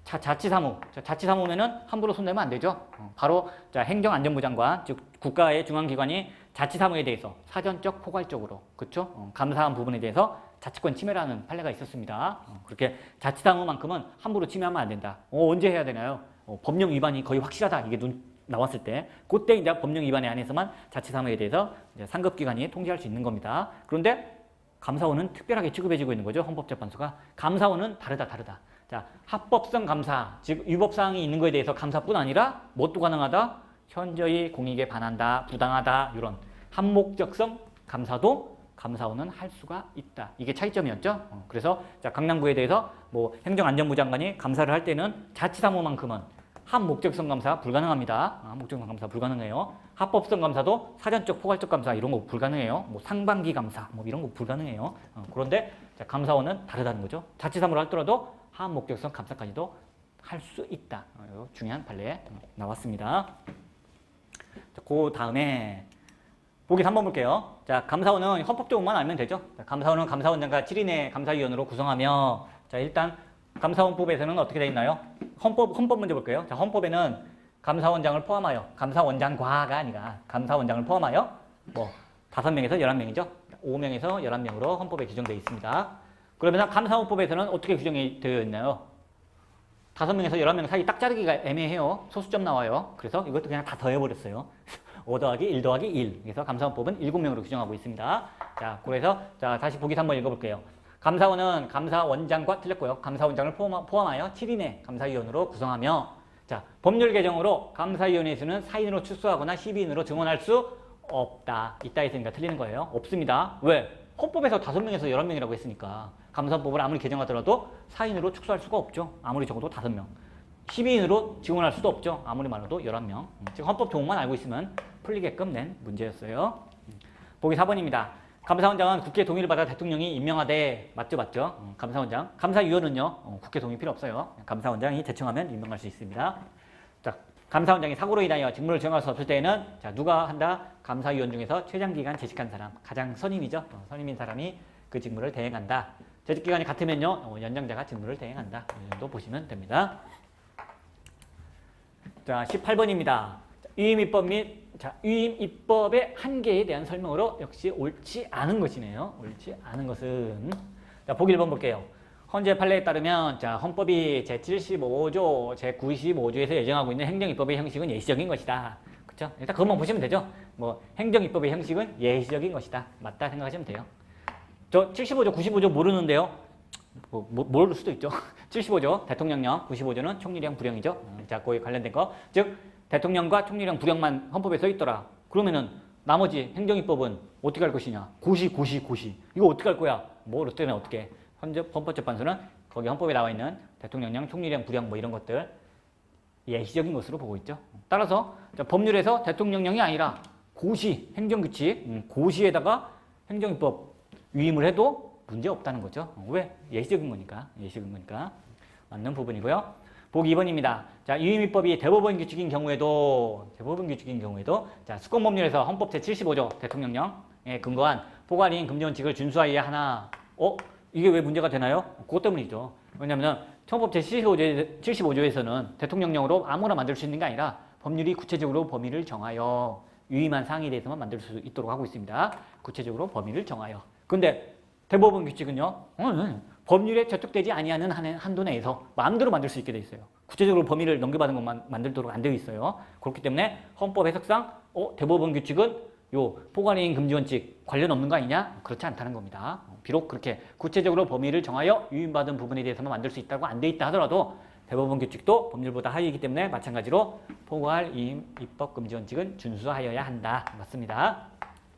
자치사무면은 함부로 손대면 안 되죠. 바로 자, 행정안전부 장관, 즉 국가의 중앙기관이 자치사무에 대해서 사전적 포괄적으로 그렇죠? 감사한 부분에 대해서 자치권 침해라는 판례가 있었습니다. 그렇게 자치사무만큼은 함부로 침해하면 안 된다. 언제 해야 되나요? 법령 위반이 거의 확실하다. 이게 나왔을 때 그때 이제 법령 위반에 한해서만 자치사무에 대해서 이제 상급기관이 통제할 수 있는 겁니다. 그런데 감사원은 특별하게 취급해지고 있는 거죠. 헌법재판소가. 감사원은 다르다. 자, 합법성 감사, 즉 위법사항이 있는 거에 대해서 감사뿐 아니라 뭣도 가능하다? 현저히 공익에 반한다, 부당하다 이런 한목적성 감사도 감사원은 할 수가 있다. 이게 차이점이었죠. 그래서 자, 강남구에 대해서 뭐 행정안전부 장관이 감사를 할 때는 자치사무만큼은 한목적성 감사 불가능합니다. 한목적성 감사 불가능해요. 합법성 감사도 사전적 포괄적 감사 이런 거 불가능해요. 뭐 상반기 감사 뭐 이런 거 불가능해요. 그런데 자, 감사원은 다르다는 거죠. 자치사무를 하더라도 한목적성 감사까지도 할 수 있다. 중요한 판례 나왔습니다. 자, 그 다음에 보기 3번 볼게요. 자, 감사원은 헌법조문만 알면 되죠. 자, 감사원은 감사원장과 7인의 감사위원으로 구성하며 자, 일단 감사원법에서는 어떻게 되어 있나요? 헌법 먼저 볼게요. 자, 헌법에는 감사원장을 포함하여 감사원장과가 아니라 감사원장을 포함하여 뭐 5명에서 11명이죠. 5명에서 11명으로 헌법에 규정되어 있습니다. 그러면 감사원법에서는 어떻게 규정이 되어 있나요? 5명에서 11명 사이 딱 자르기가 애매해요. 소수점 나와요. 그래서 이것도 그냥 다 더해버렸어요. 5 더하기 1 더하기 1. 그래서 감사원법은 7명으로 규정하고 있습니다. 자, 그래서 자, 다시 보기 3번 읽어볼게요. 감사원은 감사원장과 틀렸고요. 감사원장을 포함하여 7인의 감사위원으로 구성하며 자, 법률 개정으로 감사위원회에서는 사인으로 출소하거나 12인으로 증언할 수 없다. 있다 했으니까 틀리는 거예요. 없습니다. 왜? 헌법에서 5명에서 11명이라고 했으니까 감사법을 아무리 개정하더라도 사인으로 축소할 수가 없죠. 아무리 적어도 5명. 12인으로 지원할 수도 없죠. 아무리 많아도 11명. 지금 헌법 조문만 알고 있으면 풀리게끔 낸 문제였어요. 보기 4번입니다. 감사원장은 국회 동의를 받아 대통령이 임명하되 맞죠? 감사원장. 감사위원은요. 국회 동의 필요 없어요. 감사원장이 대청하면 임명할 수 있습니다. 자, 감사원장이 사고로 인하여 직무를 수행할 수 없을 때에는 자, 누가 한다? 감사위원 중에서 최장기간 재직한 사람, 가장 선임이죠. 선임인 사람이 그 직무를 대행한다. 재직기간이 같으면요. 연장자가 직무를 대행한다. 이 정도 보시면 됩니다. 자, 18번입니다. 위임입법 및 위임입법의 한계에 대한 설명으로 역시 옳지 않은 것이네요. 옳지 않은 것은 자, 보기 1번 볼게요. 헌재 판례에 따르면 자, 헌법이 제75조, 제95조에서 예정하고 있는 행정입법의 형식은 예시적인 것이다. 그렇죠? 일단 그것만 보시면 되죠. 뭐 행정입법의 형식은 예시적인 것이다. 맞다 생각하시면 돼요. 저 75조, 95조 모르는데요. 모를 수도 있죠. 75조 대통령령, 95조는 총리령 부령이죠. 자, 거기 관련된 거. 즉 대통령과 총리령 부령만 헌법에 써 있더라. 그러면은 나머지 행정입법은 어떻게 할 것이냐? 고시. 이거 어떻게 할 거야? 뭐 때문에 어떻게? 헌법재판소는 거기 헌법에 나와 있는 대통령령, 총리령, 부령 뭐 이런 것들 예시적인 것으로 보고 있죠. 따라서 자, 법률에서 대통령령이 아니라 고시, 행정규칙, 고시에다가 행정입법 위임을 해도 문제 없다는 거죠. 왜? 예시적인 거니까. 맞는 부분이고요. 보기 2번입니다. 자, 위임입법이 대법원 규칙인 경우에도 자, 수권법률에서 헌법 제75조 대통령령에 근거한 포괄이행 금지원칙을 준수하여야 하나. 이게 왜 문제가 되나요? 그것 때문이죠. 왜냐하면 헌법 제75조에서는 대통령령으로 아무나 만들 수 있는 게 아니라 법률이 구체적으로 범위를 정하여 위임한 사항에 대해서만 만들 수 있도록 하고 있습니다. 구체적으로 범위를 정하여. 근데 대법원 규칙은요. 법률에 저촉되지 아니하는 한도 내에서 마음대로 만들 수 있게 돼 있어요. 구체적으로 범위를 넘겨받은 것만 만들도록 안 되어 있어요. 그렇기 때문에 헌법 해석상 대법원 규칙은 요 포괄이행 금지원칙 관련 없는 거 아니냐? 그렇지 않다는 겁니다. 비록 그렇게 구체적으로 범위를 정하여 위임받은 부분에 대해서만 만들 수 있다고 안 돼 있다 하더라도 대법원 규칙도 법률보다 하위이기 때문에 마찬가지로 포괄이행 입법 금지원칙은 준수하여야 한다. 맞습니다.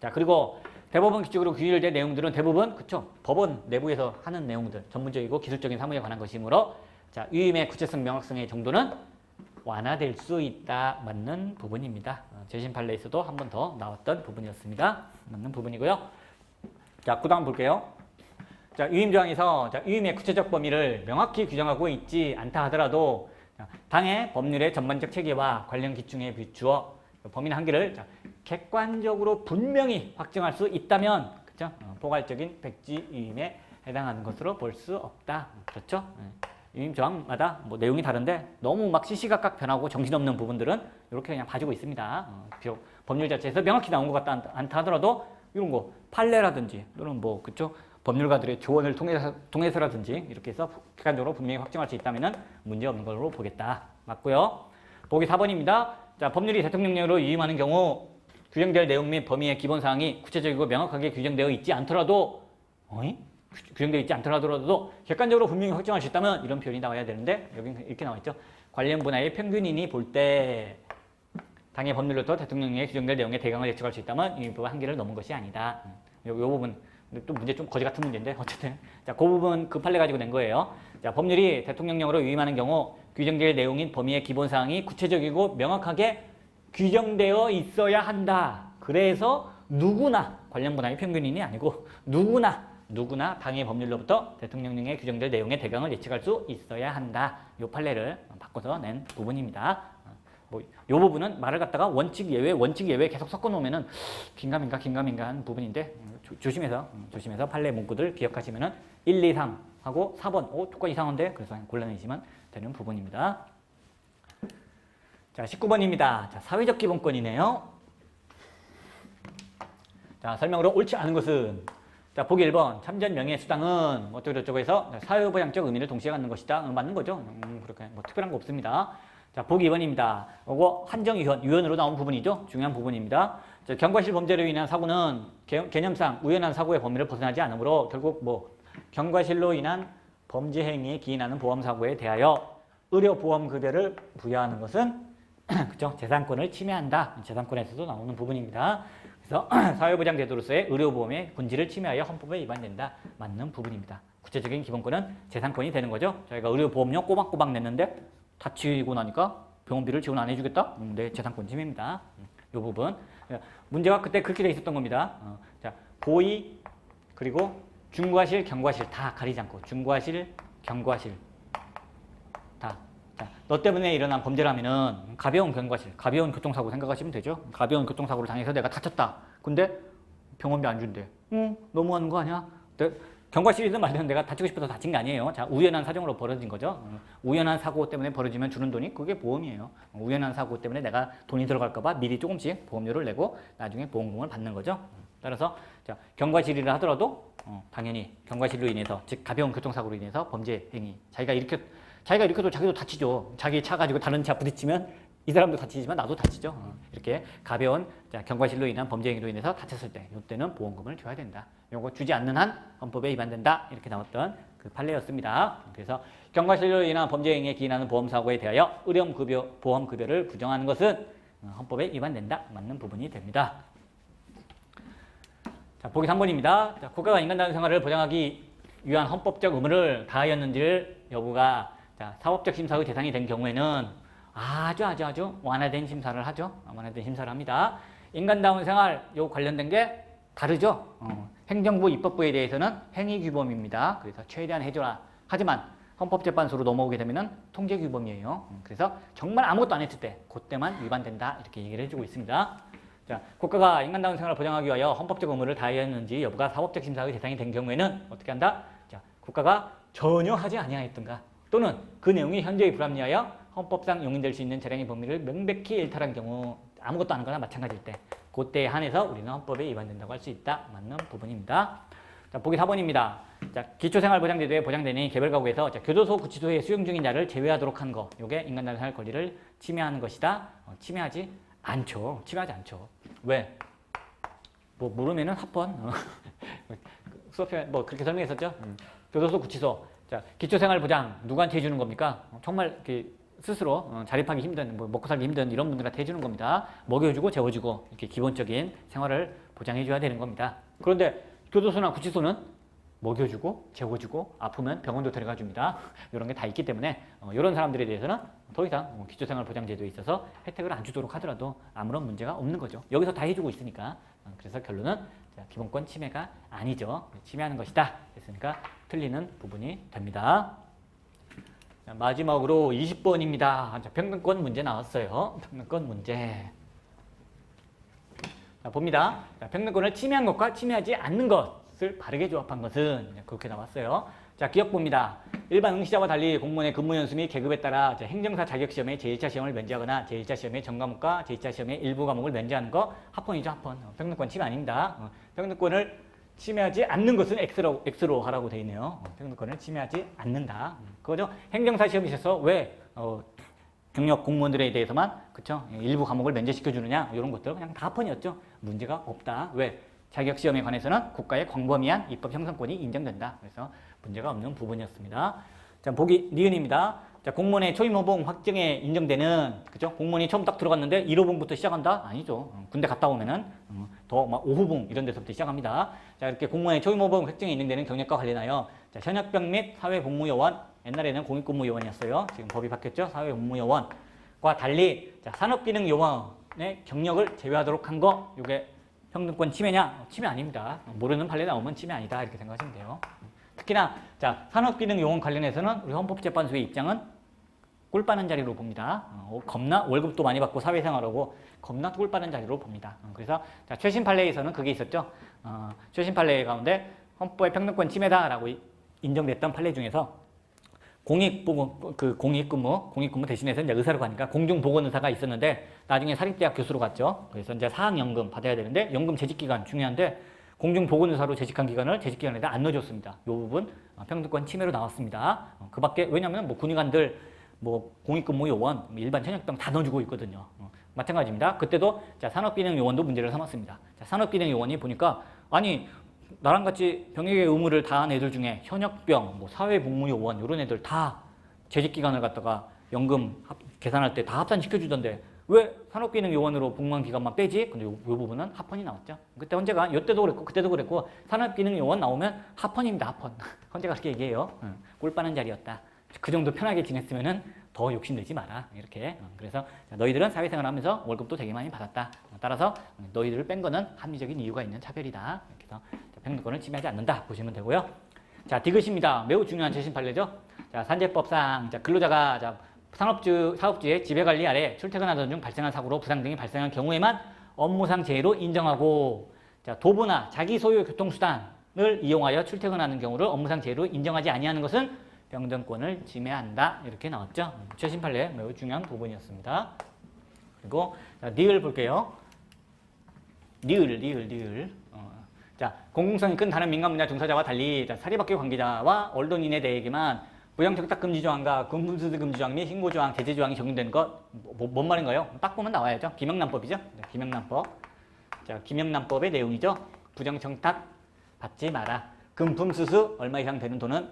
자, 그리고 대법원 규칙으로 규율된 내용들은 대부분 그쵸? 법원 내부에서 하는 내용들 전문적이고 기술적인 사무에 관한 것이므로 자, 위임의 구체성 명확성의 정도는 완화될 수 있다. 맞는 부분입니다. 재심 판례에서도 한 번 더 나왔던 부분이었습니다. 맞는 부분이고요. 자, 그 다음 볼게요. 자, 위임 조항에서 자, 위임의 구체적 범위를 명확히 규정하고 있지 않다 하더라도 당의 법률의 전반적 체계와 관련 기준에 비추어 범위나 한계를 자, 객관적으로 분명히 확정할 수 있다면 그렇죠? 포괄적인 백지 위임에 해당하는 것으로 볼 수 없다. 그렇죠? 위임 조항마다 뭐 내용이 다른데 너무 막 시시각각 변하고 정신없는 부분들은 이렇게 그냥 봐주고 있습니다. 비록 법률 자체에서 명확히 나온 것 같지 않다 하더라도 이런 거 판례라든지 또는 뭐 그쵸? 법률가들의 조언을 통해서라든지 이렇게 해서 객관적으로 분명히 확정할 수 있다면 문제 없는 걸로 보겠다. 맞고요. 보기 4번입니다. 자, 법률이 대통령령으로 위임하는 경우 규정될 내용 및 범위의 기본사항이 구체적이고 명확하게 규정되어 있지 않더라도 규정되어 있지 않더라도 객관적으로 분명히 확정할 수 있다면 이런 표현이 나와야 되는데 여기 이렇게 나와 있죠. 관련 분야의 평균인이 볼 때 당의 법률로부터 대통령령에 규정될 내용의 대강을 예측할 수 있다면 이 부분 한계를 넘은 것이 아니다. 요 부분 근데 또 문제 좀 거지 같은 문제인데 어쨌든 자, 그 부분 그 판례 가지고 낸 거예요. 자, 법률이 대통령령으로 위임하는 경우 규정될 내용인 범위의 기본 사항이 구체적이고 명확하게 규정되어 있어야 한다. 그래서 누구나 관련 분야의 평균인이 아니고 누구나 당의 법률로부터 대통령령에 규정될 내용의 대강을 예측할 수 있어야 한다. 요 판례를 바꿔서 낸 부분입니다. 요 부분은 말을 갖다가 원칙 예외 계속 섞어 놓으면은 긴가민가한 부분인데 조심해서 판례 문구들 기억하시면은 1, 2, 3 하고 4번 조금 이상한데 그래서 골라내시면 되는 부분입니다. 자, 19번입니다. 자, 사회적 기본권이네요. 자, 설명으로 옳지 않은 것은 자, 보기 1번 참전 명예수당은 어쩌고저쩌고 해서 사회보장적 의미를 동시에 갖는 것이다. 맞는 거죠. 그렇게 뭐 특별한 거 없습니다. 자, 보기 2번입니다. 이거 한정유연으로 나온 부분이죠. 중요한 부분입니다. 자, 경과실 범죄로 인한 사고는 개념상 우연한 사고의 범위를 벗어나지 않으므로 결국 경과실로 인한 범죄 행위에 기인하는 보험사고에 대하여 의료보험급여를 부여하는 것은 그죠? 재산권을 침해한다. 재산권에서도 나오는 부분입니다. 그래서 사회보장제도로서의 의료보험의 본질을 침해하여 헌법에 위반된다. 맞는 부분입니다. 구체적인 기본권은 재산권이 되는 거죠. 저희가 의료보험료 꼬박꼬박 냈는데 다치고 나니까 병원비를 지원 안 해주겠다? 네, 재산권 침해입니다. 이 부분. 문제가 그때 그렇게 돼 있었던 겁니다. 자, 고의 그리고 중과실, 경과실 다 가리지 않고 중과실, 경과실 다. 자, 너 때문에 일어난 범죄라면은 가벼운 경과실, 가벼운 교통사고 생각하시면 되죠. 가벼운 교통사고를 당해서 내가 다쳤다. 근데 병원비 안 준대. 너무하는 거 아니야? 경과실이든 말든 내가 다치고 싶어서 다친 게 아니에요. 자, 우연한 사정으로 벌어진 거죠. 우연한 사고 때문에 벌어지면 주는 돈이 그게 보험이에요. 우연한 사고 때문에 내가 돈이 들어갈까 봐 미리 조금씩 보험료를 내고 나중에 보험금을 받는 거죠. 따라서 자, 경과실이라 하더라도 당연히 경과실로 인해서 즉 가벼운 교통사고로 인해서 범죄 행위 자기가 일으켜도 자기도 다치죠. 자기 차 가지고 다른 차 부딪히면 이 사람도 다치지만 나도 다치죠. 이렇게 가벼운 경과실로 인한 범죄 행위로 인해서 다쳤을 때 이때는 보험금을 줘야 된다. 요거 주지 않는 한 헌법에 위반된다. 이렇게 나왔던 그 판례였습니다. 그래서 경과실로 인한 범죄 행위에 기인하는 보험사고에 대하여 보험급여를 부정하는 것은 헌법에 위반된다. 맞는 부분이 됩니다. 자, 보기 3번입니다. 자, 국가가 인간다운 생활을 보장하기 위한 헌법적 의무를 다하였는지를 여부가 사법적 심사의 대상이 된 경우에는 아주 완화된 심사를 하죠. 완화된 심사를 합니다. 인간다운 생활 요 관련된 게 다르죠. 행정부 입법부에 대해서는 행위규범입니다. 그래서 최대한 해줘라. 하지만 헌법재판소로 넘어오게 되면은 통제규범이에요. 그래서 정말 아무것도 안 했을 때 그때만 위반된다. 이렇게 얘기를 해주고 있습니다. 자, 국가가 인간다운 생활을 보장하기 위하여 헌법적 의무를 다하였는지 여부가 사법적 심사의 대상이 된 경우에는 어떻게 한다? 자, 국가가 전혀 하지 아니하였던가 또는 그 내용이 현저히 불합리하여 헌법상 용인될 수 있는 재량의 범위를 명백히 일탈한 경우 아무것도 안 한 거나 마찬가지일 때 그때에 한해서 우리는 헌법에 위반된다고 할 수 있다. 맞는 부분입니다. 자, 보기 4번입니다. 자, 기초생활보장제도에 보장되는 개별가구에서 교도소, 구치소에 수용 중인 자를 제외하도록 한 거. 요게 인간다운 생활 권리를 침해하는 것이다. 침해하지 않죠. 왜? 모르면은 합번. 수업에 그렇게 설명했었죠. 교도소, 구치소. 자, 기초생활보장 누구한테 해주는 겁니까? 정말 이렇게 스스로 자립하기 힘든, 먹고 살기 힘든 이런 분들한테 해주는 겁니다. 먹여주고 재워주고 이렇게 기본적인 생활을 보장해줘야 되는 겁니다. 그런데 교도소나 구치소는 먹여주고 재워주고 아프면 병원도 데려가 줍니다. 이런 게 다 있기 때문에 이런 사람들에 대해서는 더 이상 기초생활보장제도에 있어서 혜택을 안 주도록 하더라도 아무런 문제가 없는 거죠. 여기서 다 해주고 있으니까. 그래서 결론은 기본권 침해가 아니죠. 침해하는 것이다. 됐으니까 틀리는 부분이 됩니다. 자, 마지막으로 20번입니다. 평등권 문제 나왔어요. 평등권 문제. 자, 봅니다. 자, 평등권을 침해한 것과 침해하지 않는 것을 바르게 조합한 것은 그렇게 나왔어요. 자, 기억 봅니다. 일반 응시자와 달리 공무원의 근무 연수 및 계급에 따라 행정사 자격시험의 제1차 시험을 면제하거나 제1차 시험의 전 과목과 제2차 시험의 일부 과목을 면제하는 거 합헌이죠, 합헌. 평등권 침해 아닙니다. 평등권을 침해하지 않는 것은 X로 하라고 되어 있네요. 평등권을 침해하지 않는다. 그거죠. 행정사 시험이셔서 왜 경력 공무원들에 대해서만 그쵸? 일부 과목을 면제시켜 주느냐 이런 것들 그냥 다 합헌이었죠. 문제가 없다. 왜? 자격 시험에 관해서는 국가의 광범위한 입법 형성권이 인정된다. 그래서 문제가 없는 부분이었습니다. 자, 보기 니은입니다. 자, 공무원의 초임 호봉 확정에 인정되는 그죠? 공무원이 처음 딱 들어갔는데 1호봉부터 시작한다? 아니죠. 군대 갔다 오면은 더 막 5호봉 이런 데서부터 시작합니다. 자, 이렇게 공무원의 초임 호봉 확정에 인정되는 경력과 관련하여 자, 현역병 및 사회복무요원 옛날에는 공익근무요원이었어요. 지금 법이 바뀌었죠. 사회복무요원과 달리 자, 산업기능요원의 경력을 제외하도록 한 거 이게 평등권 침해냐? 침해 아닙니다. 모르는 판례 나오면 침해 아니다 이렇게 생각하시면 돼요. 특히나 자, 산업기능요원 관련해서는 우리 헌법재판소의 입장은 꿀 빠는 자리로 봅니다. 겁나 월급도 많이 받고 사회생활하고 겁나 꿀 빠는 자리로 봅니다. 그래서 자, 최신 판례에서는 그게 있었죠. 최신 판례 가운데 헌법의 평등권 침해다라고 인정됐던 판례 중에서 공익근무 대신해서 이제 의사로 가니까 공중보건의사가 있었는데 나중에 사립대학 교수로 갔죠. 그래서 이제 사학연금 받아야 되는데 연금 재직기간 중요한데 공중보건의사로 재직한 기간을 재직기간에다 안 넣어줬습니다. 이 부분 평등권 침해로 나왔습니다. 그 밖에 왜냐하면 뭐 군의관들 뭐 공익근무요원, 일반 현역병 다 넣어주고 있거든요. 마찬가지입니다. 그때도 자, 산업기능요원도 문제를 삼았습니다. 자, 산업기능요원이 보니까 아니 나랑 같이 병역의 의무를 다한 애들 중에 현역병, 뭐 사회복무요원 이런 애들 다 재직기간을 갖다가 연금 계산할 때 다 합산시켜주던데 왜 산업기능요원으로 복무한 기간만 빼지? 근데 이 부분은 합헌이 나왔죠. 그때 헌재가 이때도 그랬고 그때도 그랬고 산업기능요원 나오면 합헌입니다. 합헌. 헌재가 그렇게 얘기해요. 꿀 빠는 자리였다. 그 정도 편하게 지냈으면은 더 욕심내지 마라. 이렇게. 그래서 너희들은 사회생활하면서 월급도 되게 많이 받았다. 따라서 너희들을 뺀 거는 합리적인 이유가 있는 차별이다. 이렇게 해서 평등권을 침해하지 않는다 보시면 되고요. 자, 디귿입니다. 매우 중요한 최신 판례죠. 자, 산재법상 자, 근로자가 자, 사업주의 지배관리 아래 출퇴근하던 중 발생한 사고로 부상 등이 발생한 경우에만 업무상 재해로 인정하고 자, 도보나 자기 소유 교통수단을 이용하여 출퇴근하는 경우를 업무상 재해로 인정하지 아니하는 것은 평등권을 침해한다. 이렇게 나왔죠. 최신 판례 매우 중요한 부분이었습니다. 그리고 자, 니을 볼게요. 니을. 자, 공공성이 큰 다른 민간 분야 종사자와 달리 자, 사립학교 관계자와 언론인에 대해만 부정청탁 금지 조항과 금품수수 금지 조항 및 신고 조항, 제재 조항이 적용되는 것 뭔 말인가요? 딱 보면 나와야죠. 김영란법이죠. 네, 김영란법. 자, 김영란법의 내용이죠. 부정청탁 받지 마라. 금품수수 얼마 이상 되는 돈은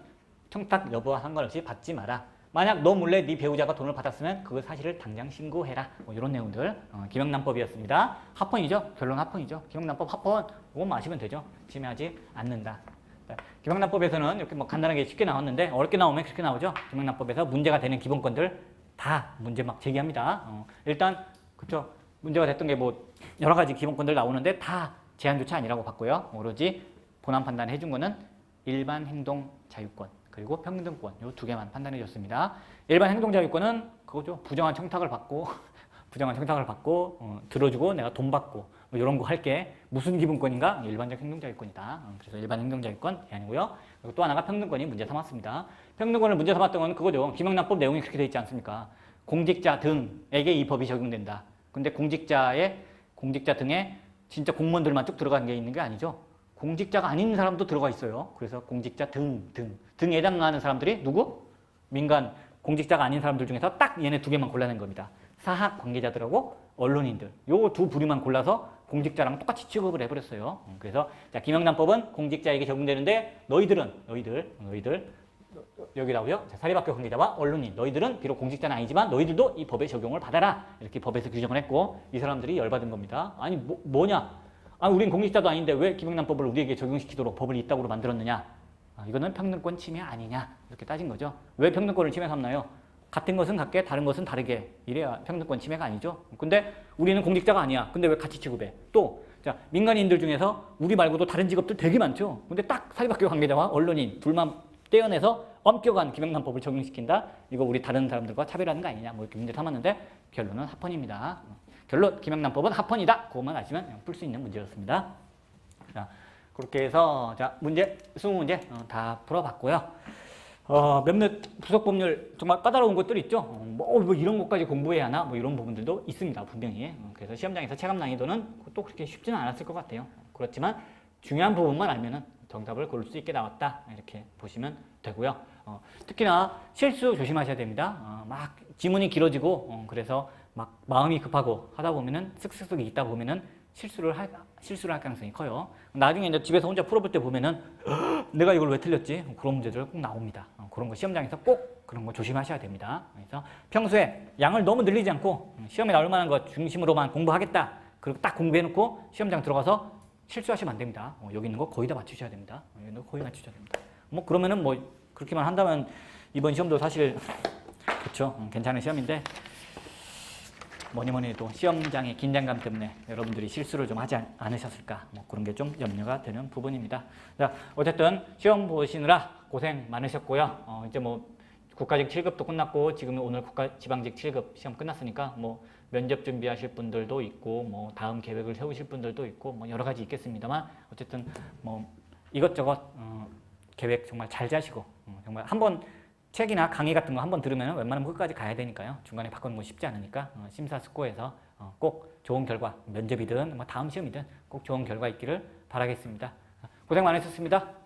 청탁 여부와 상관없이 받지 마라. 만약 너 몰래 네 배우자가 돈을 받았으면 그 사실을 당장 신고해라. 뭐 이런 내용들 김영란법이었습니다. 합헌이죠. 결론 합헌이죠. 김영란법 합헌 이것만 아시면 되죠. 침해하지 않는다. 김영란법에서는 이렇게 뭐 간단하게 쉽게 나왔는데 어렵게 나오면 그렇게 나오죠. 김영란법에서 문제가 되는 기본권들 다 문제 막 제기합니다. 일단 그렇죠. 문제가 됐던 게 뭐 여러 가지 기본권들 나오는데 다 제한조차 아니라고 봤고요. 오로지 본안 판단해 준 거는 일반 행동 자유권 그리고 평등권 이 두 개만 판단해 줬습니다. 일반 행동 자유권은 그거죠. 부정한 청탁을 받고 들어주고 내가 돈 받고 뭐 이런 거 할게 무슨 기본권인가? 일반적 행동 자유권이다. 그래서 일반 행동 자유권 제한이고요. 그리고 또 하나가 평등권이 문제 삼았습니다. 평등권을 문제 삼았던 건 그거죠. 김영란법 내용이 그렇게 돼 있지 않습니까? 공직자 등에게 이 법이 적용된다. 근데 공직자 등에 진짜 공무원들만 쭉 들어간 게 있는 게 아니죠. 공직자가 아닌 사람도 들어가 있어요. 그래서 공직자 등에 해당하는 사람들이 누구? 민간 공직자가 아닌 사람들 중에서 딱 얘네 두 개만 골라낸 겁니다. 사학 관계자들하고 언론인들 요 두 부류만 골라서 공직자랑 똑같이 취급을 해버렸어요. 그래서 자, 김영란법은 공직자에게 적용되는데 너희들 여기 나오죠. 사립학교 관계자와 언론인 너희들은 비록 공직자는 아니지만 너희들도 이 법의 적용을 받아라. 이렇게 법에서 규정을 했고 이 사람들이 열받은 겁니다. 아니 뭐냐? 우린 공직자도 아닌데 왜 김영란법을 우리에게 적용시키도록 법을 이따구로 만들었느냐? 이거는 평등권 침해 아니냐? 이렇게 따진 거죠. 왜 평등권을 침해 삼나요? 같은 것은 같게 다른 것은 다르게 이래야 평등권 침해가 아니죠. 근데 우리는 공직자가 아니야. 근데 왜 같이 취급해? 또 자, 민간인들 중에서 우리 말고도 다른 직업들 되게 많죠. 근데 딱 사립학교 관계자와 언론인 둘만 떼어내서 엄격한 김영란법을 적용시킨다. 이거 우리 다른 사람들과 차별하는 거 아니냐? 뭐 이렇게 문제 삼았는데 결론은 합헌입니다. 결론 김영란법은 합헌이다. 그것만 아시면 풀 수 있는 문제였습니다. 자, 그렇게 해서 자, 문제 20문제 다 풀어봤고요. 몇몇 부속법률 정말 까다로운 것들 있죠. 뭐 이런 것까지 공부해야 하나? 뭐 이런 부분들도 있습니다. 분명히. 그래서 시험장에서 체감 난이도는 또 그렇게 쉽지는 않았을 것 같아요. 그렇지만 중요한 부분만 알면은 정답을 고를 수 있게 나왔다. 이렇게 보시면 되고요. 특히나 실수 조심하셔야 됩니다. 막 지문이 길어지고 그래서 막 마음이 급하고 하다 보면은 쓱쓱쓱 있다 보면은 실수를 할 가능성이 커요. 나중에 이제 집에서 혼자 풀어볼 때 보면은 내가 이걸 왜 틀렸지? 그런 문제들 꼭 나옵니다. 그런 거 시험장에서 꼭 그런 거 조심하셔야 됩니다. 그래서 평소에 양을 너무 늘리지 않고 시험에 나올 만한 것 중심으로만 공부하겠다. 그리고 딱 공부해놓고 시험장 들어가서 실수하시면 안 됩니다. 여기 있는 거 거의 다 맞추셔야 됩니다. 여기 있는 거 거의 맞추셔야 됩니다. 뭐 그러면은 뭐 그렇게만 한다면 이번 시험도 사실 그렇죠. 괜찮은 시험인데 뭐니 해도 시험장의 긴장감 때문에 여러분들이 실수를 좀 하지 않으셨을까 뭐 그런 게 좀 염려가 되는 부분입니다. 자, 어쨌든 시험 보시느라 고생 많으셨고요. 이제 뭐 국가직 7급도 끝났고 지금 오늘 지방직 7급 시험 끝났으니까 뭐 면접 준비하실 분들도 있고 뭐 다음 계획을 세우실 분들도 있고 뭐 여러 가지 있겠습니다만 어쨌든 뭐 이것저것 계획 정말 잘 짜시고 정말 한번 책이나 강의 같은 거 한번 들으면 웬만하면 끝까지 가야 되니까요. 중간에 바꾸는 건 쉽지 않으니까 심사숙고해서 꼭 좋은 결과, 면접이든 뭐 다음 시험이든 꼭 좋은 결과 있기를 바라겠습니다. 고생 많으셨습니다.